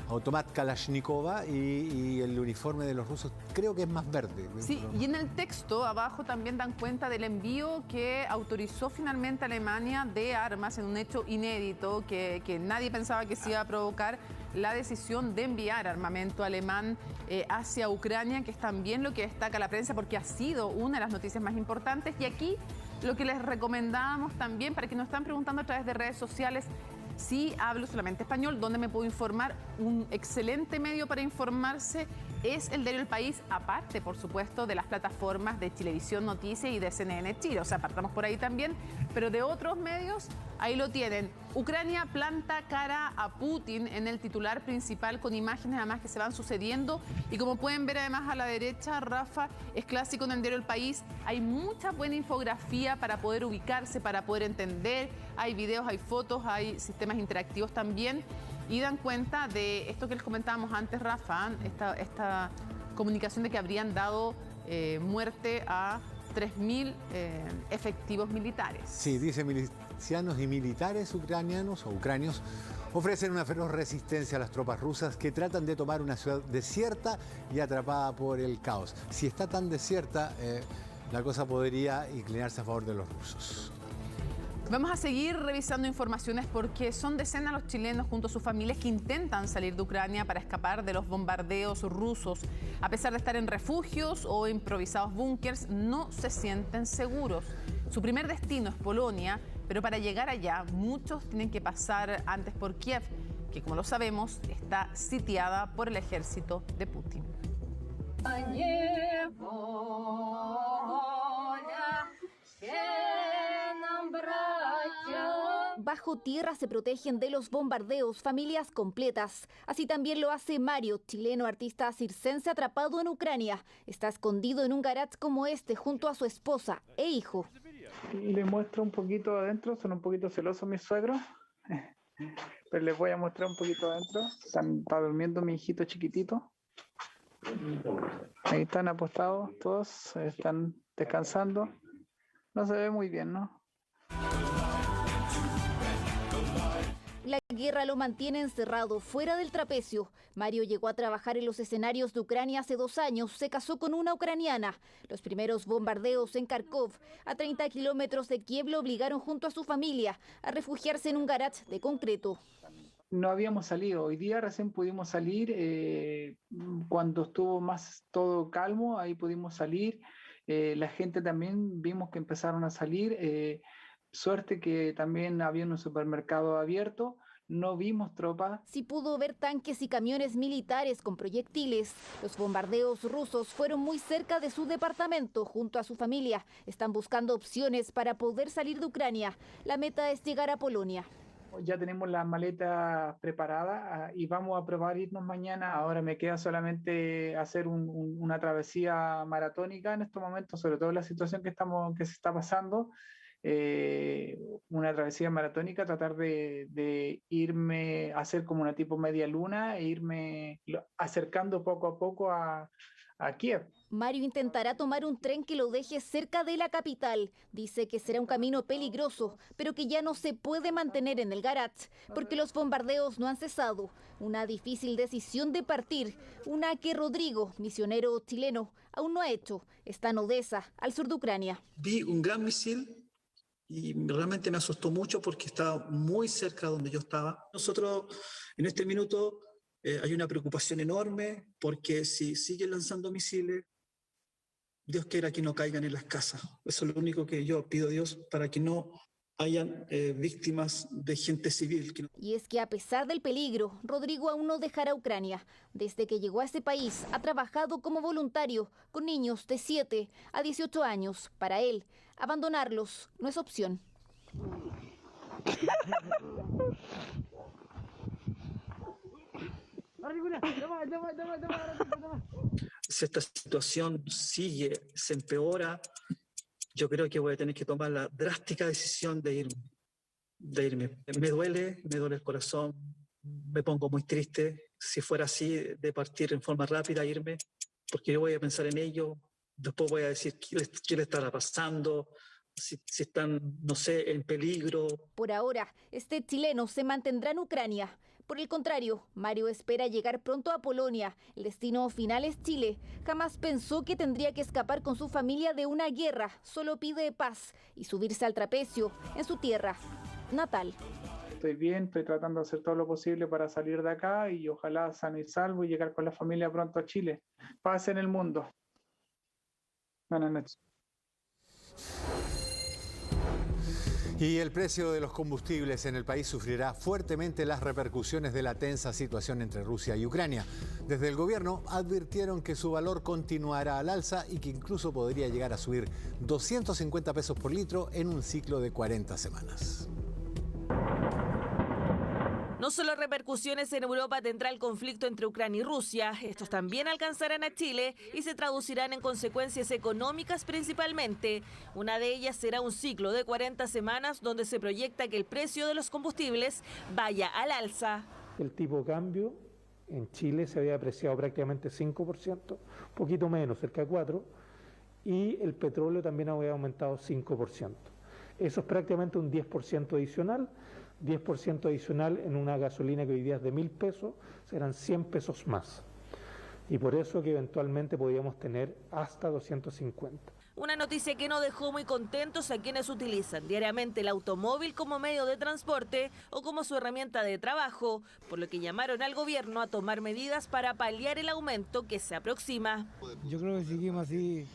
automat Kalashnikova y el uniforme de los rusos creo que es más verde. Sí, y en el texto abajo también dan cuenta del envío que autorizó finalmente Alemania de armas en un hecho inédito que nadie pensaba que se iba a provocar la decisión de enviar armamento alemán hacia Ucrania, que es también lo que destaca la prensa porque ha sido una de las noticias más importantes. Y aquí lo que les recomendábamos también, para que nos están preguntando a través de redes sociales, si hablo solamente español, ¿dónde me puedo informar? Un excelente medio para informarse es el diario El País, aparte, por supuesto, de las plataformas de Chilevisión Noticias y de CNN Chile. O sea, partamos por ahí también, pero de otros medios, ahí lo tienen. Ucrania planta cara a Putin en el titular principal con imágenes además que se van sucediendo. Y como pueden ver además a la derecha, Rafa, es clásico en el diario El País. Hay mucha buena infografía para poder ubicarse, para poder entender. Hay videos, hay fotos, hay sistemas interactivos también. Y dan cuenta de esto que les comentábamos antes, Rafa, esta comunicación de que habrían dado muerte a 3.000 efectivos militares. Sí, dice milicianos y militares ucranianos o ucranios ofrecen una feroz resistencia a las tropas rusas que tratan de tomar una ciudad desierta y atrapada por el caos. Si está tan desierta, la cosa podría inclinarse a favor de los rusos. Vamos a seguir revisando informaciones porque son decenas los chilenos junto a sus familias que intentan salir de Ucrania para escapar de los bombardeos rusos. A pesar de estar en refugios o improvisados búnkers, no se sienten seguros. Su primer destino es Polonia, pero para llegar allá muchos tienen que pasar antes por Kiev, que como lo sabemos está sitiada por el ejército de Putin. bajo tierra se protegen de los bombardeos familias completas. Así también lo hace Mario, chileno artista circense atrapado en Ucrania. Está escondido en un garage como este junto a su esposa e hijo. Les muestro un poquito adentro, son un poquito celosos mis suegros, pero les voy a mostrar un poquito adentro. Está durmiendo mi hijito chiquitito. Ahí están apostados todos, están descansando. No se ve muy bien, ¿no? La guerra lo mantiene encerrado fuera del trapecio. Mario llegó a trabajar en los escenarios de Ucrania hace 2 años. Se casó con una ucraniana. Los primeros bombardeos en Kharkov, a 30 kilómetros de Kiev, lo obligaron junto a su familia a refugiarse en un garage de concreto. No habíamos salido. Hoy día recién pudimos salir. Cuando estuvo más todo calmo, ahí pudimos salir. La gente también vimos que empezaron a salir. Suerte que también había un supermercado abierto, no vimos tropas. Sí pudo ver tanques y camiones militares con proyectiles. Los bombardeos rusos fueron muy cerca de su departamento. Junto a su familia están buscando opciones para poder salir de Ucrania. La meta es llegar a Polonia. Ya tenemos las maletas preparadas y vamos a probar irnos mañana. Ahora me queda solamente hacer una travesía maratónica en estos momentos, sobre todo la situación que se está pasando. Una travesía maratónica, tratar de irme a hacer como una tipo media luna e irme acercando poco a poco a Kiev. Mario intentará tomar un tren que lo deje cerca de la capital. Dice que será un camino peligroso, pero que ya no se puede mantener en el garage porque los bombardeos no han cesado. Una difícil decisión de partir, una que Rodrigo, misionero chileno, aún no ha hecho. Está en Odessa, al sur de Ucrania. Vi un gran misil y realmente me asustó mucho porque estaba muy cerca de donde yo estaba. Nosotros en este minuto hay una preocupación enorme porque si siguen lanzando misiles, Dios quiera que no caigan en las casas. Eso es lo único que yo pido a Dios, para que no hayan víctimas de gente civil. Y es que a pesar del peligro, Rodrigo aún no dejará Ucrania. Desde que llegó a ese país ha trabajado como voluntario con niños de 7 a 18 años. Para él, abandonarlos no es opción. Si esta situación sigue, se empeora, yo creo que voy a tener que tomar la drástica decisión de irme. Me duele el corazón, me pongo muy triste. Si fuera así, de partir en forma rápida, irme, porque yo voy a pensar en ello. Después voy a decir qué le estará pasando, si están, no sé, en peligro. Por ahora, este chileno se mantendrá en Ucrania. Por el contrario, Mario espera llegar pronto a Polonia. El destino final es Chile. Jamás pensó que tendría que escapar con su familia de una guerra. Solo pide paz y subirse al trapecio en su tierra natal. Estoy bien, estoy tratando de hacer todo lo posible para salir de acá y ojalá sano y salvo y llegar con la familia pronto a Chile. Paz en el mundo. Buenas noches. Y el precio de los combustibles en el país sufrirá fuertemente las repercusiones de la tensa situación entre Rusia y Ucrania. Desde el gobierno advirtieron que su valor continuará al alza y que incluso podría llegar a subir 250 pesos por litro en un ciclo de 40 semanas. No solo repercusiones en Europa tendrá el conflicto entre Ucrania y Rusia, estos también alcanzarán a Chile y se traducirán en consecuencias económicas principalmente. Una de ellas será un ciclo de 40 semanas donde se proyecta que el precio de los combustibles vaya al alza. El tipo de cambio en Chile se había apreciado prácticamente 5%, un poquito menos, cerca de 4%, y el petróleo también había aumentado 5%. Eso es prácticamente un 10% adicional. 10% adicional en una gasolina que hoy día es de 1.000 pesos, serán 100 pesos más. Y por eso que eventualmente podríamos tener hasta 250. Una noticia que no dejó muy contentos a quienes utilizan diariamente el automóvil como medio de transporte o como su herramienta de trabajo, por lo que llamaron al gobierno a tomar medidas para paliar el aumento que se aproxima. Yo creo que seguimos así,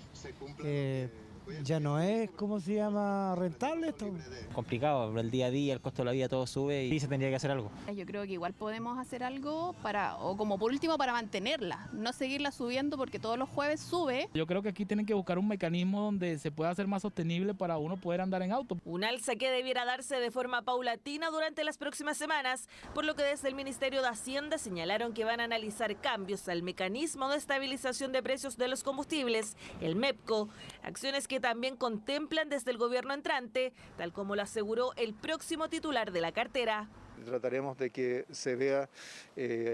ya no es, ¿cómo se llama?, rentable esto. Complicado, el día a día, el costo de la vida, todo sube y se tendría que hacer algo. Yo creo que igual podemos hacer algo o como por último, para mantenerla, no seguirla subiendo porque todos los jueves sube. Yo creo que aquí tienen que buscar un mecanismo donde se pueda hacer más sostenible para uno poder andar en auto. Un alza que debiera darse de forma paulatina durante las próximas semanas, por lo que desde el Ministerio de Hacienda señalaron que van a analizar cambios al mecanismo de estabilización de precios de los combustibles, el MEPCO, acciones que también contemplan desde el gobierno entrante, tal como lo aseguró el próximo titular de la cartera. Trataremos de que se vea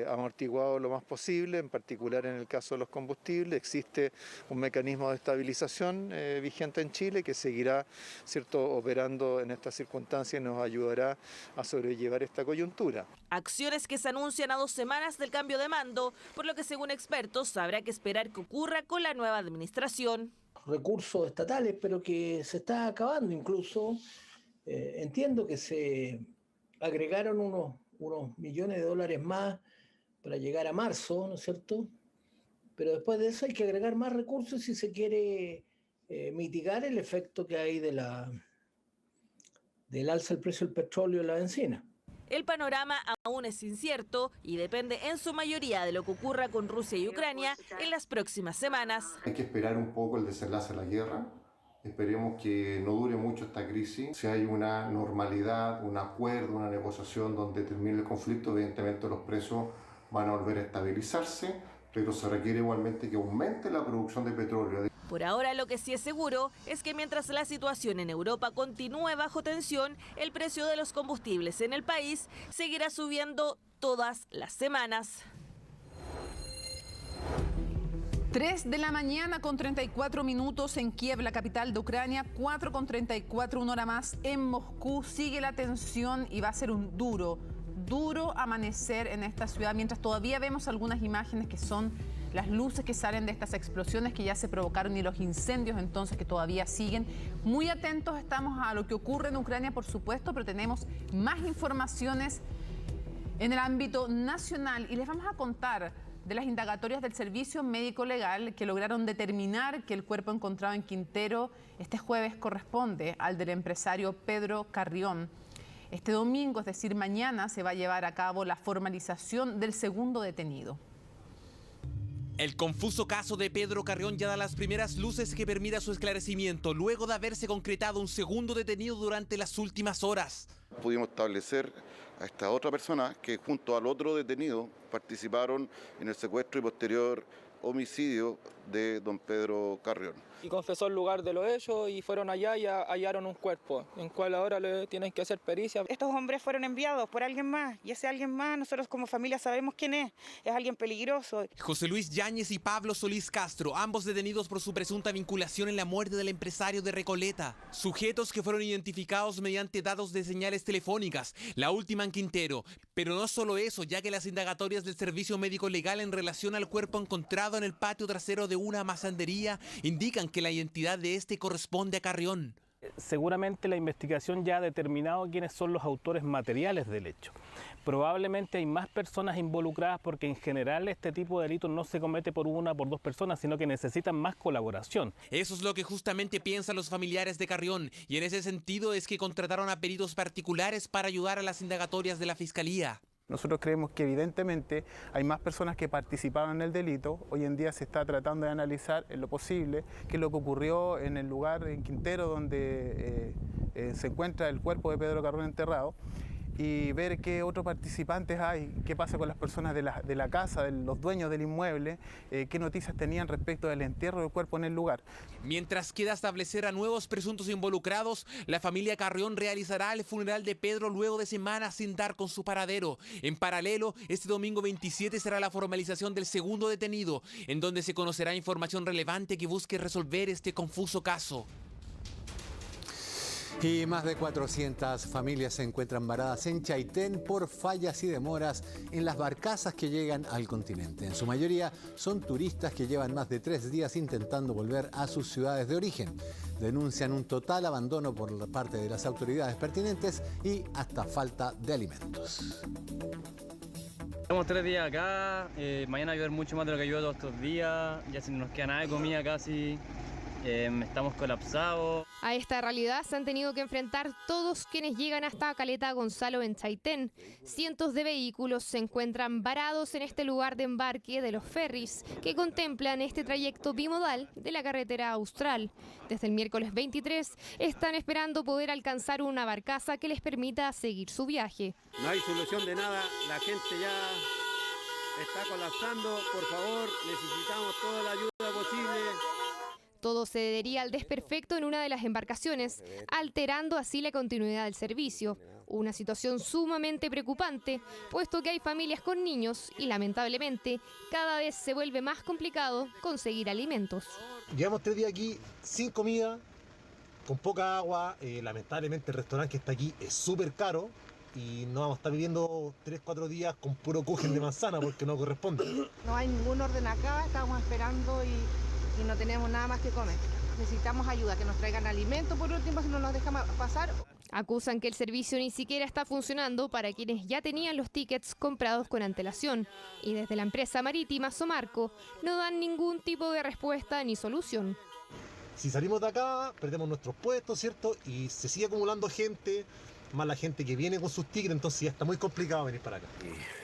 amortiguado lo más posible, en particular en el caso de los combustibles. Existe un mecanismo de estabilización vigente en Chile que seguirá, ¿cierto?, operando en estas circunstancias y nos ayudará a sobrellevar esta coyuntura. Acciones que se anuncian a 2 semanas del cambio de mando, por lo que según expertos habrá que esperar que ocurra con la nueva administración. Recursos estatales, pero que se está acabando incluso. Entiendo que se agregaron unos millones de dólares más para llegar a marzo, ¿no es cierto? Pero después de eso hay que agregar más recursos si se quiere mitigar el efecto que hay del alza del precio del petróleo y la bencina. El panorama aún es incierto y depende en su mayoría de lo que ocurra con Rusia y Ucrania en las próximas semanas. Hay que esperar un poco el desenlace de la guerra. Esperemos que no dure mucho esta crisis. Si hay una normalidad, un acuerdo, una negociación donde termine el conflicto, evidentemente los precios van a volver a estabilizarse, pero se requiere igualmente que aumente la producción de petróleo. Por ahora lo que sí es seguro es que mientras la situación en Europa continúe bajo tensión, el precio de los combustibles en el país seguirá subiendo todas las semanas. 3 de la mañana con 34 minutos en Kiev, la capital de Ucrania, 4 con 34, una hora más en Moscú. Sigue la tensión y va a ser un duro amanecer en esta ciudad, mientras todavía vemos algunas imágenes que son las luces que salen de estas explosiones que ya se provocaron y los incendios entonces que todavía siguen. Muy atentos estamos a lo que ocurre en Ucrania, por supuesto, pero tenemos más informaciones en el ámbito nacional y les vamos a contar de las indagatorias del Servicio Médico Legal que lograron determinar que el cuerpo encontrado en Quintero este jueves corresponde al del empresario Pedro Carrión. Este domingo, es decir, mañana, se va a llevar a cabo la formalización del segundo detenido. El confuso caso de Pedro Carrión ya da las primeras luces que permita su esclarecimiento, luego de haberse concretado un segundo detenido durante las últimas horas. Pudimos establecer a esta otra persona que junto al otro detenido participaron en el secuestro y posterior homicidio de don Pedro Carrión. Y confesó el lugar de los hechos y fueron allá y hallaron un cuerpo, en cual ahora le tienen que hacer pericia. Estos hombres fueron enviados por alguien más y ese alguien más nosotros como familia sabemos quién es alguien peligroso. José Luis Yáñez y Pablo Solís Castro, ambos detenidos por su presunta vinculación en la muerte del empresario de Recoleta. Sujetos que fueron identificados mediante datos de señales telefónicas, la última en Quintero. Pero no solo eso, ya que las indagatorias del Servicio Médico Legal en relación al cuerpo encontrado en el patio trasero de una masandería indican que la identidad de este corresponde a Carrión. Seguramente la investigación ya ha determinado quiénes son los autores materiales del hecho. Probablemente hay más personas involucradas porque en general este tipo de delitos no se comete por una o por dos personas, sino que necesitan más colaboración. Eso es lo que justamente piensan los familiares de Carrión y en ese sentido es que contrataron a peritos particulares para ayudar a las indagatorias de la Fiscalía. Nosotros creemos que evidentemente hay más personas que participaron en el delito. Hoy en día se está tratando de analizar en lo posible qué es lo que ocurrió en el lugar en Quintero donde se encuentra el cuerpo de Pedro Carrión enterrado y ver qué otros participantes hay, qué pasa con las personas de la casa, de los dueños del inmueble, qué noticias tenían respecto del entierro del cuerpo en el lugar. Mientras queda establecer a nuevos presuntos involucrados, la familia Carrión realizará el funeral de Pedro luego de semanas sin dar con su paradero. En paralelo, este domingo 27 será la formalización del segundo detenido, en donde se conocerá información relevante que busque resolver este confuso caso. Y más de 400 familias se encuentran varadas en Chaitén por fallas y demoras en las barcazas que llegan al continente. En su mayoría son turistas que llevan más de 3 días intentando volver a sus ciudades de origen. Denuncian un total abandono por parte de las autoridades pertinentes y hasta falta de alimentos. Estamos 3 días acá, mañana va a llover mucho más de lo que llueve todos estos días, ya si no nos queda nada de comida casi. estamos colapsados. A esta realidad se han tenido que enfrentar todos quienes llegan hasta Caleta Gonzalo en Chaitén. Cientos de vehículos se encuentran varados en este lugar de embarque de los ferries que contemplan este trayecto bimodal de la carretera austral. Desde el miércoles 23 están esperando poder alcanzar una barcaza que les permita seguir su viaje. No hay solución de nada, la gente ya está colapsando. Por favor, necesitamos toda la ayuda posible. Todo se debería al desperfecto en una de las embarcaciones, alterando así la continuidad del servicio. Una situación sumamente preocupante, puesto que hay familias con niños y lamentablemente cada vez se vuelve más complicado conseguir alimentos. Llevamos 3 días aquí sin comida, con poca agua. Lamentablemente el restaurante que está aquí es súper caro y no vamos a estar viviendo 3-4 días con puro kuchen de manzana porque no corresponde. No hay ningún orden acá, estamos esperando y no tenemos nada más que comer. Necesitamos ayuda, que nos traigan alimentos por último, si no nos dejan pasar. Acusan que el servicio ni siquiera está funcionando para quienes ya tenían los tickets comprados con antelación. Y desde la empresa marítima Somarco no dan ningún tipo de respuesta ni solución. Si salimos de acá, perdemos nuestros puestos, ¿cierto? Y se sigue acumulando gente, más la gente que viene con sus tickets, entonces ya está muy complicado venir para acá.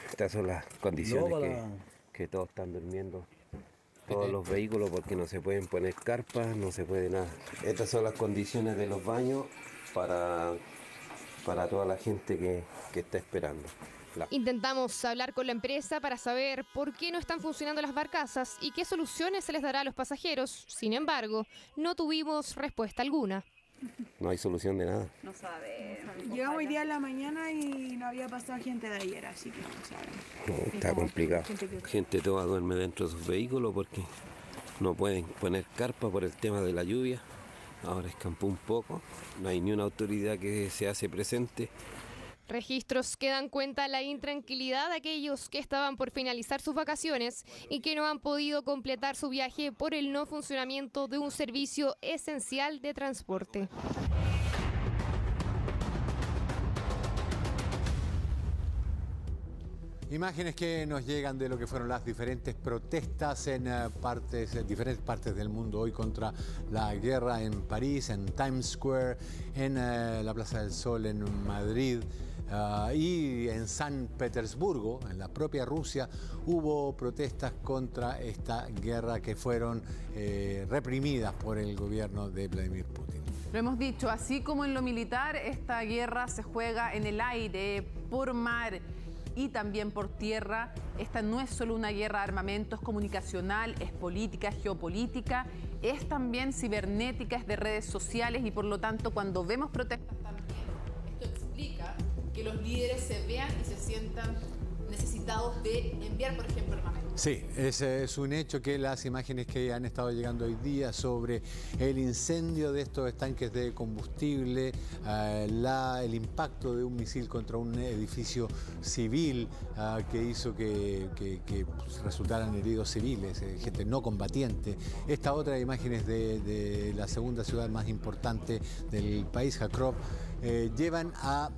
Estas son las condiciones que todos están durmiendo. Todos los vehículos, porque no se pueden poner carpas, no se puede nada. Estas son las condiciones de los baños para toda la gente que está esperando. Intentamos hablar con la empresa para saber por qué no están funcionando las barcazas y qué soluciones se les dará a los pasajeros. Sin embargo, no tuvimos respuesta alguna. No hay solución de nada. No sabemos. Llegamos hoy día en la mañana y no había pasado gente de ayer, así que no sabemos. No, está complicado. Gente toda duerme dentro de sus vehículos porque no pueden poner carpa por el tema de la lluvia. Ahora escampó un poco, no hay ni una autoridad que se hace presente. Registros que dan cuenta de la intranquilidad de aquellos que estaban por finalizar sus vacaciones y que no han podido completar su viaje por el no funcionamiento de un servicio esencial de transporte. Imágenes que nos llegan de lo que fueron las diferentes protestas en diferentes partes del mundo hoy contra la guerra en París, en Times Square, en la Plaza del Sol en Madrid. Y en San Petersburgo, en la propia Rusia, hubo protestas contra esta guerra que fueron reprimidas por el gobierno de Vladimir Putin. Lo hemos dicho, así como en lo militar, esta guerra se juega en el aire, por mar y también por tierra. Esta no es solo una guerra de armamentos, comunicacional, es política, es geopolítica, es también cibernética, es de redes sociales y por lo tanto cuando vemos protestas también, esto explica que los líderes se vean y se sientan necesitados de enviar, por ejemplo, armamento. Sí, ese es un hecho que las imágenes que han estado llegando hoy día sobre el incendio de estos estanques de combustible, el impacto de un misil contra un edificio civil que hizo que resultaran heridos civiles, gente no combatiente. Esta otra imágenes de la segunda ciudad más importante del país, Kharkov, llevan a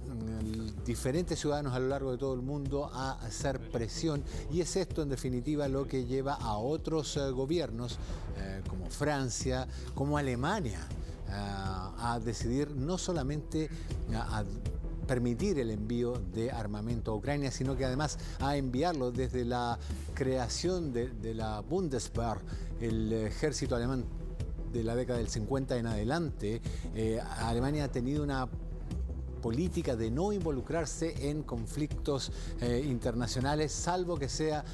diferentes ciudadanos a lo largo de todo el mundo a hacer presión y es esto en definitiva lo que lleva a otros gobiernos como Francia, como Alemania a decidir no solamente a permitir el envío de armamento a Ucrania, sino que además a enviarlo desde la creación de la Bundeswehr, el ejército alemán de la década del 50 en adelante. Alemania ha tenido una política de no involucrarse en conflictos internacionales, salvo que sea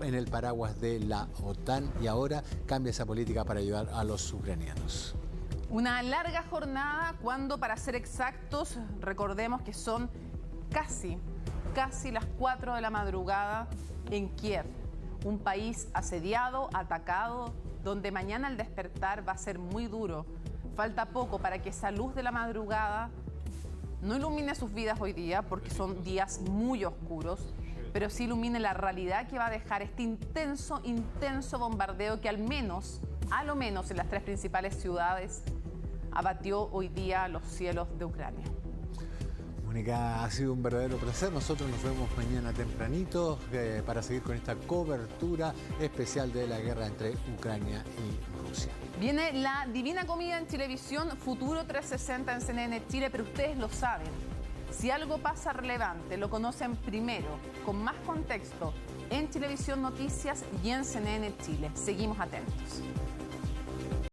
en el paraguas de la OTAN, y ahora cambia esa política para ayudar a los ucranianos. Una larga jornada cuando, para ser exactos, recordemos que son casi las 4 de la madrugada en Kiev, un país asediado, atacado, donde mañana al despertar va a ser muy duro. Falta poco para que esa luz de la madrugada no ilumine sus vidas hoy día, porque son días muy oscuros, pero sí ilumine la realidad que va a dejar este intenso bombardeo que a lo menos en las 3 principales ciudades abatió hoy día los cielos de Ucrania. Mónica, ha sido un verdadero placer. Nosotros nos vemos mañana tempranito para seguir con esta cobertura especial de la guerra entre Ucrania y Rusia. Viene la Divina Comida en Chilevisión, Futuro 360 en CNN Chile, pero ustedes lo saben. Si algo pasa relevante, lo conocen primero, con más contexto, en Chilevisión Noticias y en CNN Chile. Seguimos atentos.